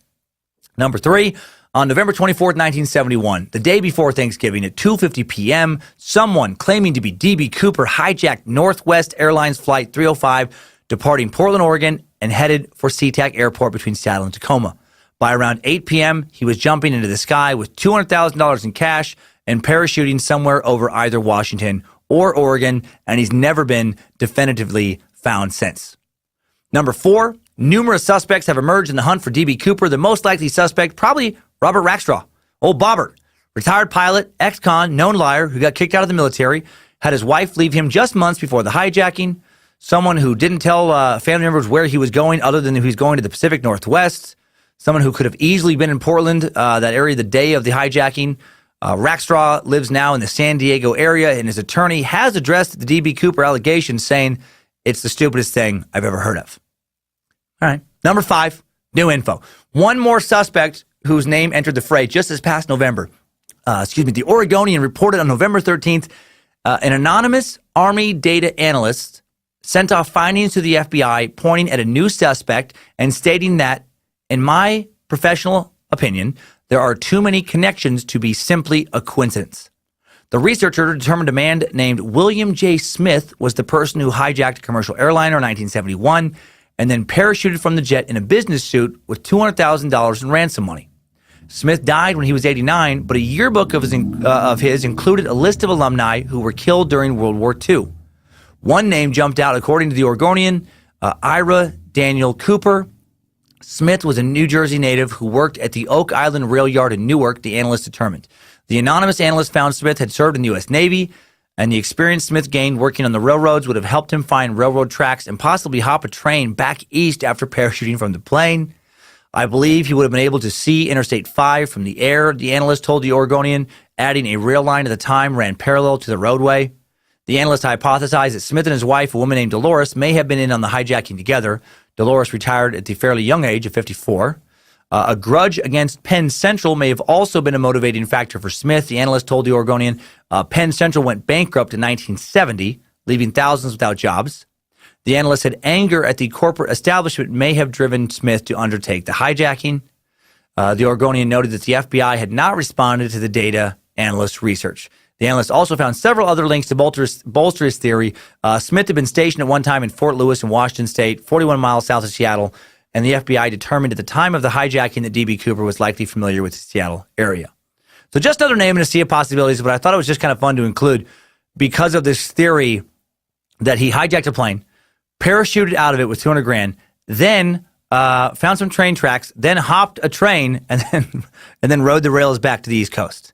Number 3, On November 24th, 1971, the day before Thanksgiving at 2:50 p.m., someone claiming to be Db Cooper hijacked Northwest Airlines Flight 305, departing Portland, Oregon, and headed for SeaTac Airport between Seattle and Tacoma. By around 8 p.m., he was jumping into the sky with $200,000 in cash and parachuting somewhere over either Washington or Oregon, and he's never been definitively found since. Number 4, numerous suspects have emerged in the hunt for Db Cooper. The most likely suspect, probably Robert Rackstraw. Old Bobbert, retired pilot, ex-con, known liar who got kicked out of the military, had his wife leave him just months before the hijacking, someone who didn't tell family members where he was going other than he was going to the Pacific Northwest, someone who could have easily been in Portland, that area the day of the hijacking. Rackstraw lives now in the San Diego area, and his attorney has addressed the Db Cooper allegations, saying it's the stupidest thing I've ever heard of. All right. Number 5, new info. One more suspect whose name entered the fray just this past November. The Oregonian reported on November 13th, an anonymous Army data analyst sent off findings to the FBI pointing at a new suspect and stating that, in my professional opinion, there are too many connections to be simply a coincidence. The researcher determined a man named William J. Smith was the person who hijacked a commercial airliner in 1971 and then parachuted from the jet in a business suit with $200,000 in ransom money. Smith died when he was 89, but a yearbook of his included a list of alumni who were killed during World War II. One name jumped out, according to the Oregonian, Ira Daniel Cooper. Smith was a New Jersey native who worked at the Oak Island Rail Yard in Newark, the analyst determined. The anonymous analyst found Smith had served in the U.S. Navy, and the experience Smith gained working on the railroads would have helped him find railroad tracks and possibly hop a train back east after parachuting from the plane. I believe he would have been able to see Interstate 5 from the air, the analyst told the Oregonian, adding a rail line at the time ran parallel to the roadway. The analyst hypothesized that Smith and his wife, a woman named Dolores, may have been in on the hijacking together. Dolores retired at the fairly young age of 54. A grudge against Penn Central may have also been a motivating factor for Smith. The analyst told the Oregonian Penn Central went bankrupt in 1970, leaving thousands without jobs. The analyst said anger at the corporate establishment may have driven Smith to undertake the hijacking. The Oregonian noted that the FBI had not responded to the data analyst's research. The analyst also found several other links to bolster his theory. Smith had been stationed at one time in Fort Lewis in Washington State, 41 miles south of Seattle, and the FBI determined at the time of the hijacking that Db Cooper was likely familiar with the Seattle area. So just another name in a sea of possibilities, but I thought it was just kind of fun to include because of this theory that he hijacked a plane, parachuted out of it with $200,000, then found some train tracks, then hopped a train, and then rode the rails back to the East Coast.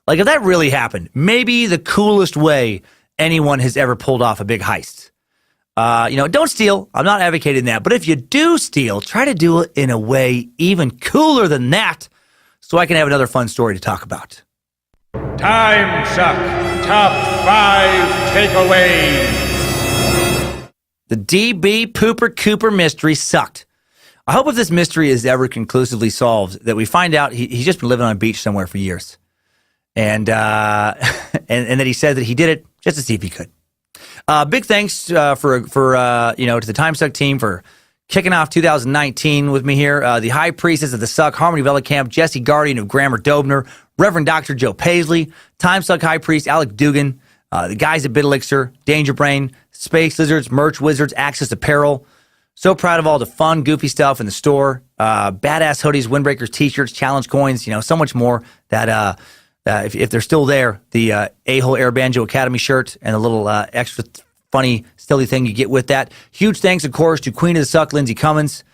Like, if that really happened, maybe the coolest way anyone has ever pulled off a big heist. Don't steal. I'm not advocating that. But if you do steal, try to do it in a way even cooler than that so I can have another fun story to talk about. Timesuck Top 5 Takeaways. The Db Cooper mystery sucked. I hope if this mystery is ever conclusively solved, that we find out he's just been living on a beach somewhere for years. And and that he said that he did it just to see if he could. Big thanks for to the Timesuck team for kicking off 2019 with me here. The High Priestess of the Suck, Harmony Vellicamp, Jesse Guardian of Grammar Dobner, Reverend Dr. Joe Paisley, Timesuck High Priest Alec Dugan, the guys at BitElixir, Danger Brain, Space Lizards, Merch Wizards, Access Apparel. So proud of all the fun, goofy stuff in the store. Badass hoodies, windbreakers, t-shirts, challenge coins, so much more that if they're still there, the A-Hole Air Banjo Academy shirt and a little extra funny, silly thing you get with that. Huge thanks, of course, to Queen of the Suck, Lindsay Cummins.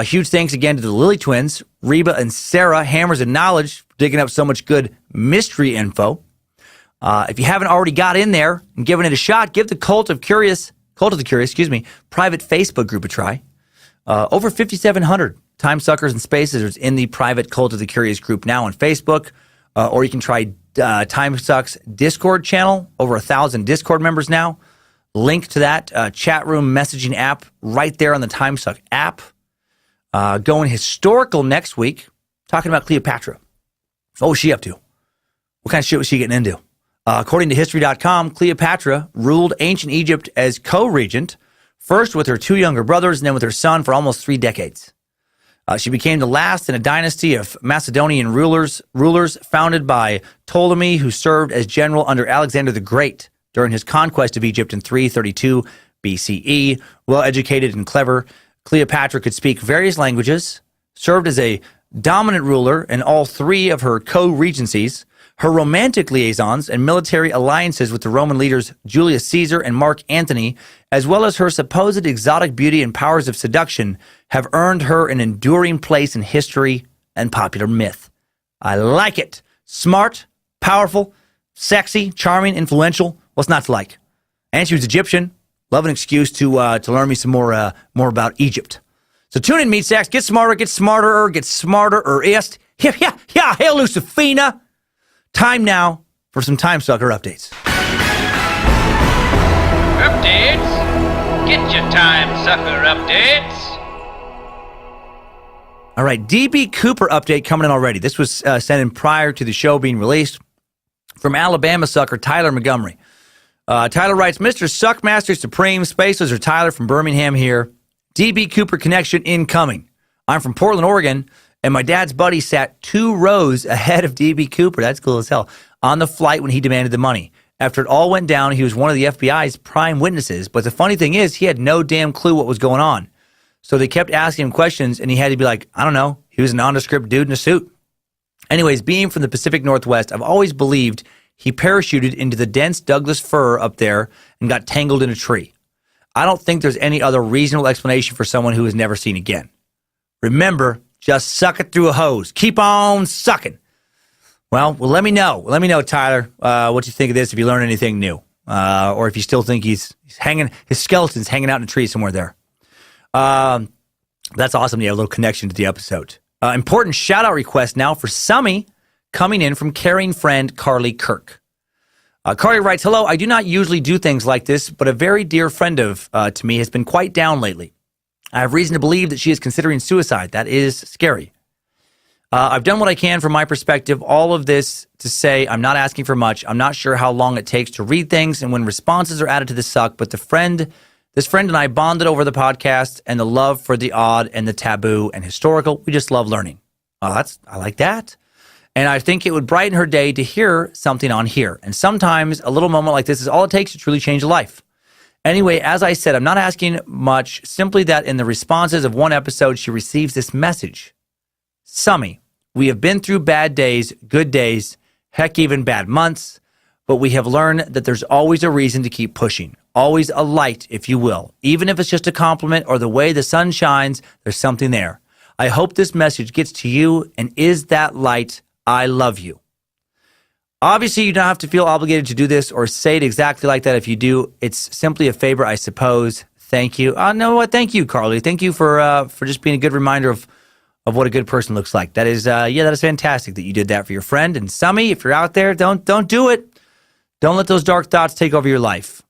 Huge thanks again to the Lily Twins, Reba and Sarah, Hammers of Knowledge, for digging up so much good mystery info. If you haven't already got in there and given it a shot, give the Cult of the Curious, private Facebook group a try. Over 5,700 Timesuckers and Space Lizards in the private Cult of the Curious group now on Facebook. Or you can try Timesuck's Discord channel, over 1,000 Discord members now. Link to that chat room messaging app right there on the Timesuck app. Going historical next week, talking about Cleopatra. What was she up to? What kind of shit was she getting into? According to History.com, Cleopatra ruled ancient Egypt as co-regent, first with her 2 younger brothers and then with her son for almost 3 decades. She became the last in a dynasty of Macedonian rulers founded by Ptolemy, who served as general under Alexander the Great during his conquest of Egypt in 332 BCE. Well-educated and clever, Cleopatra could speak various languages, served as a dominant ruler in all three of her co-regencies. Her romantic liaisons and military alliances with the Roman leaders Julius Caesar and Mark Antony, as well as her supposed exotic beauty and powers of seduction, have earned her an enduring place in history and popular myth. I like it. Smart, powerful, sexy, charming, influential. What's not to like? And she was Egyptian. Love an excuse to learn me some more about Egypt. So tune in, Meat Sacks. Get smarter, get smarter, get smarter-ist. Yeah, hail Lucifina. Time now for some Timesucker updates. Updates? Get your Timesucker updates. All right, DB Cooper update coming in already. This was sent in prior to the show being released from Alabama sucker Tyler Montgomery. Tyler writes, Mr. Suckmaster Supreme, Spaces or Tyler from Birmingham here. DB Cooper connection incoming. I'm from Portland, Oregon, and my dad's buddy sat 2 rows ahead of DB Cooper, that's cool as hell, on the flight when he demanded the money. After it all went down, he was one of the FBI's prime witnesses, but the funny thing is, he had no damn clue what was going on. So they kept asking him questions, and he had to be like, I don't know, he was a nondescript dude in a suit. Anyways, being from the Pacific Northwest, I've always believed he parachuted into the dense Douglas fir up there and got tangled in a tree. I don't think there's any other reasonable explanation for someone who is never seen again. Remember, just suck it through a hose. Keep on sucking. Well, let me know. Let me know, Tyler, what you think of this, if you learn anything new. Or if you still think he's hanging, his skeleton's hanging out in a tree somewhere there. That's awesome. You have a little connection to the episode. Important shout-out request now for Summy, coming in from caring friend Carly Kirk. Carly writes, hello, I do not usually do things like this, but a very dear friend to me has been quite down lately. I have reason to believe that she is considering suicide. That is scary. I've done what I can from my perspective. All of this to say I'm not asking for much. I'm not sure how long it takes to read things and when responses are added to the suck, but this friend and I bonded over the podcast and the love for the odd and the taboo and historical. We just love learning. I like that. And I think it would brighten her day to hear something on here. And sometimes a little moment like this is all it takes to truly change a life. Anyway, as I said, I'm not asking much, simply that in the responses of one episode, she receives this message. Summy, we have been through bad days, good days, heck, even bad months, but we have learned that there's always a reason to keep pushing. Always a light, if you will. Even if it's just a compliment or the way the sun shines, there's something there. I hope this message gets to you and is that light. I love you. Obviously, you don't have to feel obligated to do this or say it exactly like that. If you do, it's simply a favor, I suppose. Thank you. No, what? Thank you, Carly. Thank you for just being a good reminder of what a good person looks like. That is, that is fantastic that you did that for your friend. And Summy, if you're out there, don't do it. Don't let those dark thoughts take over your life.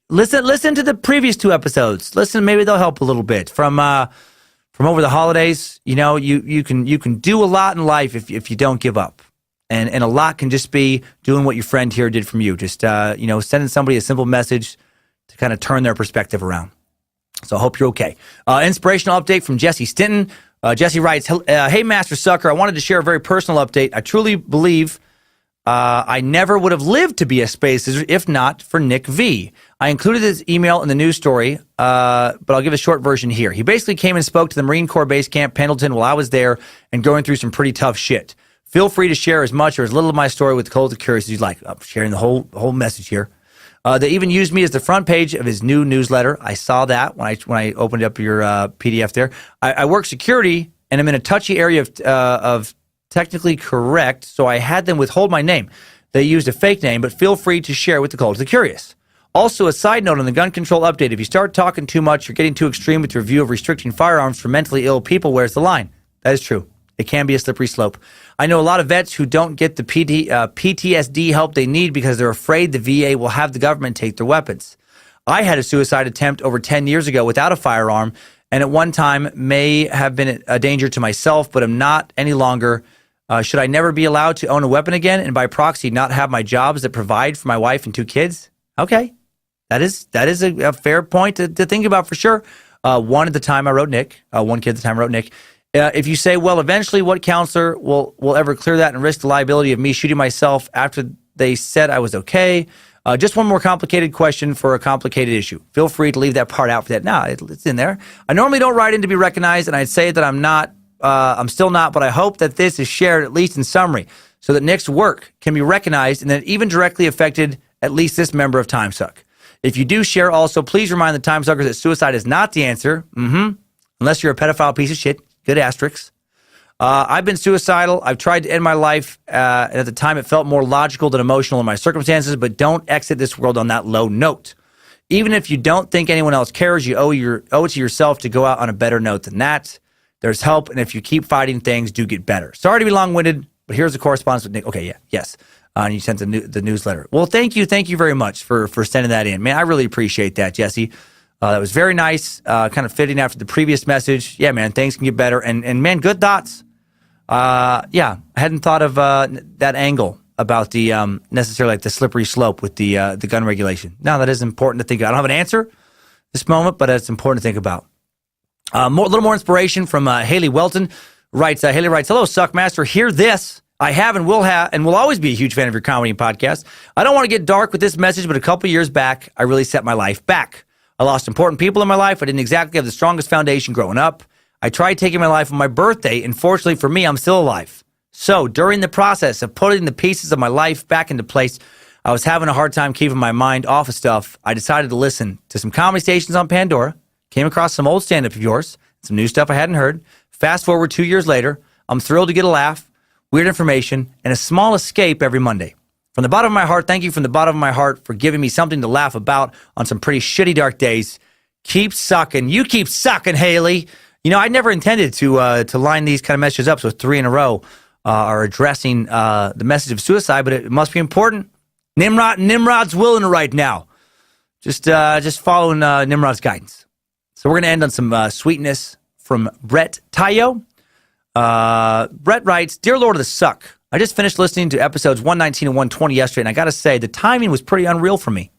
Listen to the previous 2 episodes. Listen, maybe they'll help a little bit from over the holidays. You know, you can do a lot in life if you don't give up. And a lot can just be doing what your friend here did from you. Just, sending somebody a simple message to kind of turn their perspective around. So I hope you're okay. Inspirational update from Jesse Stinton. Jesse writes, hey, Master Sucker, I wanted to share a very personal update. I truly believe I never would have lived to be a space wizard if not for Nick V. I included his email in the news story, but I'll give a short version here. He basically came and spoke to the Marine Corps Base Camp Pendleton while I was there and going through some pretty tough shit. Feel free to share as much or as little of my story with Cold and Curious as you'd like. I'm sharing the whole message here. They even used me as the front page of his new newsletter. I saw that when I opened up your PDF there. I work security, and I'm in a touchy area of technically correct, so I had them withhold my name. They used a fake name, but feel free to share with the Cold and Curious. Also, a side note on the gun control update. If you start talking too much or getting too extreme with your view of restricting firearms for mentally ill people, where's the line? That is true. It can be a slippery slope. I know a lot of vets who don't get the PTSD help they need because they're afraid the VA will have the government take their weapons. I had a suicide attempt over 10 years ago without a firearm, and at one time may have been a danger to myself, but I'm not any longer. Should I never be allowed to own a weapon again and by proxy not have my jobs that provide for my wife and 2 kids? Okay. That is a fair point to think about for sure. One at the time I wrote Nick. One kid at the time I wrote Nick. If you say, well, eventually what counselor will ever clear that and risk the liability of me shooting myself after they said I was okay? Just one more complicated question for a complicated issue. Feel free to leave that part out for that. No, it's in there. I normally don't write in to be recognized, and I'd say that I'm still not, but I hope that this is shared at least in summary so that Nick's work can be recognized and that it even directly affected at least this member of Timesuck. If you do share also, please remind the Timesuckers that suicide is not the answer. Unless you're a pedophile piece of shit. Good asterisks. I've been suicidal. I've tried to end my life. And at the time, it felt more logical than emotional in my circumstances, but don't exit this world on that low note. Even if you don't think anyone else cares, you owe it to yourself to go out on a better note than that. There's help, and if you keep fighting, things do get better. Sorry to be long-winded, but here's the correspondence with Nick. Okay, yeah, yes. And you sent the newsletter. Well, thank you very much for sending that in. Man, I really appreciate that, Jesse. That was very nice, kind of fitting after the previous message. Yeah, man, things can get better. And man, good thoughts. I hadn't thought of that angle about the necessarily like the slippery slope with the gun regulation. No, that is important to think about. I don't have an answer this moment, but it's important to think about. A little more inspiration from Haley Welton. Haley writes, hello, Suckmaster. Hear this. I have and will always be a huge fan of your comedy and podcast. I don't want to get dark with this message, but a couple years back, I really set my life back. I lost important people in my life. I didn't exactly have the strongest foundation growing up. I tried taking my life on my birthday, and fortunately for me, I'm still alive. So during the process of putting the pieces of my life back into place, I was having a hard time keeping my mind off of stuff. I decided to listen to some comedy stations on Pandora, came across some old stand-up of yours, some new stuff I hadn't heard. Fast forward 2 years later, I'm thrilled to get a laugh, weird information, and a small escape every Monday. From the bottom of my heart, thank you from the bottom of my heart for giving me something to laugh about on some pretty shitty dark days. Keep sucking. You keep sucking, Haley. You know, I never intended to line these kind of messages up so 3 in a row are addressing the message of suicide, but it must be important. Nimrod's willing right now. Just following Nimrod's guidance. So we're going to end on some sweetness from Brett Tayo. Brett writes, Dear Lord of the Suck, I just finished listening to episodes 119 and 120 yesterday, and I got to say, the timing was pretty unreal for me.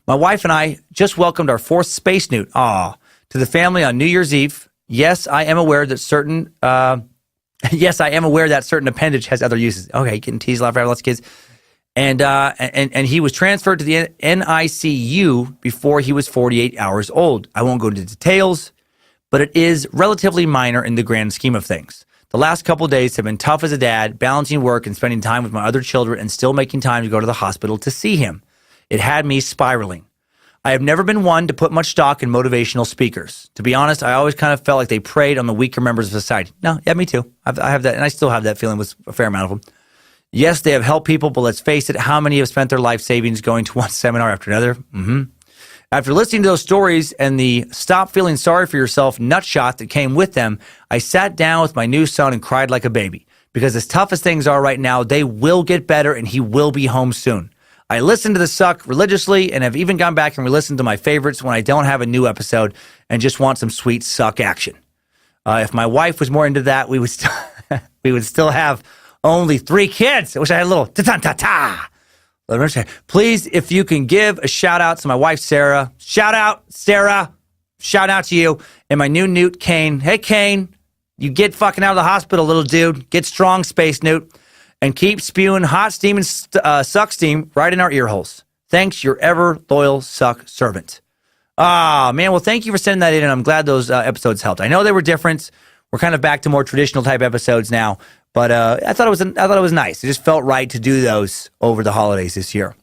My wife and I just welcomed our 4th space newt, to the family on New Year's Eve. Yes, I am aware that certain appendage has other uses. Okay, getting teased a lot for lots of kids. And he was transferred to the NICU before he was 48 hours old. I won't go into details, but it is relatively minor in the grand scheme of things. The last couple of days have been tough as a dad, balancing work and spending time with my other children and still making time to go to the hospital to see him. It had me spiraling. I have never been one to put much stock in motivational speakers. To be honest, I always kind of felt like they preyed on the weaker members of society. No, yeah, me too. I have that, and I still have that feeling with a fair amount of them. Yes, they have helped people, but let's face it, how many have spent their life savings going to one seminar after another? After listening to those stories and the stop feeling sorry for yourself nutshot that came with them, I sat down with my new son and cried like a baby. Because as tough as things are right now, they will get better and he will be home soon. I listen to the Suck religiously and have even gone back and re-listened to my favorites when I don't have a new episode and just want some sweet Suck action. If my wife was more into that, we would still have only 3 kids. I wish I had a little ta-ta-ta-ta. Please, if you can give a shout out to my wife, Sarah. Shout out, Sarah. Shout out to you. And my new newt, Kane. Hey, Kane, you get fucking out of the hospital, little dude. Get strong, space newt. And keep spewing hot steam and suck steam right in our ear holes. Thanks, your ever loyal Suck servant. Man, well, thank you for sending that in, and I'm glad those episodes helped. I know they were different. We're kind of back to more traditional type episodes now. But I thought it was nice. It just felt right to do those over the holidays this year.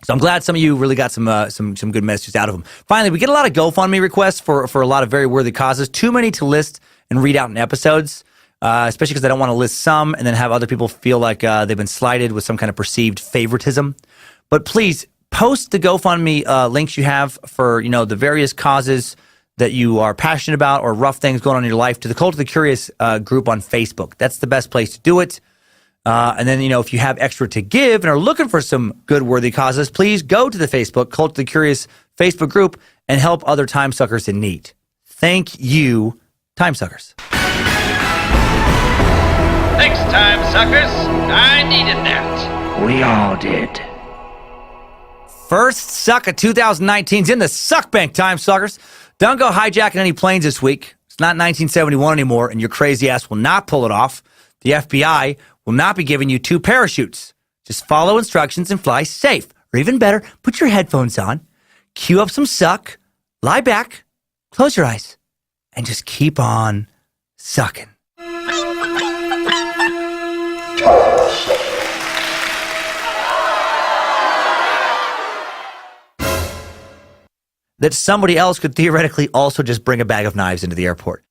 So I'm glad some of you really got some good messages out of them. Finally, we get a lot of GoFundMe requests for a lot of very worthy causes. Too many to list and read out in episodes, especially because I don't want to list some and then have other people feel like they've been slighted with some kind of perceived favoritism. But please post the GoFundMe links you have for the various causes that you are passionate about or rough things going on in your life to the Cult of the Curious group on Facebook. That's the best place to do it. And then, if you have extra to give and are looking for some good, worthy causes, please go to the Facebook Cult of the Curious Facebook group and help other Timesuckers in need. Thank you, Timesuckers. Thanks, Timesuckers. I needed that. We all did. First suck of 2019's in the suck bank, time suckers. Don't go hijacking any planes this week. It's not 1971 anymore, and your crazy ass will not pull it off. The FBI will not be giving you 2 parachutes. Just follow instructions and fly safe. Or even better, put your headphones on, cue up some suck, lie back, close your eyes, and just keep on sucking. That somebody else could theoretically also just bring a bag of knives into the airport.